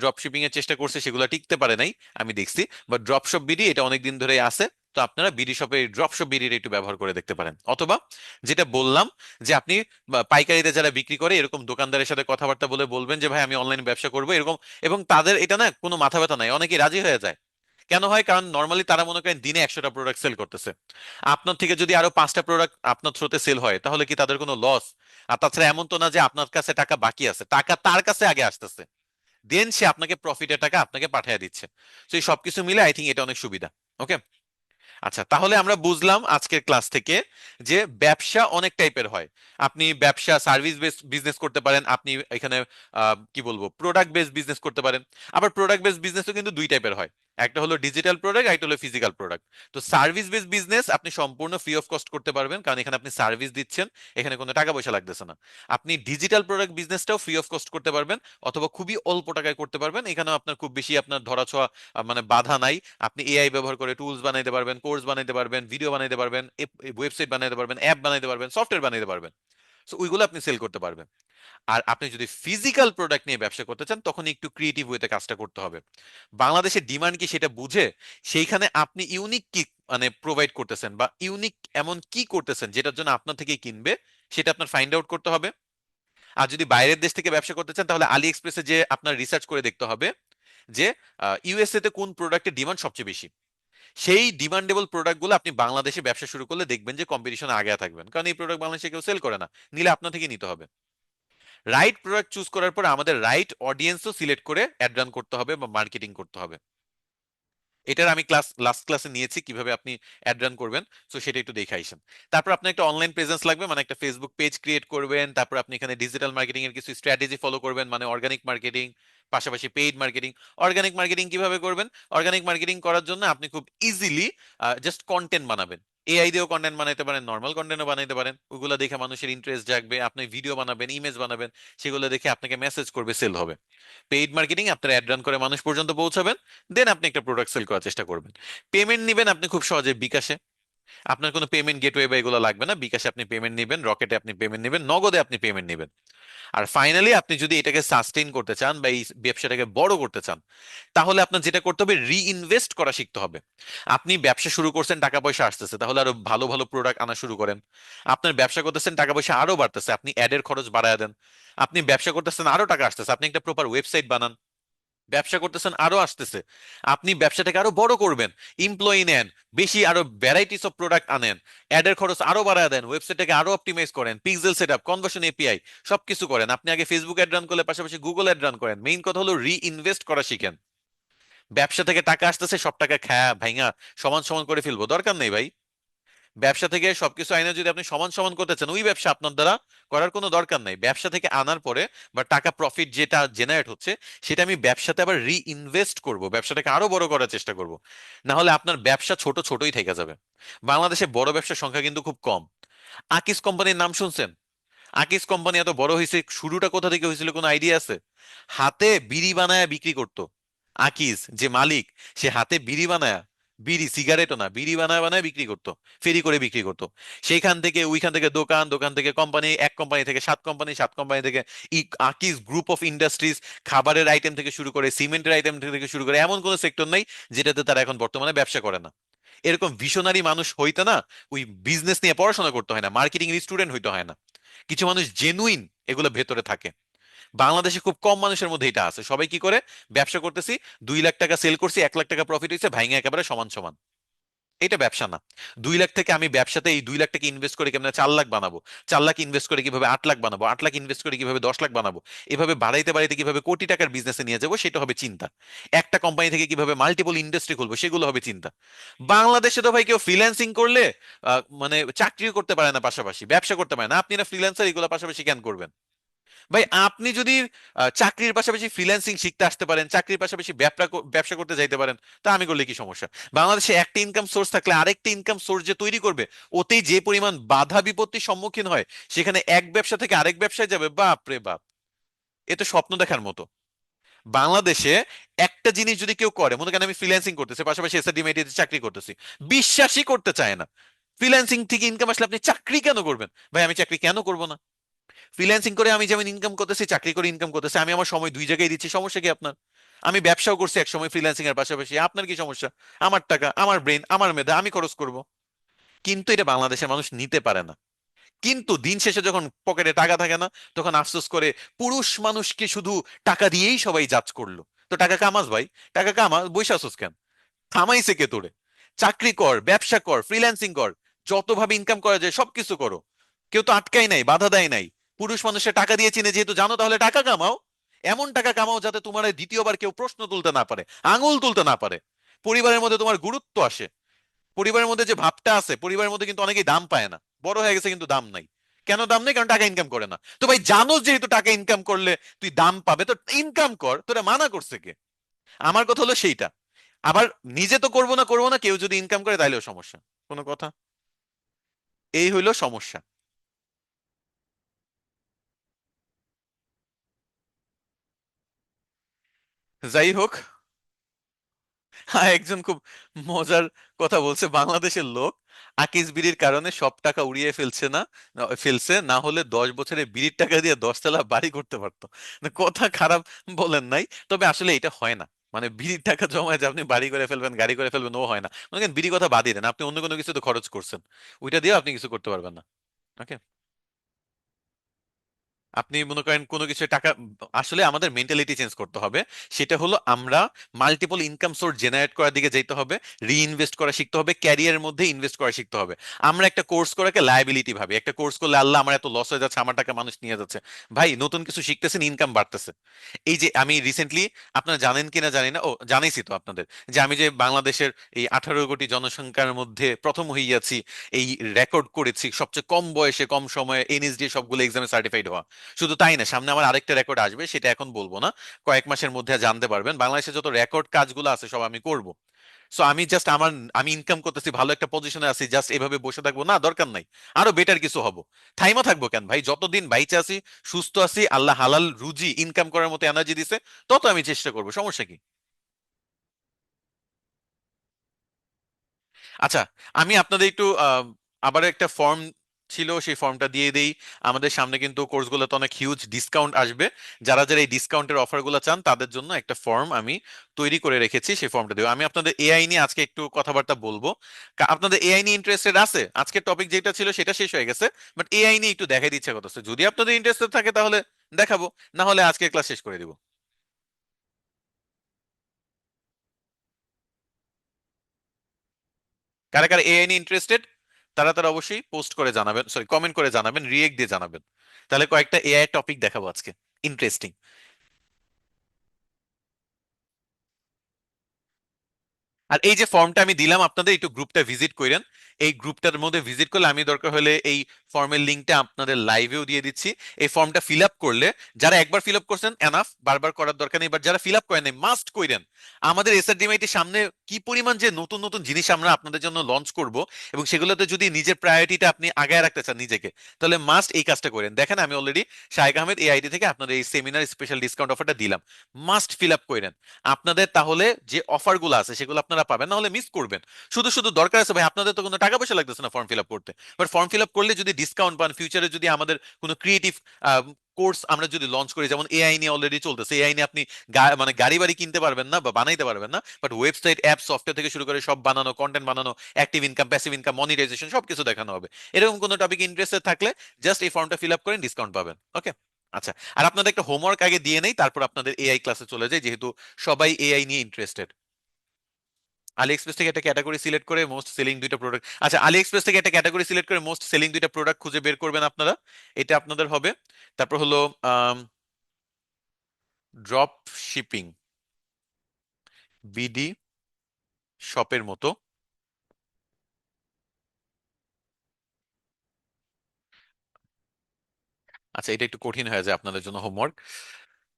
ড্রপ শিপিং এর চেষ্টা করছে, সেগুলো টিকতে পারে নাই, আমি দেখছি। বাট ড্রপ শপ বিডি এটা অনেকদিন ধরেই আছে। তো আপনারা বিডি শপে ড্রপ শপ বিডির একটু ব্যবহার করে দেখতে পারেন। অথবা যেটা বললাম, যে আপনি পাইকারিতে যারা বিক্রি করে এরকম দোকানদারের সাথে কথাবার্তা বলে বলবেন যে ভাই আমি অনলাইন ব্যবসা করবো এরকম, এবং তাদের এটা না কোনো মাথা ব্যথা নাই, অনেকেই রাজি হয়ে যায়। কেন হয়, কারণ নর্মালি তারা মনে করেন দিনে 100টা প্রোডাক্ট সেল করতেছে। আপনার থেকে যদি আরো 5টা প্রোডাক্ট আপনার থ্রুতে সেল হয়, তাহলে কি তাদের কোনো লস? আর তাছাড়া এমন তো না যে আপনার কাছে টাকা বাকি আছে, টাকা তার কাছে আগে আসতেছে, দেন সে আপনাকে প্রফিটের টাকা আপনাকে পাঠিয়ে দিচ্ছে। তো এই সবকিছু মিলে আই থিঙ্ক এটা অনেক সুবিধা, ওকে। আচ্ছা, তাহলে আমরা বুঝলাম আজকের ক্লাস থেকে যে ব্যবসা অনেক টাইপের হয়। আপনি ব্যবসা সার্ভিস বেস বিজনেস করতে পারেন, আপনি এখানে কি বলবো, প্রোডাক্ট বেস বিজনেস করতে পারেন। আবার প্রোডাক্ট বেস বিজনেসও কিন্তু দুই টাইপের হয়, একটা হলো ডিজিটাল প্রোডাক্ট, একটা হলো ফিজিক্যাল প্রোডাক্ট। তো সার্ভিস বেস বিজনেস আপনি সম্পূর্ণ ফ্রি অফ কস্ট করতে পারবেন, কারণ এখানে আপনি সার্ভিস দিচ্ছেন, এখানে কোনো টাকা পয়সা লাগতেছে না। আপনি ডিজিটাল প্রোডাক্ট বিজনেসটাও ফ্রি অফ কস্ট করতে পারবেন, অথবা খুবই অল্প টাকায় করতে পারবেন, এখানেও আপনার খুব বেশি আপনার ধরাছোঁয়া মানে বাধা নাই। আপনি এআই ব্যবহার করে টুলস বানাইতে পারবেন, কোর্স বানাইতে পারবেন, ভিডিও বানাইতে পারবেন, ওয়েবসাইট বানাইতে পারবেন, অ্যাপ বানাইতে পারবেন, সফটওয়্যার বানাইতে পারবেন। সো ওইগুলো আপনি সেল করতে পারবেন। আর আপনি যদি ফিজিক্যাল প্রোডাক্ট নিয়ে ব্যবসা করতে চান, তখন একটু ক্রিয়েটিভ ওয়েতে কাজটা করতে হবে। বাংলাদেশের ডিমান্ড কি সেটা বুঝে সেইখানে আপনি ইউনিক কি মানে প্রোভাইড করতেছেন, বা ইউনিক এমন কি করতেছেন যেটার জন্য আপনার থেকে কিনবে, সেটা আপনার ফাইন্ড আউট করতে হবে। আর যদি বাইরের দেশ থেকে ব্যবসা করতে চান, তাহলে আলি এক্সপ্রেসে যে আপনার রিসার্চ করে দেখতে হবে যে ইউএসএ তে কোন প্রোডাক্টের ডিমান্ড সবচেয়ে বেশি। সেই ডিমান্ডেবল প্রোডাক্টগুলো আপনি বাংলাদেশে ব্যবসা শুরু করলে দেখবেন যে কম্পিটিশনে আগে থাকবেন, কারণ এই প্রোডাক্ট বাংলাদেশে কেউ সেল করে না, নিলে আপনার থেকে নিতে হবে। রাইট প্রোডাক্ট চুজ করার পর আমাদের রাইট অডিয়েন্সও সিলেক্ট করে অ্যাড রান করতে হবে বা মার্কেটিং করতে হবে। এটার আমি ক্লাস লাস্ট ক্লাসে নিয়েছি কিভাবে আপনি অ্যাড রান করবেন। তো সেটা একটু দেখে আইসেন। তারপর আপনার একটা অনলাইন প্রেজেন্স লাগবে, মানে একটা ফেসবুক পেজ ক্রিয়েট করবেন। তারপর আপনি এখানে ডিজিটাল মার্কেটিং এর কিছু স্ট্র্যাটেজি ফলো করবেন, মানে অর্গানিক মার্কেটিং পাশাপাশি পেইড মার্কেটিং। অর্গানিক মার্কেটিং কিভাবে করবেন? অর্গানিক মার্কেটিং করার জন্য আপনি খুব ইজিলি জাস্ট কন্টেন্ট বানাবেন। এআই দিয়েও কন্টেন্ট বানাইতে পারেন, নর্মাল কন্টেন্টও বানাইতে পারেন। ওগুলো দেখে মানুষের ইন্টারেস্ট জাগবে, আপনি ভিডিও বানাবেন, ইমেজ বানাবেন, সেগুলো দেখে আপনাকে মেসেজ করবে, সেল হবে। পেইড মার্কেটিং আপনার অ্যাড রান করে মানুষ পর্যন্ত পৌঁছাবেন, দেন আপনি একটা প্রোডাক্ট সেল করার চেষ্টা করবেন। পেমেন্ট নিবেন আপনি খুব সহজে বিকাশে। আপনার কোনো পেমেন্ট গেটওয়ে বা এগুলো লাগবে না, বিকাশে আপনি পেমেন্ট নেবেন, রকেটে আপনি পেমেন্ট নেবেন, নগদে আপনি পেমেন্ট নেবেন। আর ফাইনালি আপনি যদি এটাকে সাস্টেইন করতে চান বা এই ব্যবসাটাকে বড় করতে চান, তাহলে আপনার যেটা করতে হবে, রিইনভেস্ট করা শিখতে হবে। আপনি ব্যবসা শুরু করছেন, টাকা পয়সা আসতেছে, তাহলে আরো ভালো ভালো প্রোডাক্ট আনা শুরু করেন। আপনার ব্যবসা করতেছেন, টাকা পয়সা আরো বাড়তেছে, আপনি অ্যাডের খরচ বাড়ায় দেন। আপনি ব্যবসা করতেছেন, আরো টাকা আসতেছে, আপনি একটা প্রপার ওয়েবসাইট বানান। ব্যবসা করতেছেন, আরো আসতেছে, আপনি ব্যবসাটাকে আরো বড় করবেন। এমপ্লয়ি নেন, বেশি আরো ভ্যারাইটিস অফ প্রোডাক্ট আনেন, অ্যাডের খরচ আরো বাড়ায় দেন, ওয়েবসাইটটাকে আরো অপটিমাইজ করেন, পিক্সেল সেটআপ, কনভার্সন এপিআই, সবকিছু করেন। আপনি আগে ফেসবুক অ্যাড রান করলে পাশাপাশি গুগল অ্যাড রান করেন। মেইন কথা হলো রি-ইনভেস্ট করা শিখেন। ব্যবসা থেকে টাকা আসতেছে, সব টাকা খায়া ভাইঙা সমান সমান করে ফেলবো, দরকার নেই ভাই। ব্যবসা থেকে সবকিছু আইনে যদি আপনি সমান সমান করতে চান, ওই ব্যবসা আপনার দ্বারা করার কোনো দরকার নাই। ব্যবসা থেকে আনার পরে বা টাকা প্রফিট যেটা জেনারেট হচ্ছে, সেটা আমি ব্যবসাতে আবার রি-ইনভেস্ট করব, ব্যবসাটাকে আরো বড় করার চেষ্টা করব। না হলে আপনার ব্যবসা ছোট ছোটই থেকে যাবে। বাংলাদেশে বড় ব্যবসার সংখ্যা কিন্তু খুব কম। আকিস কোম্পানির নাম শুনছেন? আকিস কোম্পানি এত বড় হয়েছে, শুরুটা কোথা থেকে হয়েছিল কোনো আইডিয়া আছে? হাতে বিড়ি বানায় বিক্রি করতো। আকিস যে মালিক, সে হাতে বিড়ি বানায়, বিড়ি সিগারেটও না, বিড়ি বানায় বানায় বিক্রি করতো, ফেরি করে বিক্রি করতো। সেইখান থেকে ওইখান থেকে দোকান, দোকান থেকে কোম্পানি, এক কোম্পানি থেকে সাত কোম্পানি, সাত কোম্পানি থেকে আকিস গ্রুপ অফ ইন্ডাস্ট্রিজ। খাবারের আইটেম থেকে শুরু করে সিমেন্টের আইটেম থেকে শুরু করে এমন কোনো সেক্টর নাই যেটাতে তারা এখন বর্তমানে ব্যবসা করে না। এরকম ভিশনারি মানুষ হইতে না, ওই বিজনেস নিয়ে পড়াশোনা করতে হয় না, মার্কেটিং এর স্টুডেন্ট হইতে হয় না। কিছু মানুষ জেনুইন এগুলো ভেতরে থাকে। বাংলাদেশে খুব কম মানুষের মধ্যে এটা আছে। সবাই কি করে? ব্যবসা করতেছি, 2 লাখ টাকা সেল করছি, 1 লাখ টাকা প্রফিট হয়েছে, ভাইঙা একেবারে সমান সমান। এটা ব্যবসা না। 2 লাখ থেকে আমি ব্যবসাতে এই 2 লাখ টাকা ইনভেস্ট করে কেমন 4 লাখ বানাবো, 4 লাখ ইনভেস্ট করে কিভাবে 8 লাখ বানাবো, 8 লাখ ইনভেস্ট করে কিভাবে 10 লাখ বানাবো, এভাবে বাড়াইতে বাড়াইতে কিভাবে কোটি টাকার বিজনেসে নিয়ে যাবো, সেটা হবে চিন্তা। একটা কোম্পানি থেকে কিভাবে মাল্টিপল ইন্ডাস্ট্রি খুলবো, সেগুলো হবে চিন্তা। বাংলাদেশে তো ভাই কেউ ফ্রিল্যান্সিং করলে মানে চাকরিও করতে পারে না, পাশাপাশি ব্যবসা করতে পারে না। আপনি না ফ্রিল্যান্সার, এগুলো পাশাপাশি কেন করবেন? ভাই আপনি যদি চাকরির পাশাপাশি ফ্রিল্যান্সিং শিখতে আসতে পারেন, চাকরির পাশাপাশি ব্যবসা ব্যবসা করতে যাইতে পারেন, তা আমি করলে কি সমস্যা? বাংলাদেশে একটা ইনকাম সোর্স থাকলে আরেকটা ইনকাম সোর্স যে তৈরি করবে, ওতেই যে পরিমাণ বাধা বিপত্তির সম্মুখীন হয়, সেখানে এক ব্যবসা থেকে আরেক ব্যবসায় যাবে, বাপ রে বাপ! এ তো স্বপ্ন দেখার মতো। বাংলাদেশে একটা জিনিস যদি কেউ করে, মনে করেন আমি ফ্রিল্যান্সিং করতেছি, পাশাপাশি এসআরডিএমআইটিতে চাকরি করতেছি, বিশ্বাসই করতে চায় না। ফ্রিল্যান্সিং থেকে ইনকাম আসলে আপনি চাকরি কেন করবেন? ভাই আমি চাকরি কেন করব না? ফ্রিল্যান্সিং করে আমি যেমন ইনকাম করতেছি, চাকরি করে ইনকাম করতেছি, আমি আমার সময় দুই জায়গায় দিচ্ছি, সমস্যা কি আপনার? আমি ব্যবসাও করছি এক সময় ফ্রিল্যান্সিং এর পাশাপাশি, আপনার কি সমস্যা? আমার টাকা, আমার ব্রেন, আমার মেধা আমি খরচ করব। কিন্তু এটা বাংলাদেশের মানুষ নিতে পারে না। কিন্তু দিন শেষে যখন পকেটে টাকা থাকে না, তখন আফসোস করে, পুরুষ মানুষকে শুধু টাকা দিয়েই সবাই জাজ করলো। তো টাকা কামাস ভাই, টাকা কামা, বইসা আছোস কেন? থামাইছে কে তোরে? চাকরি কর, ব্যবসা কর, ফ্রিল্যান্সিং কর, যতভাবে ইনকাম করা যায় সবকিছু করো। কেউ তো আটকাই নাই, বাধা দেয় নাই। পুরুষ মানুষের টাকা দিয়ে চিনে যেহেতু জানো, তাহলে টাকা কামাও। এমন টাকা কামাও যাতে তোমার এই দ্বিতীয়বার কেউ প্রশ্ন তুলতে না পারে, আঙুল তুলতে না পারে। পরিবারের মধ্যে তোমার গুরুত্ব আসে। পরিবারের মধ্যে যে ভাবটা আছে, পরিবারের মধ্যে কিন্তু অনেকেই দাম পায় না। বড় হয়ে গেছে কিন্তু দাম নাই। কেন দাম নেই? কারণ টাকা ইনকাম করে না। তো ভাই জানো যেহেতু টাকা ইনকাম করলে তুই দাম পাবে, তো ইনকাম কর, তোরা মানা করছে কে? আমার কথা হলো সেইটা। আবার নিজে তো করবো না, করবো না, কেউ যদি ইনকাম করে তাইলেও সমস্যা। কোনো কথা? এই হইলো সমস্যা। যাই হোক, একজন খুব মজার কথা বলছে, বাংলাদেশের লোক আকিস বিড়ির কারণে সব টাকা উড়িয়ে ফেলছে না, ফেলছে, না হলে 10 বছরে বিড়ির টাকা দিয়ে 10 তলা বাড়ি করতে পারতো। না, কথা খারাপ বলেন নাই, তবে আসলে এটা হয় না। মানে বিড়ির টাকা জমায় যে আপনি বাড়ি করে ফেলবেন, গাড়ি করে ফেলবেন, ও হয় না। মনে করেন বিড়ি কথা বাদই দেন, আপনি অন্য কোনো কিছু তো খরচ করছেন, ওইটা দিয়েও আপনি কিছু করতে পারবেন না। ওকে। আপনি মনে করেন কোনো কিছু টাকা, আসলে আমাদের মেন্টালিটি চেঞ্জ করতে হবে। সেটা হলো আমরা মাল্টিপল ইনকাম সোর্স জেনারেট করার দিকে যেতে হবে, রিইনভেস্ট করা শিখতে হবে, ক্যারিয়ারের মধ্যে ইনভেস্ট করা শিখতে হবে। আমরা একটা কোর্স করাকে লায়াবিলিটি ভাবি, একটা কোর্স করলে আল্লাহ আমার এত লস হয়ে যাচ্ছে, আমার টাকা মানুষ নিয়ে যাচ্ছে। ভাই নতুন কিছু শিখতেছেন, ইনকাম বাড়তেছে। এই যে আমি রিসেন্টলি, আপনারা জানেন কিনা জানি না, ও জানাইছি তো আপনাদের, যে আমি যে বাংলাদেশের এই 18 কোটি জনসংখ্যার মধ্যে প্রথম হইয়াছি, এই রেকর্ড করেছি সবচেয়ে কম বয়সে কম সময়ে এনএসডি সবগুলো এক্সামে সার্টিফাইড হওয়া। শুধু তাই না, সামনে আমার আরেকটা রেকর্ড আসবে, সেটা এখন বলবো না, কয়েক মাসের মধ্যে জানতে পারবেন। বাংলাদেশে যত রেকর্ড কাজগুলো আছে সব আমি করব। সো আমি জাস্ট আমার, আমি ইনকাম করতেছি, ভালো একটা পজিশনে আছি, জাস্ট এভাবে বসে থাকবো না, দরকার নাই। আরো বেটার কিছু হব। থাইমা থাকবো কেন ভাই? যতদিন বাইচে আছি, সুস্থ আছি, আল্লাহ হালাল রুজি ইনকাম করার মতো এনার্জি দিছে, তত আমি চেষ্টা করবো, সমস্যা কি? আচ্ছা, আমি আপনাদের একটু আবার একটা ফর্ম ছিল, সেই ফর্মটা দিয়ে দেই। আমাদের সামনে কিন্তু কোর্সগুলোতে অনেক হিউজ ডিসকাউন্ট আসবে। যারা যারা এই ডিসকাউন্টের অফারগুলো চান তাদের জন্য একটা ফর্ম আমি তৈরি করে রেখেছি, সেই ফর্মটা দেবো। আমি আপনাদের এআই নিয়ে আজকে একটু কথাবার্তা বলবো। আপনাদের এআই নিয়ে ইন্টারেস্টেড আছে? আজকের টপিক যেটা ছিল সেটা শেষ হয়ে গেছে, বাট এআই নিয়ে একটু দেখাই দিচ্ছে কথা। যদি আপনাদের ইন্টারেস্টেড থাকে তাহলে দেখাবো, না হলে আজকের ক্লাস শেষ করে দিব। কারা কারা এআই নিয়ে ইন্টারেস্টেড, তারা তারা অবশ্যই পোস্ট করে জানাবেন, সরি কমেন্ট করে জানাবেন, রিয়েক্ট দিয়ে জানাবেন। তাহলে কয়েকটা এআই টপিক দেখাবো আজকে, ইন্টারেস্টিং। আর এই যে ফর্মটা আমি দিলাম আপনাদের, একটু গ্রুপটা ভিজিট করেন। এই গ্রুপটার মধ্যে ভিজিট করলে আমি দরকার হলে এই ফর্মের লিঙ্কটা আপনাদের লাইভেও দিয়ে দিচ্ছি। এই ফর্মটা ফিল আপ করলে, যারা একবার ফিল আপ করছেন এনাফ, বারবার করার দরকার নেই, বাট যারা ফিল আপ করেন মাস্ট কইরেন। আমাদের এসআরডিএমআইটির সামনে কি পরিমাণ যে নতুন নতুন জিনিস আমরা আপনাদের জন্য লঞ্চ করব, এবং সেগুলোতে যদি নিজের প্রায়োরিটিটা আপনি আগায় রাখতে চান নিজেকে, তাহলে মাস্ট এই কাজটা করেন। দেখেন আমি অলরেডি শাহেক আহমেদ এআইডি থেকে আপনাদের এই সেমিনার স্পেশাল ডিসকাউন্ট অফারটা দিলাম। মাস্ট ফিল আপ করেন। আপনাদের তাহলে যে অফারগুলো আছে সেগুলো আপনারা পাবেন, না হলে মিস করবেন। শুধু শুধু দরকার আছে ভাই, আপনাদের তো কোনো টাকা পয়সা লাগতেছে না ফর্ম ফিল আপ করতে, বাট ফর্ম ফিল আপ করলে যদি ডিসকাউন্ট পান, ফিউচারে যদি আমাদের কোনো ক্রিয়েটিভ কোর্স আমরা যদি লঞ্চ করি, যেমন এআই নিয়ে অলরেডি চলতেছে, এআই নিয়ে আপনি মানে গাড়ি বাড়ি কিনতে পারবেন না বা বানাইতে পারবেন না, বাট ওয়েবসাইট, অ্যাপ, সফটওয়্যার থেকে শুরু করে সব বানানো, কন্টেন্ট বানানো, active income, passive income, monetization সবকিছু দেখানো হবে। এরকম কোনো টপিক ইন্টারেস্টেড থাকলে জাস্ট এই ফর্মটা ফিল আপ করেন, ডিসকাউন্ট পাবেন। ওকে? আচ্ছা, আর আপনাদের একটা হোমওয়ার্ক আগে দিয়ে নেই, তারপর আপনাদের এআই ক্লাসে চলে যায়, যেহেতু সবাই এআই নিয়ে ইন্টারেস্টেড। আলি এক্সপ্রেস থেকে একটা ক্যাটাগরি সিলেক্ট করে মোস্ট সেলিং দুইটা প্রোডাক্ট, আচ্ছা আলি এক্সপ্রেস থেকে একটা ক্যাটাগরি সিলেক্ট করে মোস্ট সেলিং দুইটা প্রোডাক্ট খুঁজে বের করবেন আপনারা। এটা আপনাদের হবে। তারপর হলো ড্রপ শিপিং, বিডি শপের মতো। আচ্ছা, এটা একটু কঠিন হয়ে যায় আপনাদের জন্য হোমওয়ার্ক।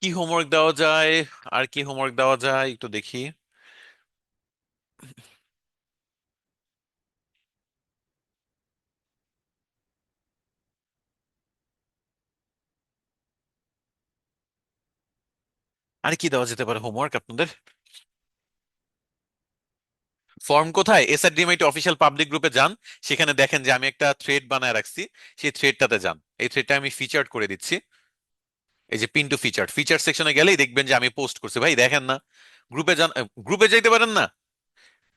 কি হোমওয়ার্ক দেওয়া যায়? আর কি হোমওয়ার্ক দেওয়া যায় একটু দেখি। আর কি দেওয়া যেতে পারে হোমওয়ার্ক আপনাদের? ফর্ম কোথায়? এসআরডিএমআইটি অফিসিয়াল পাবলিক গ্রুপে যান, সেখানে দেখেন যে আমি একটা থ্রেড বানায় রাখছি, সেই থ্রেডটাতে যান। এই থ্রেডটা আমি ফিচার্ড করে দিচ্ছি, এই যে পিন টু ফিচার, ফিচার সেকশনে গেলেই দেখবেন যে আমি পোস্ট করছি। ভাই দেখেন না, গ্রুপে যান, গ্রুপে যাইতে পারেন না?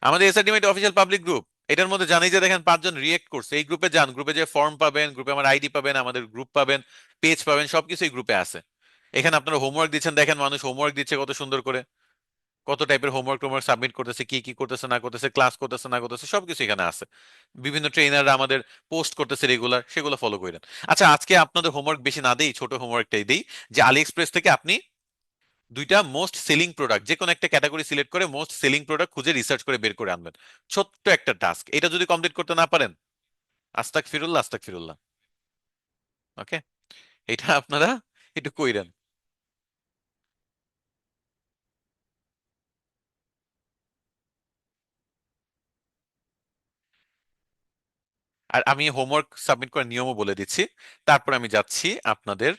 আমাদের এসআরডিএমআইটি অফিসিয়াল পাবলিক গ্রুপ, এটার মধ্যে জানি যে দেখেন 5 জন রিয়েক্ট করছে। এই গ্রুপে যান, গ্রুপে যে ফর্ম পাবেন, গ্রুপে আমার আইডি পাবেন, আমাদের গ্রুপ পাবেন, পেজ পাবেন, সবকিছু এই গ্রুপে আছে। এখানে আপনারা হোমওয়ার্ক দিচ্ছেন, দেখেন মানুষ হোমওয়ার্ক দিচ্ছে কত সুন্দর করে, কত টাইপের হোমওয়ার্ক টোমওয়ার্ক সাবমিট করতেছে, কি কি করতেছে না করতেছে, ক্লাস করতেছে না করতেছে, সবকিছু এখানে আছে। বিভিন্ন ট্রেনাররা আমাদের পোস্ট করতেছে রেগুলার, সেগুলো ফলো করেন। আচ্ছা, আজকে আপনাদের হোমওয়ার্ক বেশি না দেই, ছোট হোমওয়ার্কটাই দেই, যে আলি এক্সপ্রেস থেকে আপনি দুইটা মোস্ট সেলিং প্রোডাক্ট, যে কোনো একটা ক্যাটাগরি সিলেক্ট করে মোস্ট সেলিং প্রোডাক্ট খুঁজে রিসার্চ করে বের করে আনবেন। ছোট্ট একটা টাস্ক, এটা যদি কমপ্লিট করতে না পারেন, আস্তাক ফিরুল্লাহ, আস্তাক ফিরুল্লাহ। ওকে? এটা আপনারা একটু কইরেন। আর আমি হোমওয়ার্ক সাবমিট করার নিয়মও বলে দিচ্ছি, তারপর আমি যাচ্ছি আপনাদের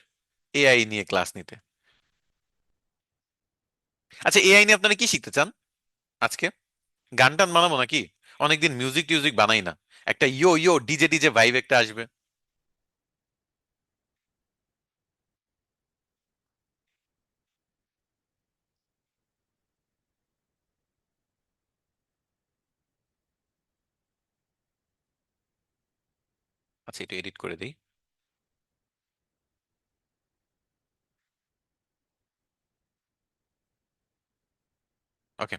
এআই নিয়ে ক্লাস নিতে। আচ্ছা, এআই নিয়ে আপনারা কি শিখতে চান আজকে? গান টান বানাবো নাকি? অনেকদিন মিউজিক টিউজিক বানাই না, একটা ইয়ো ইয়ো ডিজে ডিজে ভাইব একটা আসবে। আচ্ছা, একটু এডিট করে দিই। ওকে,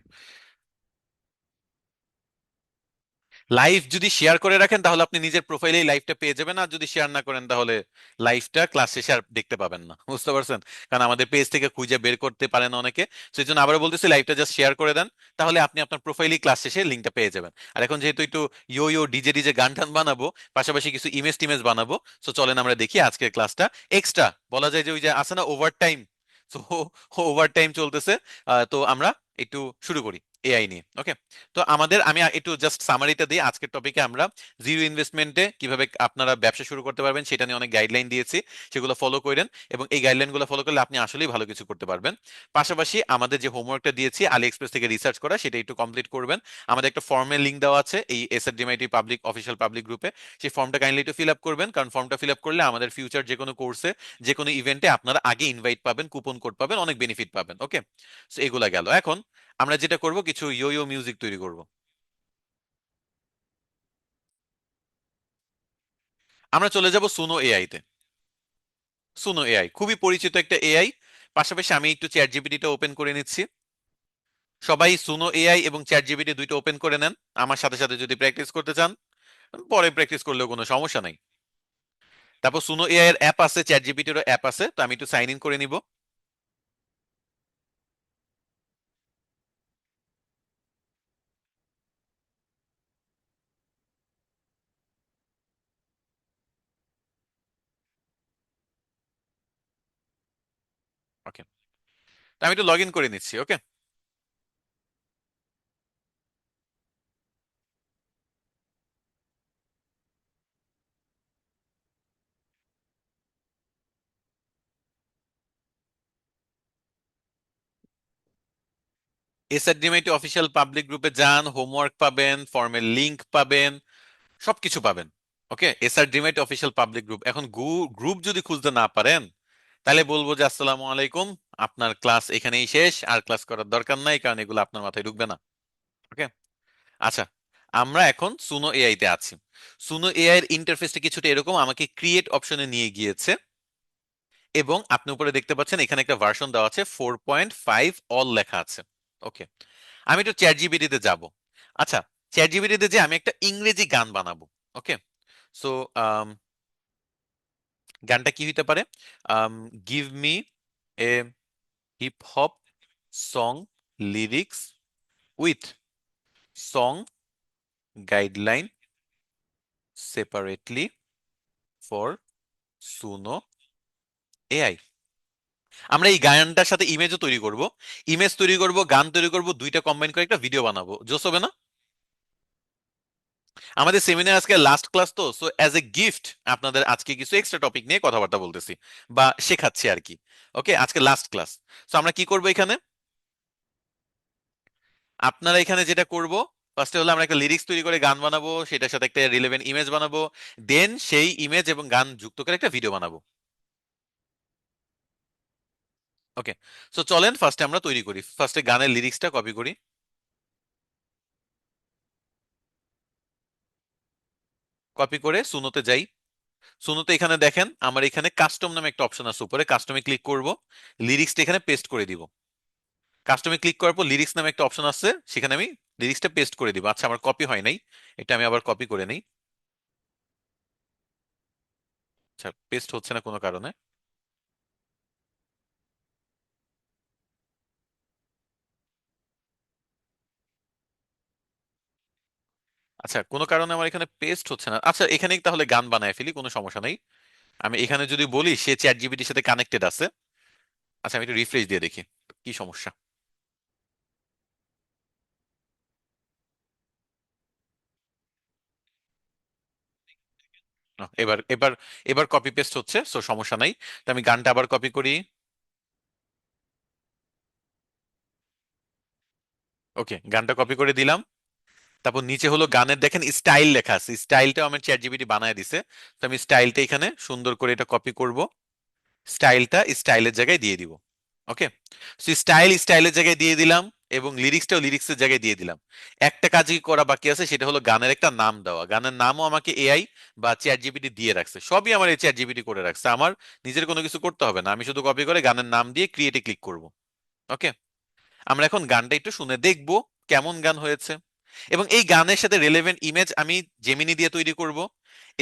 লাইভ যদি শেয়ার করে রাখেন তাহলে আপনি নিজের প্রোফাইলেই লাইভটা পেয়ে যাবেন, আর যদি শেয়ার না করেন তাহলে লাইভটা ক্লাস শেষে আর দেখতে পাবেন না, বুঝতে পারছেন? কারণ আমাদের পেজ থেকে খুঁজে বের করতে পারেন না অনেকে। সেই জন্য আবারও বলতেছি, লাইভটা জাস্ট শেয়ার করে দেন, তাহলে আপনি আপনার প্রোফাইলেই ক্লাস শেষে লিঙ্কটা পেয়ে যাবেন। আর এখন যেহেতু একটু ইয়ো ইয়ো ডিজে ডিজে গান টান বানাবো, পাশাপাশি কিছু ইমেজ টিমেজ বানাবো, সো চলেন আমরা দেখি আজকের ক্লাসটা। এক্সট্রা বলা যায় যে ওই যে আছে না ওভার টাইম, তো ওভার টাইম চলতেছে। তো আমরা একটু শুরু করি এআই নিয়ে। ওকে, তো আমি একটু জাস্ট সামারিটা দিই। আজকের টপিকে আমরা জিরো ইনভেস্টমেন্টে কিভাবে আপনারা ব্যবসা শুরু করতে পারবেন সেটা নিয়ে অনেক গাইডলাইন দিয়েছি, সেগুলো ফলো করেন, এবং এই গাইডলাইনগুলো ফলো করলে আপনি আসলেই ভালো কিছু করতে পারবেন। পাশাপাশি আমাদের যে হোমওয়ার্কটা দিয়েছি আলি এক্সপ্রেস থেকে রিসার্চ করা, সেটা একটু কমপ্লিট করবেন। আমাদের একটা ফর্মের লিঙ্ক দেওয়া আছে এই এসআরডিএমআইটি পাবলিক অফিসিয়াল পাবলিক গ্রুপে, সেই ফর্মটা কাইন্ডলি একটু ফিল আপ করবেন, কারণ ফর্মটা ফিল আপ করলে আমাদের ফিউচার যে কোনো কোর্সে, যে কোনো ইভেন্টে আপনারা আগে ইনভাইট পাবেন, কুপন কোড পাবেন, অনেক বেনিফিট পাবেন। ওকে, সো এগুলা গেল। এখন আমরা যেটা করব, কিছু ইয়ো ইয়ো মিউজিক তৈরি করব। আমরা চলে যাব সুনো এআই তে। সুনো এআই খুবই পরিচিত একটা এআই। পাশাপাশি আমি একটু চ্যাট জিপিটিটা ওপেন করে নিচ্ছি। সবাই সুনো এআই এবং চ্যাট জিপিটি দুইটা ওপেন করে নেন, আমার সাথে সাথে যদি প্র্যাকটিস করতে চান, পরে প্র্যাকটিস করলেও কোনো সমস্যা নাই। তারপর সুনো এআই এর অ্যাপ আছে, চ্যাট জিপিটিরও অ্যাপ আছে, তো আমি একটু সাইন ইন করে নিব। ওকে, তো আমি একটু লগ ইন করে নিচ্ছি। ওকে, এসআরডিএমআইটি অফিসিয়াল পাবলিক গ্রুপে যান, হোমওয়ার্ক পাবেন, ফর্মের লিংক পাবেন, সবকিছু পাবেন। Okay, SR demat official public group. এখন গ্রুপ যদি খুঁজতে না পারেন, তাহলে বলবো যে আসসালামু আলাইকুম, আপনার ক্লাস এখানেই শেষ, আর ক্লাস করার দরকার নাই, কারণ এগুলো আপনার মাথায় ঢুকবে না। ওকে, আচ্ছা, আমরা এখন সুনো এআই তে আছি। সুনো এআই এর ইন্টারফেসটা কিছুটা এরকম, আমাকে ক্রিয়েট অপশনে নিয়ে গিয়েছে, এবং আপনি উপরে দেখতে পাচ্ছেন এখানে একটা ভার্সন দেওয়া আছে, 4.5 অল লেখা আছে। ওকে, আমি একটু চ্যাট জিপিটিতে যাব। আচ্ছা, চ্যাট জিপিটিতে যে আমি একটা ইংরেজি গান বানাবো। ওকে, সো গানটা কি হইতে পারে? Give me a hip hop song lyrics with song guideline separately for Suno AI. আমরা এই গানটার সাথে ইমেজও তৈরি করব, ইমেজ তৈরি করব, গান তৈরি করব, দুইটা কম্বাইন করে একটা ভিডিও বানাবো। জোস হবে না? আমাদের সেমিনার আজকে লাস্ট ক্লাস, তো সো অ্যাজ এ গিফট আপনাদের আজকে কিছু এক্সট্রা টপিক নিয়ে কথাবার্তা বলতেছি বা শেখাচ্ছি আর কি। ওকে, আজকে লাস্ট ক্লাস। সো আমরা কি করব এখানে? আপনারা এখানে যেটা করব, ফার্স্টে হলো আমরা একটা লিরিক্স তৈরি করে গান বানাবো, সেটার সাথে একটা রিলেভেন্ট ইমেজ বানাবো, দেন সেই ইমেজ এবং গান যুক্ত করে একটা ভিডিও বানাবো। ওকে, সো চলেন ফার্স্টে আমরা তৈরি করি। ফার্স্টে গানের লিরিক্সটা কপি করি। কপি করে সুনোতে যাই। সুনোতে এখানে দেখেন আমার এখানে কাস্টম নামে একটা অপশন আছে, উপরে কাস্টমে ক্লিক করব, লিরিক্সটা এখানে পেস্ট করে দিব। কাস্টমে ক্লিক করার পর লিরিক্স নামে একটা অপশন আছে, সেখানে আমি লিরিক্সটা পেস্ট করে দিব। আচ্ছা, আমার কপি হয় নাই, এটা আমি আবার কপি করে নেই। আচ্ছা, পেস্ট হচ্ছে না কোনো কারণে। আচ্ছা, কোনো কারণে আমার এখানে পেস্ট হচ্ছে না। আচ্ছা, এখানেই তাহলে গান বানায় ফেলি, কোনো সমস্যা নেই। আমি এখানে যদি বলি সে চ্যাট জিপিটির সাথে কানেক্টেড আছে। আচ্ছা, আমি একটু রিফ্রেশ দিয়ে দেখি কি সমস্যা। এবার এবার এবার কপি পেস্ট হচ্ছে, সো সমস্যা নাই। তো আমি গানটা আবার কপি করি। ওকে, গানটা কপি করে দিলাম। তারপর নিচে হলো গানের দেখেন স্টাইল লেখা আছে, স্টাইলটাও আমার চ্যাট জিপিটি বানায় দিছে। তো আমি স্টাইলটা এখানে সুন্দর করে এটা কপি করব, স্টাইলটা স্টাইলের জায়গায় দিয়ে দিব। ওকে, সো স্টাইল স্টাইলের জায়গায় দিয়ে দিলাম, এবং লিরিক্সটাও লিরিক্সের জায়গায় দিয়ে দিলাম। একটা কাজই করা বাকি আছে, সেটা হলো গানের একটা নাম দেওয়া। গানের নামও আমাকে এআই বা চ্যাট জিপিটি দিয়ে রাখছে, সবই আমার এই চ্যাট জিপিটি করে রাখছে, আমার নিজের কোনো কিছু করতে হবে না। আমি শুধু কপি করে গানের নাম দিয়ে ক্রিয়েটে ক্লিক করব। ওকে, আমরা এখন গানটা একটু শুনে দেখব কেমন গান হয়েছে, এবং এই গানের সাথে রিলেভেন্ট ইমেজ আমি জেমিনি দিয়ে তৈরি করব,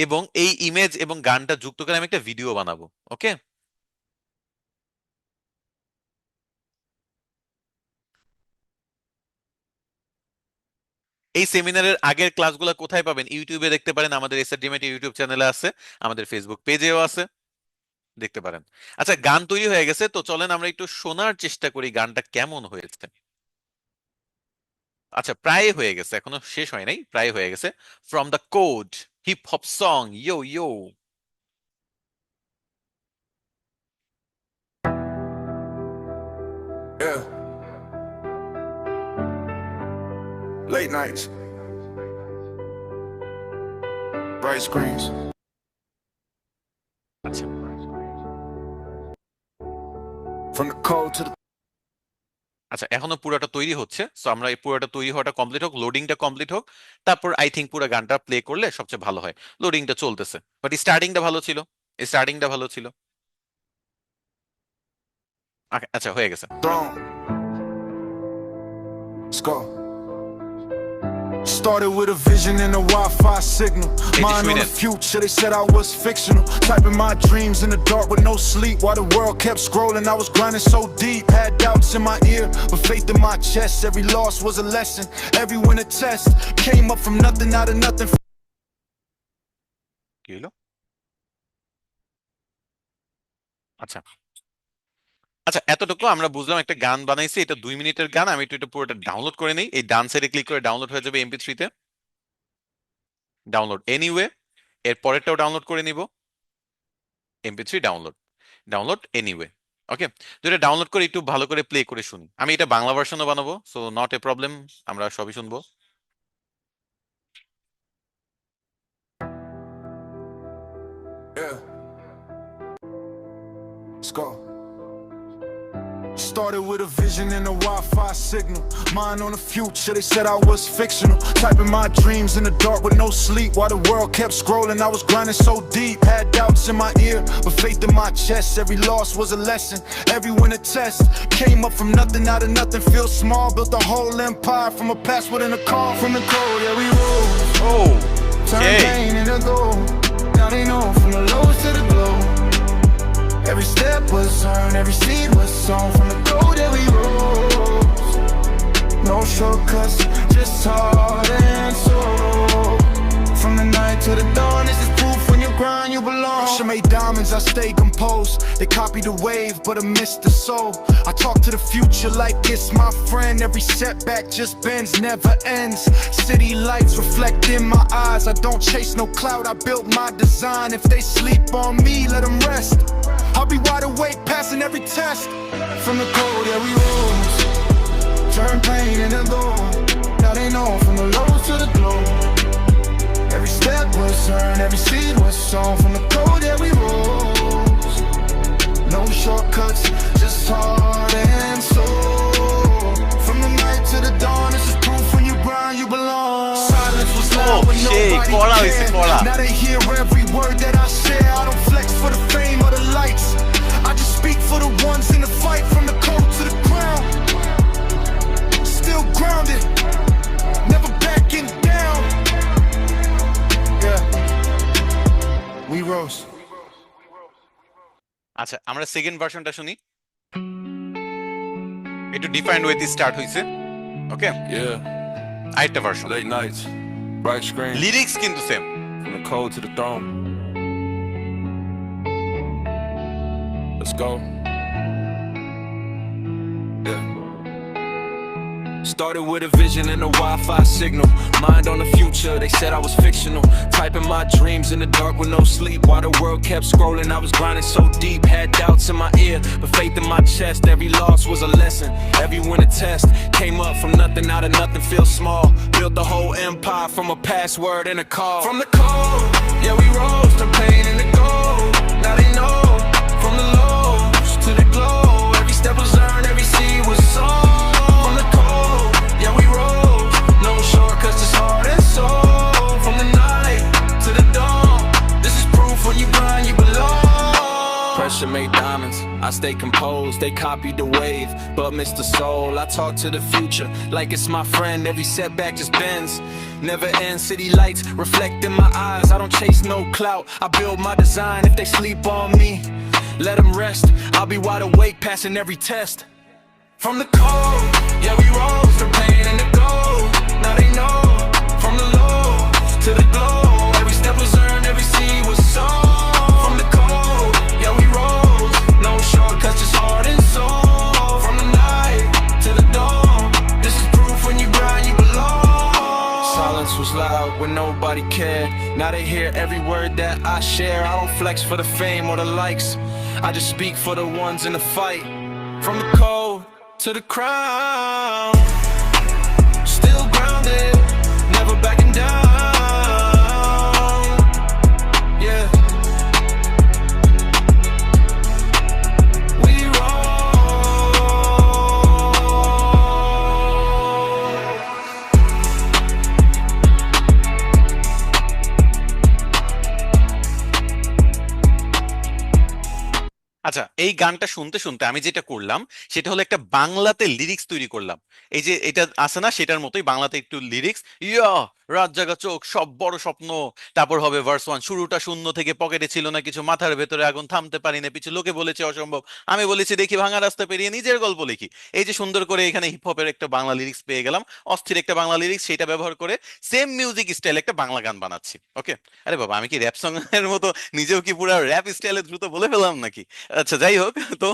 এবং এই ইমেজ এবং গানটা যুক্ত করে আমি একটা ভিডিও বানাবো। ওকে, এই সেমিনারের আগের ক্লাসগুলো কোথায় পাবেন? ইউটিউবে দেখতে পারেন, আমাদের এসআরডিএমআইটি ইউটিউব চ্যানেলে আছে, আমাদের ফেসবুক পেজেও আছে, দেখতে পারেন। আচ্ছা, গান তৈরি হয়ে গেছে, তো চলেন আমরা একটু শোনার চেষ্টা করি গানটা কেমন হয়েছে। আচ্ছা, প্রায় হয়ে গেছে, এখনো শেষ হয় নাই, প্রায় হয়ে গেছে। From the code, hip hop song, yo yo. Yeah. Late nights. Bright screens. আচ্ছা, From the cold to the আচ্ছা, এখনো পুরোটা তৈরি হচ্ছে, সো আমরা এই পুরোটা তৈরি হওয়াটা কমপ্লিট হোক, লোডিংটা কমপ্লিট হোক, তারপর আই থিঙ্ক পুরো গানটা প্লে করলে সবচেয়ে ভালো হয়। লোডিংটা চলতেছে, বাট স্টার্টিংটা ভালো ছিল, স্টার্টিংটা ভালো ছিল। আচ্ছা, হয়ে গেছে। throne. Let's go. Started with a vision and a Wi-Fi signal. Mind on the future, they said I was fictional. Typing my dreams in the dark with no sleep. While the world kept scrolling, I was grinding so deep. Had doubts in my ear, but faith in my chest. Every loss was a lesson, every win a test. Came up from nothing, out of nothing. কি হলো? আচ্ছা, আচ্ছা, এতটুকু আমরা বুঝলাম, একটা গান বানাইছি, এটা 2 মিনিটের গান। আমি একটু এটা পুরোটা ডাউনলোড করে নিই, এই ডান সাইডে ক্লিক করে ডাউনলোড হয়ে যাবে MP3 তে। ডাউনলোড এনিওয়ে, এর পরেরটাও ডাউনলোড করে নিব, MP3 ডাউনলোড, ডাউনলোড এনিওয়ে। ওকে, দুটো ডাউনলোড করে একটু ভালো করে প্লে করে শুনি। আমি এটা বাংলা ভার্সনও বানাবো, সো নট এ প্রবলেম, আমরা সবই শুনবো। Yeah. Let's go. Started with a vision and a Wi-Fi signal. Mind on the future, they said I was fictional. Typing my dreams in the dark with no sleep. While the world kept scrolling, I was grinding so deep. Had doubts in my ear, but faith in my chest. Every loss was a lesson, every win a test. Came up from nothing, out of nothing, feel small. Built a whole empire from a password in a call. From the cold, yeah, we roll. Oh, Turn okay. pain into gold. Now they know from the lows to the glow. Every step was earned, every seed was sown. From the gold that we rose. No shortcuts, just heart and soul. From the night to the dawn, this is proof when you grind, you belong. Russia made diamonds, I stay composed. They copied the wave, but I missed the soul. I talk to the future like it's my friend. Every setback just bends, never ends. City lights reflect in my eyes. I don't chase no cloud, I built my design. If they sleep on me, let them rest. I'll be wide awake, passing every test. From the cold, yeah, we rose. Turn pain into gold. Now they know from the lows to the glow. Every step was earned, every seed was sown. From the cold, yeah, we rose. No shortcuts, just heart and soul. From the night to the dawn, this is proof when you grind, you belong. Silence was loud when nobody cared. Now they hear every word that I share. I don't flex for the fame or the lights. I just speak for the ones in the fight. From the cold to the crown, still grounded, never backing down. Yeah, we rose. আচ্ছা, আমরা second ভার্সনটা শুনি, একটু defined ওয়েতে start হইছে। ওকে, Yeah, আরেকটা version, late nights, bright screen, lyrics কিন্তু same. from the cold to the throne. Let's go. Yeah. Started with a vision and a Wi-Fi signal. Mind on the future, they said I was fictional. Typing my dreams in the dark with no sleep. While the world kept scrolling, I was grinding so deep. Had doubts in my ear, but faith in my chest. Every loss was a lesson, every win a test. Came up from nothing, out of nothing, feel small. Built the whole empire from a password and a call. From the cold, yeah, we rose to pain and the gold. Now they know from the lows to the glow. Every step was earned, every seed was sown. From the cold, yeah, we rose. No shortcuts, just heart and soul. From the night to the dawn, this is proof when you grind, you belong. pressure made diamonds. I stay composed, they copied the wave, but missed the soul. I talk to the future like it's my friend. Every setback just bends. Never end. City lights reflect in my eyes. I don't chase no clout. I build my design. If they sleep on me, let them rest. I'll be wide awake, passing every test. From the cold, yeah, we rose from pain and the gold. Now they know. From the low to the glow, every step was earned, every seed was sown. From the cold, yeah, we rose. No shortcuts, just heart and soul. From the night to the dawn, this is proof when you grind, you belong. Silence was loud when nobody cared. Now they hear every word that I share. I don't flex for the fame or the likes. I just speak for the ones in the fight. From the cold to the crown, still grounded, never backing down. Yeah, we আচ্ছা, এই গানটা শুনতে শুনতে আমি যেটা করলাম সেটা হলো একটা বাংলাতে লিরিক্স তৈরি করলাম। এই যে এটা আছে না, সেটার মতোই বাংলাতে একটু লিরিক্স। ইয়া রাত জাগা চোখ, সব বড় স্বপ্ন। তারপর হবে ভার্স 1, শুরুটা শূন্য থেকে, পকেটে ছিল না কিছু, মাথার ভেতরে আগুন, থামতে পারি না পিছু, লোকে বলেছে অসম্ভব, আমি বলেছি দেখি, ভাঙা রাস্তা পেরিয়ে নিজের গল্প লিখি। এই যে সুন্দর করে এখানে হিপ হপের একটা বাংলা লিরিক্স পেয়ে গেলাম, অস্থির একটা বাংলা লিরিক্স, সেটা ব্যবহার করে সেম মিউজিক স্টাইল একটা বাংলা গান বানাচ্ছি। ওকে, আরে বাবা, আমি কি র্যাপ সং এর মতো নিজেও কি পুরো র্যাপ স্টাইলে দ্রুত বলে ফেলাম নাকি? আচ্ছা, যাই হোক। তো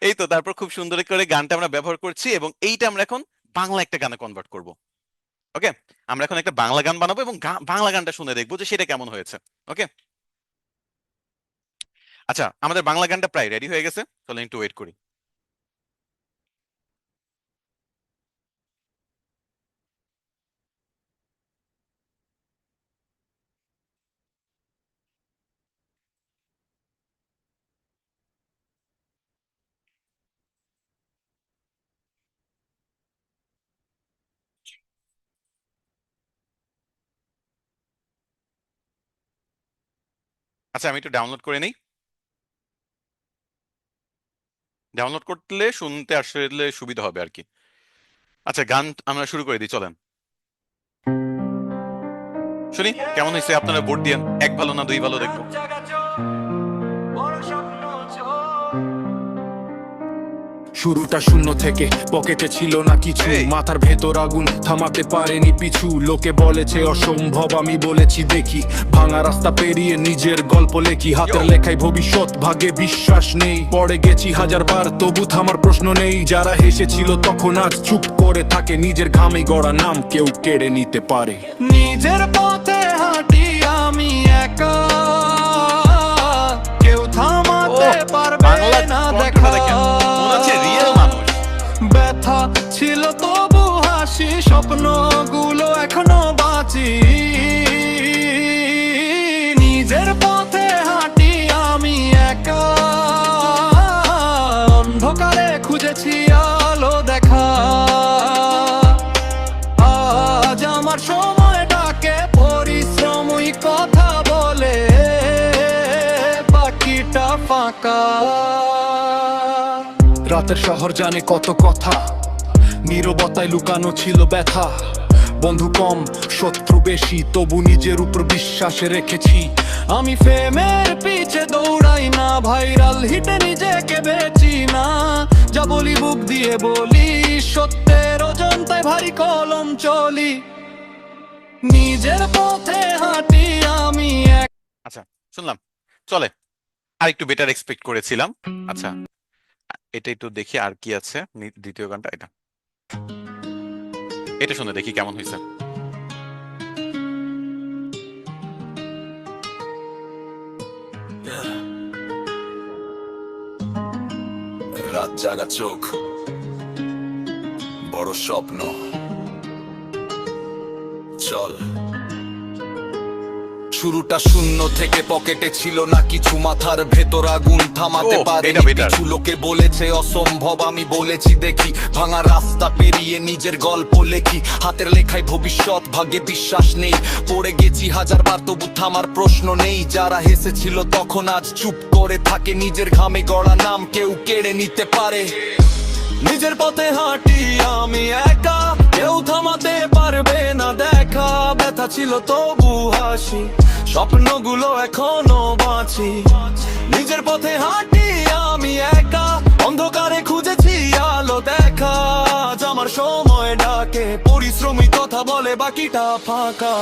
এই তো, তারপর খুব সুন্দর করে গানটা আমরা ব্যবহার করছি এবং এইটা আমরা এখন বাংলা একটা গানে কনভার্ট করব। ওকে, আমরা এখন একটা বাংলা গান বানাবো এবং বাংলা গানটা শুনে দেখবো যে সেটা কেমন হয়েছে। ওকে, আচ্ছা, আমাদের বাংলা গানটা প্রায় রেডি হয়ে গেছে, চলো একটু ওয়েট করি। আচ্ছা, আমি একটু ডাউনলোড করে নিই। ডাউনলোড করলে শুনতে আসলে সুবিধা হবে আর কি। আচ্ছা, গান আমরা শুরু করে দিই, চলেন শুনি কেমন হয়েছে। আপনারা ভোট দিয়েন, এক ভালো না দুই ভালো দেখবো। শুরুটা শূন্য থেকে, পকেটে ছিল না কিছু, এই। মাথার ভেতর আগুন, থামাতে পারেনি পিছু, লোকে বলেছে অসম্ভব, আমি বলেছি দেখি, ভাঙা রাস্তা পেরিয়ে নিজের গল্প লেখি, হাতের লেখায় ভবিষ্যৎ, ভাগে বিশ্বাস নেই, পড়ে গেছি হাজারবার তবু থামার প্রশ্ন নেই, যারা হেসেছিল তখন আজ চুপ করে থাকে, নিজের ঘামে গড়া নাম কেউ কেড়ে নিতে পারে। নিজের পথে হাঁটি আমি একা, কেউ থামাতে পারবে বাংলা না কণ্ঠটা দেখা, দেখেন, মনে হচ্ছে রিয়েল মানুষ। ব্যথা ছিল তবু হাসি, স্বপ্নগুলো এখনো বাঁচি, নিজের পথে হাঁটি আমি একা, অন্ধকারে খুঁজেছি আলো দেখা, আজ আমার সময়টাকে পরিশ্রমই কথা বলে, বাকিটা ফাঁকা। রাতের শহর জানে কত কথা, নীরবতায় লুকানো ছিল ব্যথা, বন্ধু কম শত্রু বেশি, তবু নিজের উপর বিশ্বাস রেখেছি, আমি ফেমের পিছে দৌড়াই না, ভাইরাল হিটে নিজেকে বেচি না, যা বলি বুক দিয়ে বলি, সত্যের অজন্তায় ভারী কলম চলি, নিজের পথে হাঁটি আমি আচ্ছা, শুনলাম, চলে। আর একটু বেটার এক্সপেক্ট করেছিলাম। আচ্ছা, এটা একটু দেখি আর কি আছে। দ্বিতীয় গানটা এটা, এটা শুনে দেখি কেমন হয়েছে। রাত জাগা চোখ, বড় স্বপ্ন, চল শুরুটা শূন্য থেকে, পকেটে ছিল না কিছু, মাথার ভেতর আগুন থামাতে ও, পারে এটা better। কিছু। লোকে বলেছে অসম্ভব, আমি বলেছি দেখি। ভাঙা রাস্তা পেরিয়ে নিজের গল্প লেখি, হাতের লেখায় ভবিষ্যৎ, ভাগ্যে বিশ্বাস নেই। পড়ে গেছি হাজারবার, তবু থামার প্রশ্ন নেই। যারা হেসেছিল তখন আজ চুপ করে থাকে, নিজের ঘামে গড়া নাম কেউ কেড়ে নিতে পারে। নিজের পথে হাঁটি আমি একা, কেউ থামাতে পারবে না দেখা। ব্যথা ছিল তবু হাসি, স্বপ্নগুলো এখনো বাঁচি। নিজের পথে হাঁটি আমি একা, অন্ধকারে খুঁজেছি আলো দেখা। আজ আমার সময় ডাকে, পরিশ্রমী কথা বলে, বাকিটা ফাঁকা।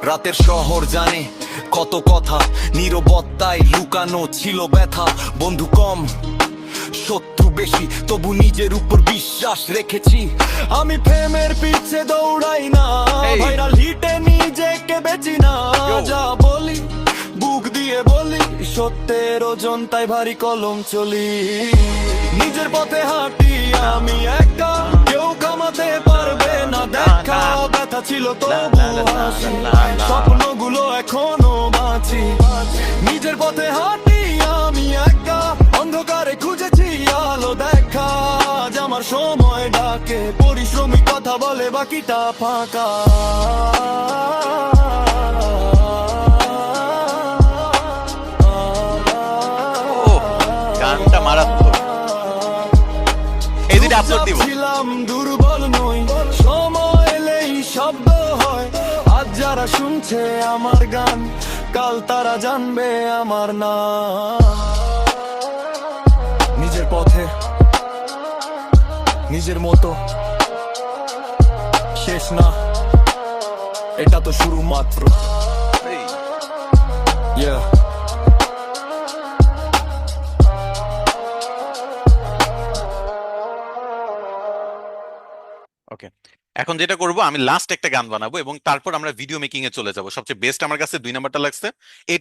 রাতের শহর জানে কত কথা, নীরবতায় লুকানো ছিল ব্যথা। বন্ধু কম, শত্রু বেশি, তবু নিজের উপর বিশ্বাস রেখেছি। আমি প্রেমের পিছে দৌড়াই না, Hey. ভাইরাল হিটে নিজেকে বেচি না। Yo. যা বলি বুক দিয়ে বলি, সত্যের ওজন তাই ভারী কলম চলি। নিজের পথে হাঁটি আমি একা, কেউ কামাতে পারবে না দেখা। ব্যথা ছিল তবু হাসি, স্বপ্নগুলো এখনো বাঁচি। নিজের পথে হাঁটি আমি একা, অন্ধকারে খুঁজেছি আলো দেখা। আজ আমার সময় ডাকে, পরিশ্রমী কথা বলে, বাকিটা ফাঁকা। ও, গানটা মারাত্মক। এই দুইটা আপলোড দিব। ছিলাম দুর্বল নই, সময় এলেই শব্দ হয়। আজ যারা শুনছে আমার গান, কাল তারা জানবে আমার নাম। নিজের পথে, নিজের মতো, শেষ না, এটা তো শুরু মাত্র। Yeah. ওকে, এখন যেটা করব, আমি লাস্ট একটা গান বানাবো এবং তারপর আমরা ভিডিও মেকিং এ চলে যাব। সবচেয়ে বেস্ট আমার কাছে 2 নাম্বারটা লাগছে, A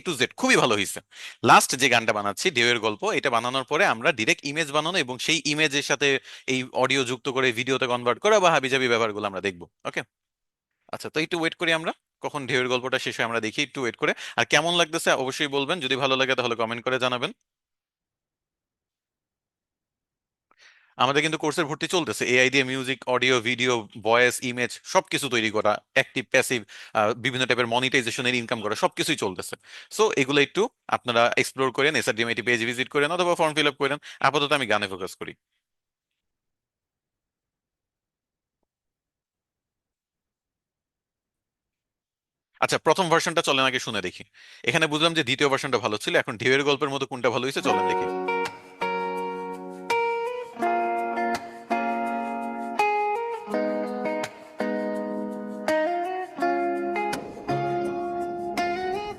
to Z খুবই ভালো হয়েছে। লাস্ট যে গানটা বানাচ্ছি ঢেউয়ের গল্প, এটা বানানোর পরে আমরা ডিরেক্ট ইমেজ বানানো এবং সেই ইমেজের সাথে এই অডিও যুক্ত করে ভিডিওতে কনভার্ট করা বা হাবিজাবি ব্যাপারগুলো আমরা দেখবো। ওকে, আচ্ছা, তো একটু ওয়েট করি আমরা, কখন ঢেউয়ের গল্পটা শেষ হয় আমরা দেখি, একটু ওয়েট করে। আর কেমন লাগতেছে অবশ্যই বলবেন, যদি ভালো লাগে তাহলে কমেন্ট করে জানাবেন। আমাদের কিন্তু কোর্সের ভর্তি চলতেছে, এআই দিয়ে music, audio, video, voice, image সবকিছু তৈরি করা, অ্যাক্টিভ, প্যাসিভ, বিভিন্ন টাইপের মনিটাইজেশনের ইনকাম করা, সবকিছুই চলতেছে। সো এগুলো একটু আপনারা এক্সপ্লোর করেন, এসআরডিএমআইটি পেজ ভিজিট করেন অথবা ফর্ম ফিল আপ করেন। আপাতত আমি গানে ফোকাস করি। আচ্ছা, প্রথম ভার্সনটা চলেন আগে শুনে দেখি। এখানে বুঝলাম যে দ্বিতীয় ভার্সনটা ভালো ছিল, এখন ঢেউয়ের গল্পের মতো কোনটা ভালো হয়েছে চলেন দেখি।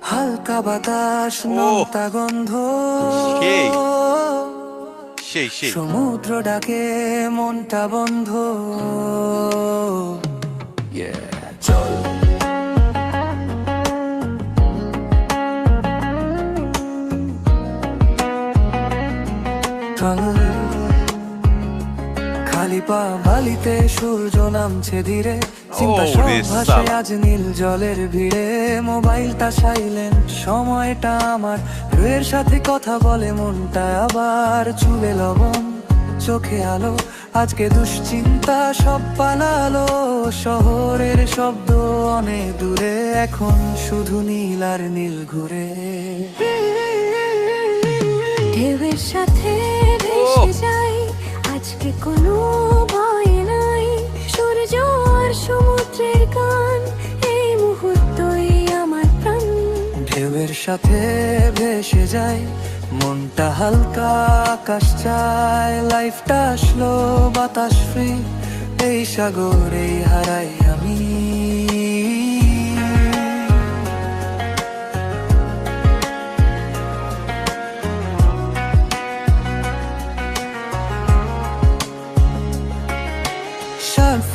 হালকা বাতাস, নোনতা গন্ধ, সেই সেই সেই সমুদ্র ডাকে মনটা বন্ধ। চল চল, খালি পা বালিতে সূর্য নামছে ধীরে। চিন্তা সব ওরে ভাসে সালা। আজ নীল জলের ভিড়ে। মোবাইলটা সাইলেন্ট, সময়টা আমার রুয়ের সাথে কথা বলে মনটা। আবার চুলে লবণ, চোখে আলো, আজকে দুশ্চিন্তা সব পালালো। শহরের শব্দ অনেক দূরে, এখন শুধু নীল আর নীল ঘুরে। ঢেউয়ের সাথে ভেসে যাই, আজকে কোনো ভয় নাই। সূর্য আর সমুদ্রের গান, এই মুহূর্তই আমার প্রাণ। ঢেউয়ের সাথে ভেসে যায়, মনটা হালকা, আকাশ চায়। লাইফটা আসলো বাতাস ফ্রি, এই সাগরেই হারাই আমি।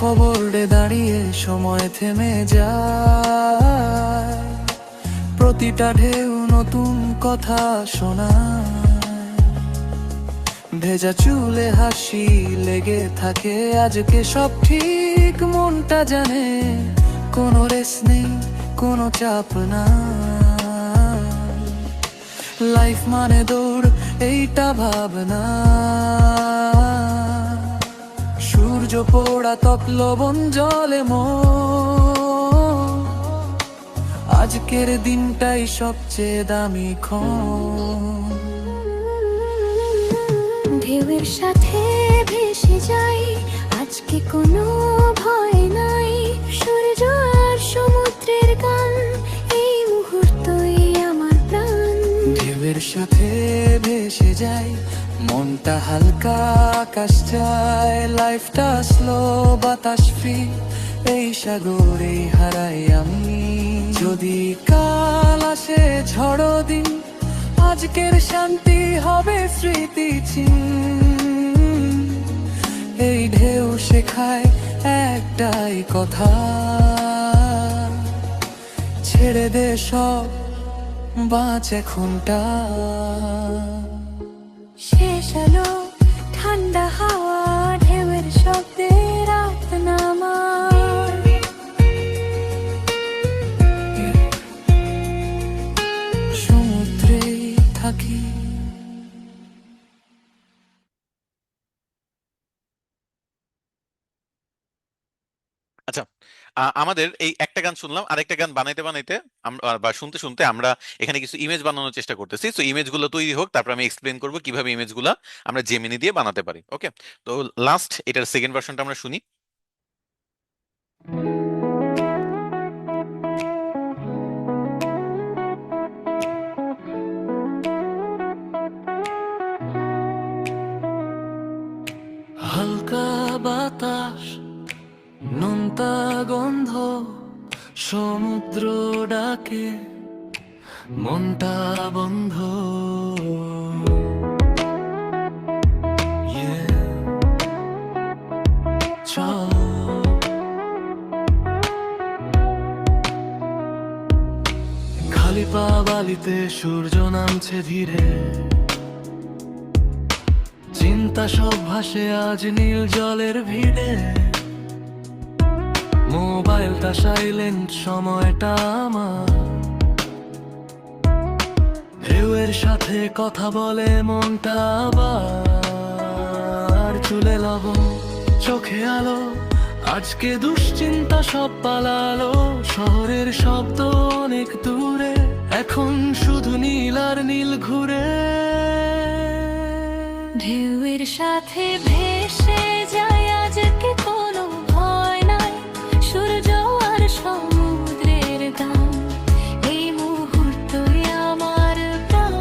ফরওয়ার্ডে দাঁড়িয়ে সময় থেমে যায়, প্রতিটা ঢেউ নতুন কথা শোনায়, ভেজা চুলে হাসি লেগে থাকে আজকে সব ঠিক মনটা জানে, কোনো রেস নেই কোনো চাপ না, লাইফ মানে দৌড় এইটা ভাবনা, সূর্য পোড়া ত্বক লবণ জলে আজকের দিনটাই সবচেয়ে দামি ক্ষণ। ঢেউয়ের সাথে ভেসে যাই, আজকে কোনো ভয় নাই, সূর্য আর সমুদ্রের গান, এই মুহূর্তই আমার প্রাণ। ঢেউয়ের সাথে ভেসে যাই, মনটা হালকা আকাশ চায়, লাইফটা স্লো বাতাস ফ্রি, এই সাগরে হারাই আমি। যদি কাল আসে ঝড় দিন, আজকের শান্তি হবে স্মৃতিচিহ্ন, এই ঢেউ শেখায় একটাই কথা, ছেড়ে দে সব বাঁচ এখনটা। শেষ আলো ঠান্ডা হাওয়া, ঢেউয়ের শব্দে রাত নামার, সমুদ্রে থাকি। আচ্ছা, আমাদের এই একটা গান শুনলাম, আরেকটা গান বানাইতে বানাইতে বা শুনতে শুনতে আমরা এখানে কিছু ইমেজ বানানোর চেষ্টা করতেছি। সো ইমেজগুলো তৈরি হোক, তারপর আমি এক্সপ্লেন করবো কিভাবে ইমেজগুলো আমরা জেমিনি দিয়ে বানাতে পারি। ওকে, তো লাস্ট এটার সেকেন্ড ভার্সনটা আমরা শুনি। হালকা বাতাস, নোনতা গন্ধ, সমুদ্র ডাকে, মনটা বন্ধ। Yeah. চল খালি পা বালিতে, সূর্য নামছে ধীরে, চিন্তা সব ভাসে আজ নীল জলের ভিড়ে, মোবাইলটা সাইলেন্ট, সময়টা আমার, ঢেউয়ের সাথে কথা বলে মনটা আবার, চুলে লবণ চোখে আলো, আজকে দুশ্চিন্তা সব পালালো, শহরের শব্দ অনেক দূরে, এখন শুধু নীল আর নীল ঘুরে। ঢেউয়ের সাথে ভেসে যায়, আজকে কোনো ভয় নাই, সূর্য আর সমুদ্রের গান, এই মুহূর্তই আমার প্রাণ।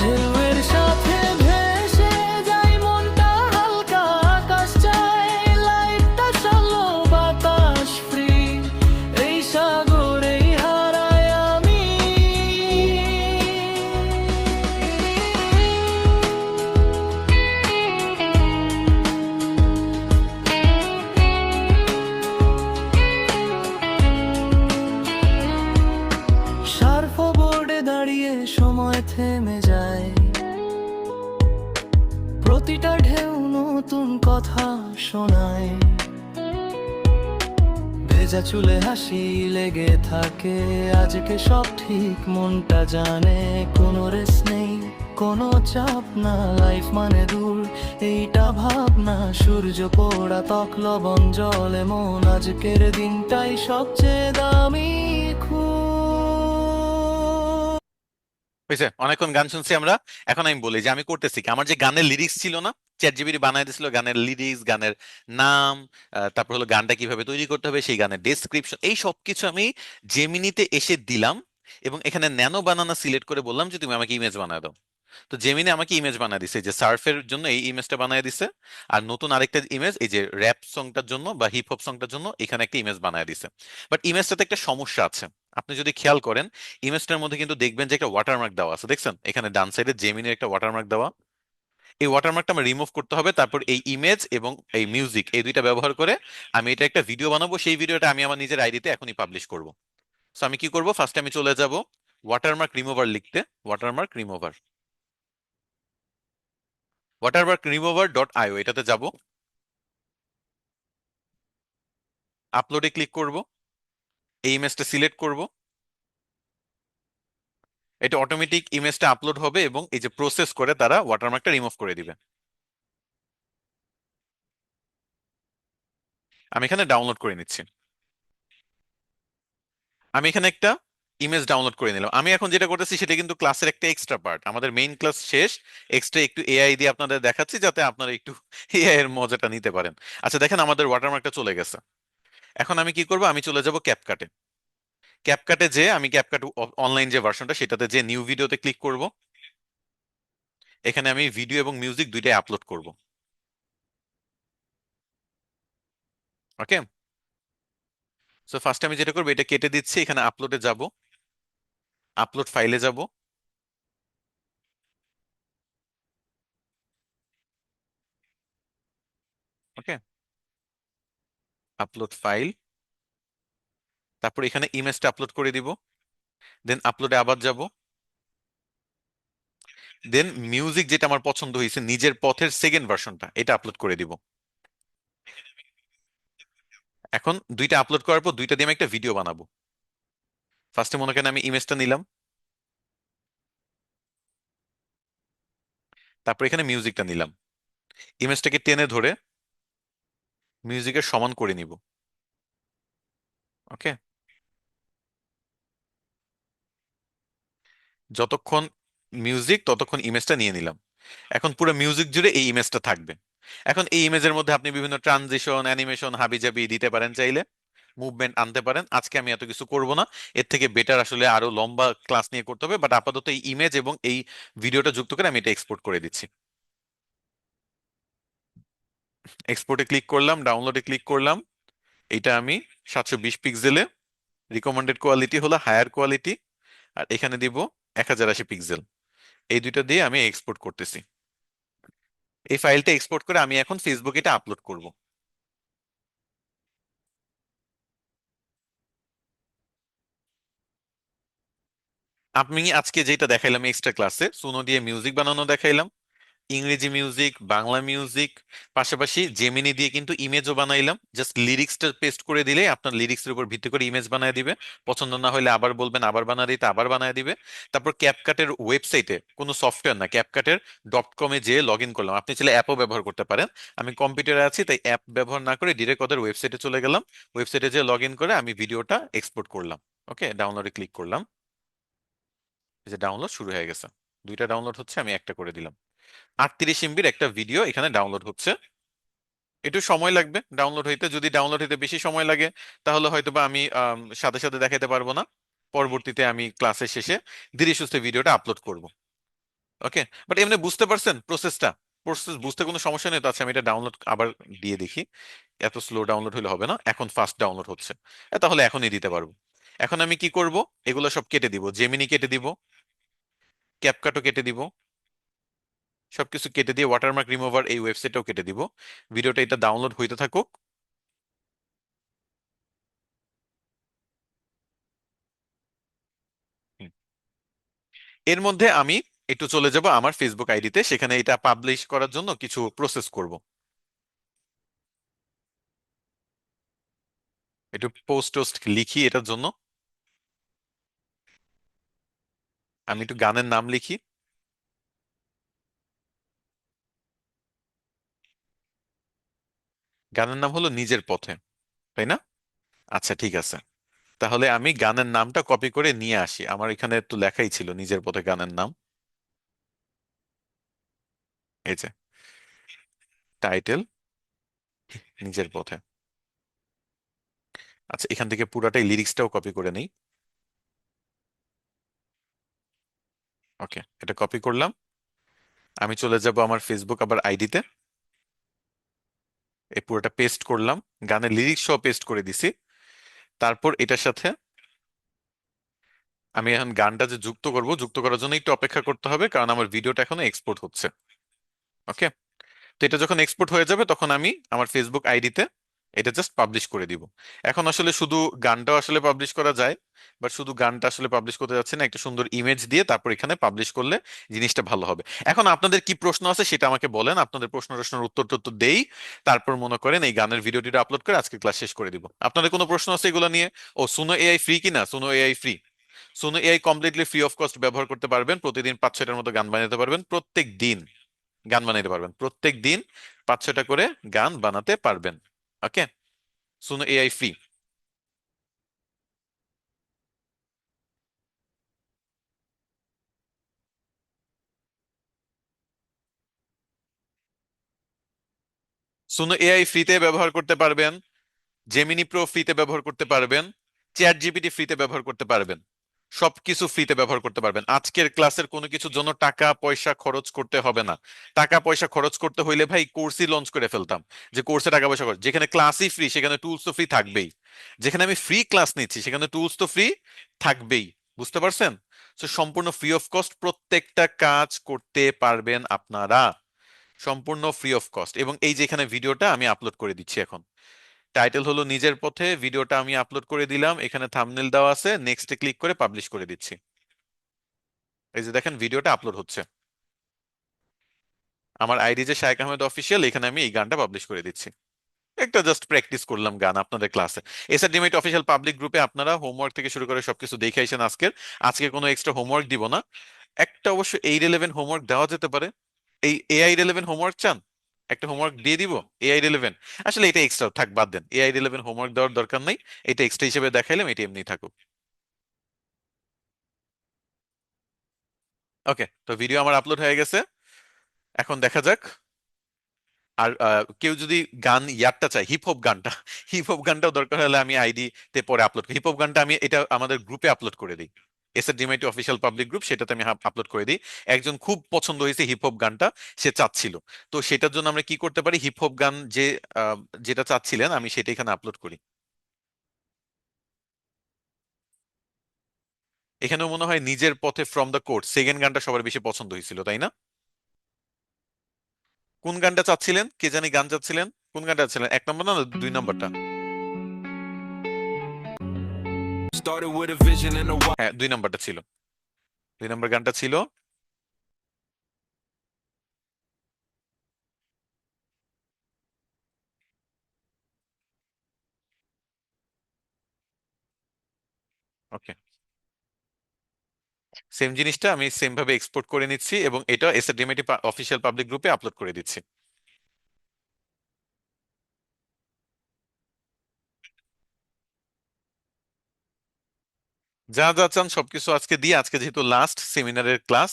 ঢেউয়ের সাথে ভেসে যায়, মনটা হালকা আকাশ চায়, লাইফটা চলো বাতাস ফ্রি, এই সাগরেই হারাই আমি। সার্ফ বোর্ডে দাঁড়িয়ে সময় থেমে যায়, প্রতিটা ঢেউ নতুন কথা শোনায়, ভেজা চুলে হাসি লেগে থাকে আজকে সব ঠিক মনটা জানে, কোনো রেস নেই কোনো চাপ না, লাইফ মানে দূর এইটা ভাবনা, সূর্য পোড়া ত্বক লবণ জলে মন, আজকের দিনটাই সবচেয়ে দামি হয়েছে, অনেকক্ষণ গান শুনছি আমরা। এখন আমি বলি যে আমি করতেছি কি, আমার যে গানের লিরিক্স ছিল না, চ্যাট জিপিটি বানাই দিছিল গানের লিরিক্স, গানের নাম, তারপর হলো গানটা কিভাবে তৈরি করতে হবে, সেই গানের ডেসক্রিপশন, এই সব কিছু আমি জেমিনিতে এসে দিলাম, এবং এখানে ন্যানো বানানা সিলেক্ট করে বললাম যে তুমি আমাকে ইমেজ বানায় দাও। তো জেমিনি আমাকে ইমেজ বানায় দিছে, যে সার্ফের জন্য এই ইমেজটা বানায় দিছে, আর নতুন আরেকটা ইমেজ এই যে র্যাপ সংটার জন্য বা হিপ হপ সংটার জন্য এখানে একটা ইমেজ বানায় দিছে। বাট ইমেজটাতে একটা সমস্যা আছে, আপনি যদি খেয়াল করেন ইমেজটার মধ্যে কিন্তু দেখবেন যে একটা ওয়াটারমার্ক দেওয়া আছে, দেখছেন এখানে ডান সাইডে জেমিনির একটা ওয়াটারমার্ক দেওয়া, এই ওয়াটারমার্কটা আমার রিমুভ করতে হবে, তারপর এই ইমেজ এবং এই মিউজিক এই দুইটা ব্যবহার করে আমি এটা একটা ভিডিও বানাবো, সেই ভিডিওটা আমি আমার নিজের আইডিতে এখনই পাবলিশ করব। সো আমি কি করব, ফার্স্টে আমি চলে যাব ওয়াটারমার্ক রিমুভার লিখতে, watermark remover, watermark remover dot io, এটাতে যাব, আপলোডে ক্লিক করব, এই ইমেজটা সিলেক্ট করব, এটা অটোমেটিক ইমেজটা আপলোড হবে এবং এই যে প্রসেস করে তারা ওয়াটারমার্কটা রিমুভ করে দিবে। আমি এখানে ডাউনলোড করে নিচ্ছি। আমি এখানে একটা ইমেজ ডাউনলোড করে নিলাম। আমি এখন যেটা করতেছি সেটা কিন্তু ক্লাসের একটা এক্সট্রা পার্ট, আমাদের মেইন ক্লাস শেষ, এক্সট্রা একটু এআই দিয়ে আপনাদের দেখাচ্ছি যাতে আপনারা একটু এআই এর মজাটা নিতে পারেন। আচ্ছা দেখেন আমাদের ওয়াটারমার্কটা চলে গেছে। এখন আমি কি করব, আমি চলে যাব ক্যাপকাটে। ক্যাপকাটে যে আমি ক্যাপকাট অনলাইন যে ভার্সনটা সেটাতে যে নিউ ভিডিওতে ক্লিক করব, এখানে আমি ভিডিও এবং মিউজিক দুইটাই আপলোড করব। ওকে, সো ফার্স্ট আমি যেটা করবো এটা কেটে দিচ্ছি, এখানে আপলোডে যাব, আপলোড ফাইলে যাব, ওকে, আপলোড ফাইল, তারপর এখানে ইমেজটা আপলোড করে দিব, দেন আপলোডে আবার যাব, দেন মিউজিক যেটা আমার পছন্দ হয়েছে নিজের পথের সেকেন্ড ভার্সনটা এটা আপলোড করে দিব। এখন দুইটা আপলোড করার পর দুইটা দিয়ে আমি একটা ভিডিও বানাবো। ফার্স্টে মনে করেন আমি ইমেজটা নিলাম, তারপর এখানে মিউজিকটা নিলাম, ইমেজটাকে টেনে ধরে মিউজিকের সমান করে নিব। ওকে, যতক্ষণ মিউজিক ততক্ষণ ইমেজটা নিয়ে নিলাম। এখন পুরো মিউজিক জুড়ে এই ইমেজটা থাকবে। এখন এই ইমেজের মধ্যে আপনি বিভিন্ন ট্রানজিশন, অ্যানিমেশন, হাবিজাবি দিতে পারেন, চাইলে মুভমেন্ট আনতে পারেন। আজকে আমি এত কিছু করব না, এর থেকে বেটার আসলে আরো লম্বা ক্লাস নিয়ে করতে হবে, বাট আপাতত এই ইমেজ এবং এই ভিডিওটা যুক্ত করে আমি এটা এক্সপোর্ট করে দিচ্ছি। এক্সপোর্টে ক্লিক করলাম, ডাউনলোডে ক্লিক করলাম, এটা আমি 720 পিক্সেলে, রিকমেন্ডেড কোয়ালিটি হলো হায়ার কোয়ালিটি, আর এখানে দিব 1080 পিক্সেল। এই দুইটা দিয়ে আমি এক্সপোর্ট করতেছি। এই ফাইলটা এক্সপোর্ট করে আমি এখন ফেসবুকে এটা আপলোড করব। আমি আজকে যেটা দেখাইলাম এক্সট্রা ক্লাসে, সুনো দিয়ে মিউজিক বানানো দেখাইলাম, ইংরেজি মিউজিক, বাংলা মিউজিক, পাশাপাশি জেমিনি দিয়ে কিন্তু ইমেজও বানাইলাম। জাস্ট লিরিক্সটা পেস্ট করে দিলে আপনার লিরিক্সের উপর ভিত্তি করে ইমেজ বানায় দিবে। পছন্দ না হলে আবার বলবেন, আবার বানায় দিতে, আবার বানায় দিবে। তারপর ক্যাপকাটের ওয়েবসাইটে, কোনো সফটওয়্যার না, ক্যাপকাটের .com-এ যেয়ে লগ ইন করলাম। আপনি চাইলে অ্যাপও ব্যবহার করতে পারেন, আমি কম্পিউটারে আছি তাই অ্যাপ ব্যবহার না করে ডিরেক্ট ওদের ওয়েবসাইটে চলে গেলাম। ওয়েবসাইটে যেয়ে লগ ইন করে আমি ভিডিওটা এক্সপোর্ট করলাম। ওকে, ডাউনলোডে ক্লিক করলাম, এই যে ডাউনলোড শুরু হয়ে গেছে। দুইটা ডাউনলোড হচ্ছে, আমি একটা করে দিলাম। 38 MB একটা ভিডিও এখানে ডাউনলোড হচ্ছে। একটু সময় লাগবে ডাউনলোড হইতে, যদি ডাউনলোড হইতে বেশি সময় লাগে তাহলে হয়তোবা আমি সাথে সাথে দেখাতে পারবো না, পরবর্তীতে আমি ক্লাসের শেষে ধীরে সুস্থে ভিডিওটা আপলোড করব। ওকে, বাট এমনি বুঝতে পারছেন প্রসেসটা? প্রসেস বুঝতে কোনো সমস্যা নেই তো? আচ্ছা আমি এটা ডাউনলোড আবার দিয়ে দেখি, এত স্লো ডাউনলোড হলে হবে না, এখন ফাস্ট ডাউনলোড হচ্ছে। তাহলে এখনই দিতে পারবো। এখন আমি কি করব, এগুলো সব কেটে দিব, জেমিনি কেটে দিব, ক্যাপকাটও কেটে দিব, সবকিছু কেটে দিয়ে ওয়াটারমার্ক রিমুভার এই ওয়েবসাইটটাও কেটে দিব। ভিডিওটা এটা ডাউনলোড হইতে থাকুক। হুম। এর মধ্যে আমি একটু চলে যাব আমার ফেসবুক আইডিতে, সেখানে এটা পাবলিশ করার জন্য কিছু প্রসেস করব। একটু পোস্ট টোস্ট লিখি এটার জন্য, আমি একটু গানের নাম লিখি। গানের নাম হলো নিজের পথে, তাই না? আচ্ছা ঠিক আছে, তাহলে আমি গানের নামটা কপি করে নিয়ে আসি। আমার এখানে তো লেখাই ছিল নিজের পথে গানের নাম, এই যে টাইটেল নিজের পথে। আচ্ছা এখান থেকে পুরাটাই লিরিক্সটাও কপি করে নেই। ওকে, এটা কপি করলাম। আমি চলে যাব আমার ফেসবুক আবার আইডিতে, এই পুরোটা পেস্ট করলাম, গানের লিরিক্স সহ পেস্ট করে দিছি। তারপর এটার সাথে আমি এখন গানটা যে যুক্ত করব, যুক্ত করার জন্য একটু অপেক্ষা করতে হবে কারণ আমার ভিডিওটা এখনো এক্সপোর্ট হচ্ছে। ওকে, তো এটা যখন এক্সপোর্ট হয়ে যাবে তখন আমি আমার ফেসবুক আইডিতে এটা জাস্ট পাবলিশ করে দিব। এখন আসলে শুধু গানটাও আসলে পাবলিশ করা যায়, বাট শুধু গানটা আসলে পাবলিশ করতে যাচ্ছে না, একটা সুন্দর ইমেজ দিয়ে তারপর এখানে পাবলিশ করলে জিনিসটা ভালো হবে। এখন আপনাদের কি প্রশ্ন আছে সেটা আমাকে বলেন, আপনাদের প্রশ্নের উত্তর টুত্তর দেই, তারপর মনে করেন এই গানের ভিডিওটিটা আপলোড করে আজকে ক্লাস শেষ করে দিব। আপনাদের কোনো প্রশ্ন আছে এগুলো নিয়ে? ও, সুনো এআই ফ্রি কিনা? Suno AI free. Suno AI completely free of cost ব্যবহার করতে পারবেন, প্রতিদিন 5-6টার মতো গান বানাতে পারবেন, প্রত্যেক দিন গান বানাইতে পারবেন, প্রত্যেক দিন 5-6টা করে গান বানাতে পারবেন। Okay, Suno AI free. Suno AI ফ্রিতে ব্যবহার করতে পারবেন, জেমিনি প্রো ফ্রিতে ব্যবহার করতে পারবেন, চ্যাট জিপিটি ফ্রিতে ব্যবহার করতে পারবেন, সবকিছু ফ্রিতে ব্যবহার করতে পারবেন। আজকের ক্লাসের কোনো কিছুর জন্য টাকা পয়সা খরচ করতে হবে না। টাকা পয়সা খরচ করতে হইলে ভাই কোর্সই লঞ্চ করে ফেলতাম, যে কোর্সে টাকা পয়সা খরচ। যেখানে ক্লাসই ফ্রি সেখানে টুলস তো ফ্রি থাকবেই। যেখানে আমি ফ্রি ক্লাস নিচ্ছি সেখানে টুলস তো ফ্রি থাকবেই। বুঝতে পারছেন? তো সম্পূর্ণ ফ্রি অফ কস্ট প্রত্যেকটা কাজ করতে পারবেন আপনারা, সম্পূর্ণ ফ্রি অফ কস্ট। এবং এই যে এখানে ভিডিওটা আমি আপলোড করে দিচ্ছি এখন, টাইটেল হলো নিজের পথে, ভিডিওটা আমি আপলোড করে দিলাম, এখানে থাম্বনেল দেওয়া আছে, নেক্সটে ক্লিক করে পাবলিশ করে দিচ্ছি। এই যে দেখেন ভিডিওটা আপলোড হচ্ছে, আমার আইডি যে শায়েক আহমেদ অফিসিয়াল, এখানে আমি এই গানটা পাবলিশ করে দিচ্ছি। একটা জাস্ট প্র্যাকটিস করলাম গান আপনাদের ক্লাসে। এসআরডিমেট অফিসিয়াল পাবলিক গ্রুপে আপনারা হোমওয়ার্ক থেকে শুরু করে সবকিছু দেখে আইসেন আজকের। আজকে কোনো এক্সট্রা হোমওয়ার্ক দিব না। একটা অবশ্য এই রিলেভেন্ট হোমওয়ার্ক দেওয়া যেতে পারে। এই এআই রিলেভেন্ট হোমওয়ার্ক চান? একটা হোমওয়ার্ক দিয়ে দিব এআই রিলেভেন্ট। আসলে এটা এক্সট্রা থাক, বাদ দেন, এআই রিলেভেন্ট হোমওয়ার্ক দেওয়ার দরকার নাই। এটা এক্সট্রা হিসেবে দেখাইলাম, এটা এমনি থাকুক। ওকে, তো ভিডিও আমার আপলোড হয়ে গেছে, এখন দেখা যাক। আর কেউ যদি গান ইয়ারটা চায়, হিপ হপ গানটা, হিপ হপ গানটাও দরকার হলে আমি আইডি তে পরে আপলোড করি। হিপ হপ গানটা আমি এটা আমাদের গ্রুপে আপলোড করে দিই, এসএর ডিমাইটি অফিসিয়াল পাবলিক গ্রুপ, সেটাতে আমি আপলোড করে দিই। একজন খুব পছন্দ হয়েছে হিপ হপ গানটা, সে চাচ্ছিল, তো সেটার জন্য আমরা কি করতে পারি, হিপ হপ গান যে যেটা চাচ্ছিলেন আমি সেটা এখানে আপলোড করি। এখানেও মনে হয় নিজের পথে ফ্রম দ্য কোর্ট সেকেন্ড গানটা সবার বেশি পছন্দ হয়েছিল, তাই না? কোন গানটা চাচ্ছিলেন, কে জানি গান চাচ্ছিলেন? কোন গানটা চাচ্ছিলেন, 1 নম্বর না 2 নম্বরটা? Started with a vision and a why. হ্যাঁ, 2 নম্বরটা ছিল, 2 নম্বর গানটা ছিল। ওকে, সেম জিনিসটা আমি সেম ভাবে এক্সপোর্ট করে নিচ্ছি এবং এটা এসএডিএমআইটি অফিসিয়াল পাবলিক গ্রুপে আপলোড করে দিচ্ছি। যা যা চান সবকিছু আজকে দিয়ে, আজকে যেহেতু লাস্ট সেমিনারের ক্লাস,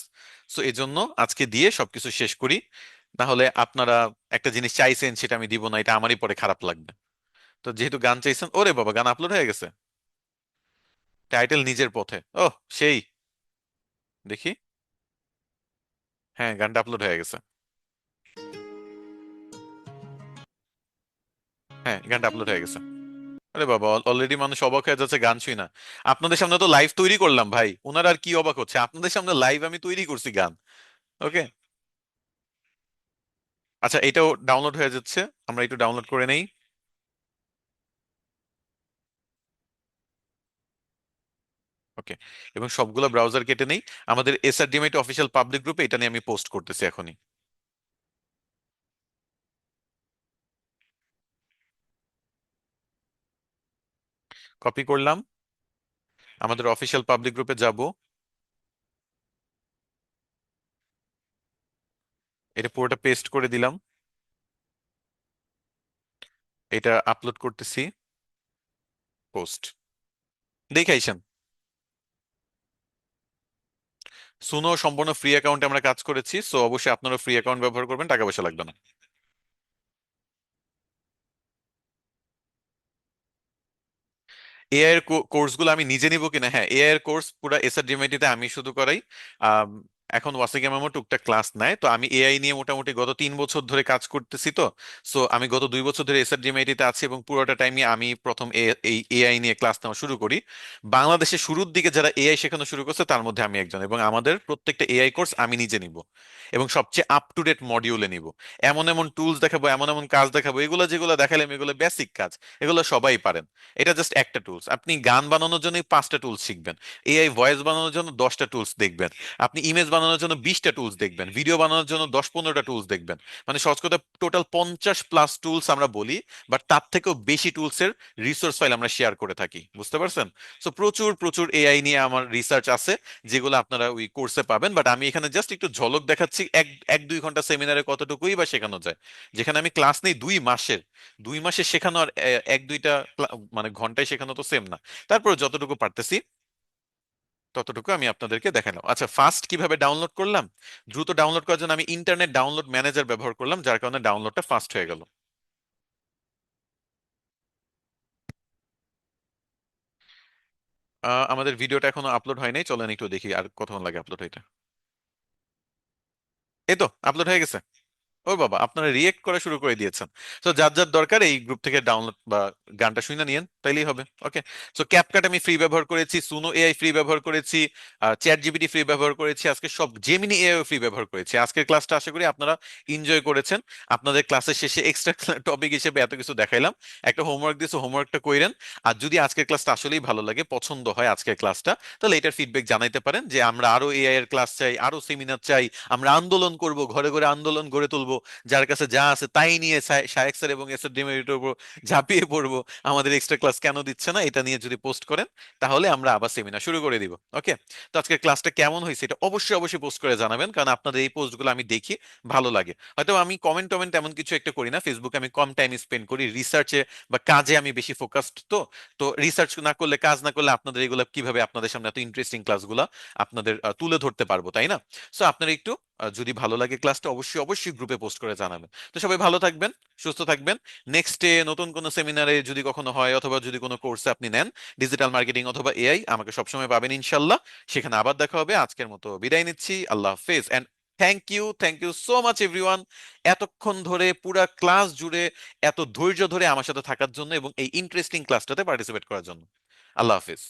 সো এই জন্য আজকে দিয়ে সবকিছু শেষ করি। না হলে আপনারা একটা জিনিস চাইছেন সেটা আমি দিব না, এটা আমারই পরে খারাপ লাগবে। তো যেহেতু গান চাইছেন, ওরে বাবা গান আপলোড হয়ে গেছে, টাইটেল নিজের পথে। ও, সেই, দেখি, হ্যাঁ গানটা আপলোড হয়ে গেছে। হ্যাঁ গানটা আপলোড হয়ে গেছে। আরে বাবা, অলরেডি মানুষ অবাক হয়ে যাচ্ছে গান শুই না। আপনাদের সামনে তো লাইভ তৈরি করলাম ভাই, ওনারা আর কি অবাক হচ্ছে, আপনাদের সামনে লাইভ আমি তৈরি করছি গান। ওকে, আচ্ছা এটাও ডাউনলোড হয়ে যাচ্ছে, আমরা একটু ডাউনলোড করে নেই। ওকে, এবং সবগুলো ব্রাউজার কেটে নেই। আমাদের এসআরডিএমআইটি অফিসিয়াল পাবলিক গ্রুপে এটা নিয়ে আমি পোস্ট করতেছি এখনই। কপি করলাম, আমাদের অফিসিয়াল পাবলিক গ্রুপে যাব, এটা পুরোটা পেস্ট করে দিলাম, এটা আপলোড করতেছি, পোস্ট, দেখাইছেন। সুনো সম্পূর্ণ ফ্রি অ্যাকাউন্টে আমরা কাজ করেছি, সো অবশ্যই আপনারা ফ্রি অ্যাকাউন্ট ব্যবহার করবেন, টাকা পয়সা লাগবে না। এআই এর কোর্স গুলো আমি নিজে নিব কিনা? হ্যাঁ, এআই এর কোর্স পুরো এসআরডিএমআইটি তে আমি শুধু করাই। এখন ওয়াসিকা ম্যামও টুকটাক ক্লাস নেয়। তো আমি এআই নিয়ে মোটামুটি গত 3 বছর ধরে কাজ করতেছি। তো সো আমি গত 2 বছর ধরে এসআরজিএমআইটিতে আছি এবং পুরোটা টাইমে আমি প্রথম এই এআই নিয়ে ক্লাস নেওয়া শুরু করি। বাংলাদেশে শুরুর দিকে যারা এআই শেখানো শুরু করছে তার মধ্যে আমি একজন, এবং আমাদের প্রত্যেকটা এআই কোর্স আমি নিজে নিব এবং সবচেয়ে আপ টু ডেট মডিউলে নিব। এমন এমন টুলস দেখাবো, এমন এমন কাজ দেখাবো, এগুলো যেগুলো দেখালাম এগুলো বেসিক কাজ, এগুলো সবাই পারেন। এটা জাস্ট একটা টুলস। আপনি গান বানানোর জন্য 5টা টুলস শিখবেন, এআই ভয়েস বানানোর জন্য 10টা টুলস দেখবেন, আপনি ইমেজ বানানোর জন্য 20টা টুলস দেখবেন, ভিডিও বানানোর জন্য 10-15টা টুলস দেখবেন। মানে সহজ কথা, টোটাল 50+ টুলস আমরা বলি, বাট তার থেকেও বেশি টুলসের রিসোর্স ফাইল আমরা শেয়ার করে থাকি। বুঝতে পারছেন? সো প্রচুর প্রচুর এআই নিয়ে আমার রিসার্চ আছে, যেগুলো আপনারা ওই কোর্সে পাবেন। বাট আমি এখানে জাস্ট একটু ঝলক দেখাচ্ছি, এক এক 2 ঘন্টা সেমিনারে কতটুকুই বা শেখানো যায়। যেখানে আমি ক্লাস নেই 2 মাসের, 2 মাসে শেখানো আর 1-2টা মানে ঘন্টায় শেখানো তো সেম না। তারপর যতটুকু পারতেছি ততটুকু আমি আপনাদেরকে দেখালাম। আচ্ছা, ফার্স্ট কিভাবে ডাউনলোড করলাম? দ্রুত ডাউনলোড করার জন্য আমি ইন্টারনেট ডাউনলোড ম্যানেজার ব্যবহার করলাম, যার কারণে ডাউনলোডটা ফাস্ট হয়ে গেল। আমাদের ভিডিওটা এখনো আপলোড হয় নাই, চলেন একটু দেখি আর কতক্ষণ লাগে আপলোড হইতে। এই তো আপলোড হয়ে গেছে। ও বাবা, আপনারা রিয়েক্ট করা শুরু করে দিয়েছেন। তো যার যার দরকার এই গ্রুপ থেকে ডাউনলোড বা গানটা শুনে নিয়েন, তাইলেই হবে। ওকে। সো ক্যাপকাট আমি ফ্রি ব্যবহার করেছি, সুনো এআই ফ্রি ব্যবহার করেছি, চ্যাট জিপিটি ফ্রি ব্যবহার করেছি, আজকে সব জেমিনি এআই ফ্রি ব্যবহার করেছি। আজকের ক্লাসটা আশা করি আপনারা এনজয় করেছেন। আপনাদের ক্লাসের শেষে এক্সট্রা টপিক হিসেবে এত কিছু দেখাইলাম, একটা হোমওয়ার্ক দিয়েছে, হোমওয়ার্কটা কইরেন। আর যদি আজকের ক্লাসটা আসলেই ভালো লাগে, পছন্দ হয় আজকের ক্লাসটা, তাহলে এটার ফিডব্যাক জানাইতে পারেন যে আমরা আরো এআই এর ক্লাস চাই, আরো সেমিনার চাই, আমরা আন্দোলন করব, ঘরে ঘরে আন্দোলন গড়ে তুলবো, যার কাছে যা আছে তাই নিয়ে শায়েক স্যার এবং এসএর ডিমেরিটের উপর ঝাঁপিয়ে পড়বো, আমাদের এক্সট্রা ক্লাস কেন দিচ্ছে না, এটা নিয়ে যদি পোস্ট করেন তাহলে আমরা আবার সেমিনার শুরু করে দিব। ওকে। তো আজকের ক্লাসটা কেমন হয়েছে এটা অবশ্যই অবশ্যই পোস্ট করে জানাবেন, কারণ আপনাদের এই পোস্টগুলো আমি দেখি, ভালো লাগে। হয়তো আমি কমেন্ট টমেন্ট এমন কিছু একটা করি না, ফেসবুকে আমি কম টাইম স্পেন্ড করি, রিসার্চে বা কাজে আমি বেশি ফোকাসড। তো তো রিসার্চ না করলে, কাজ না করলে আপনাদের এগুলো কিভাবে আপনাদের সামনে এত ইন্টারেস্টিং ক্লাসগুলো আপনাদের তুলে ধরতে পারবো, তাই না? সো আপনারা একটু যদি ভালো লাগে ক্লাসটা অবশ্যই অবশ্যই গ্রুপে পোস্ট করে জানাবেন। তো সবাই ভালো থাকবেন, সুস্থ থাকবেন। নেক্সট ডে নতুন কোনো সেমিনারে যদি কখনো হয়, অথবা যদি কোনো কোর্সে আপনি নেন, ডিজিটাল মার্কেটিং অথবা এআই, আমাকে সবসময় পাবেন ইনশাল্লাহ। সেখানে আবার দেখা হবে। আজকের মতো বিদায় নিচ্ছি, আল্লাহ হাফেজ and thank you so much everyone, এতক্ষণ ধরে পুরা ক্লাস জুড়ে এত ধৈর্য ধরে আমার সাথে থাকার জন্য এবং এই ইন্টারেস্টিং ক্লাসটাতে পার্টিসিপেট করার জন্য। আল্লাহ হাফেজ।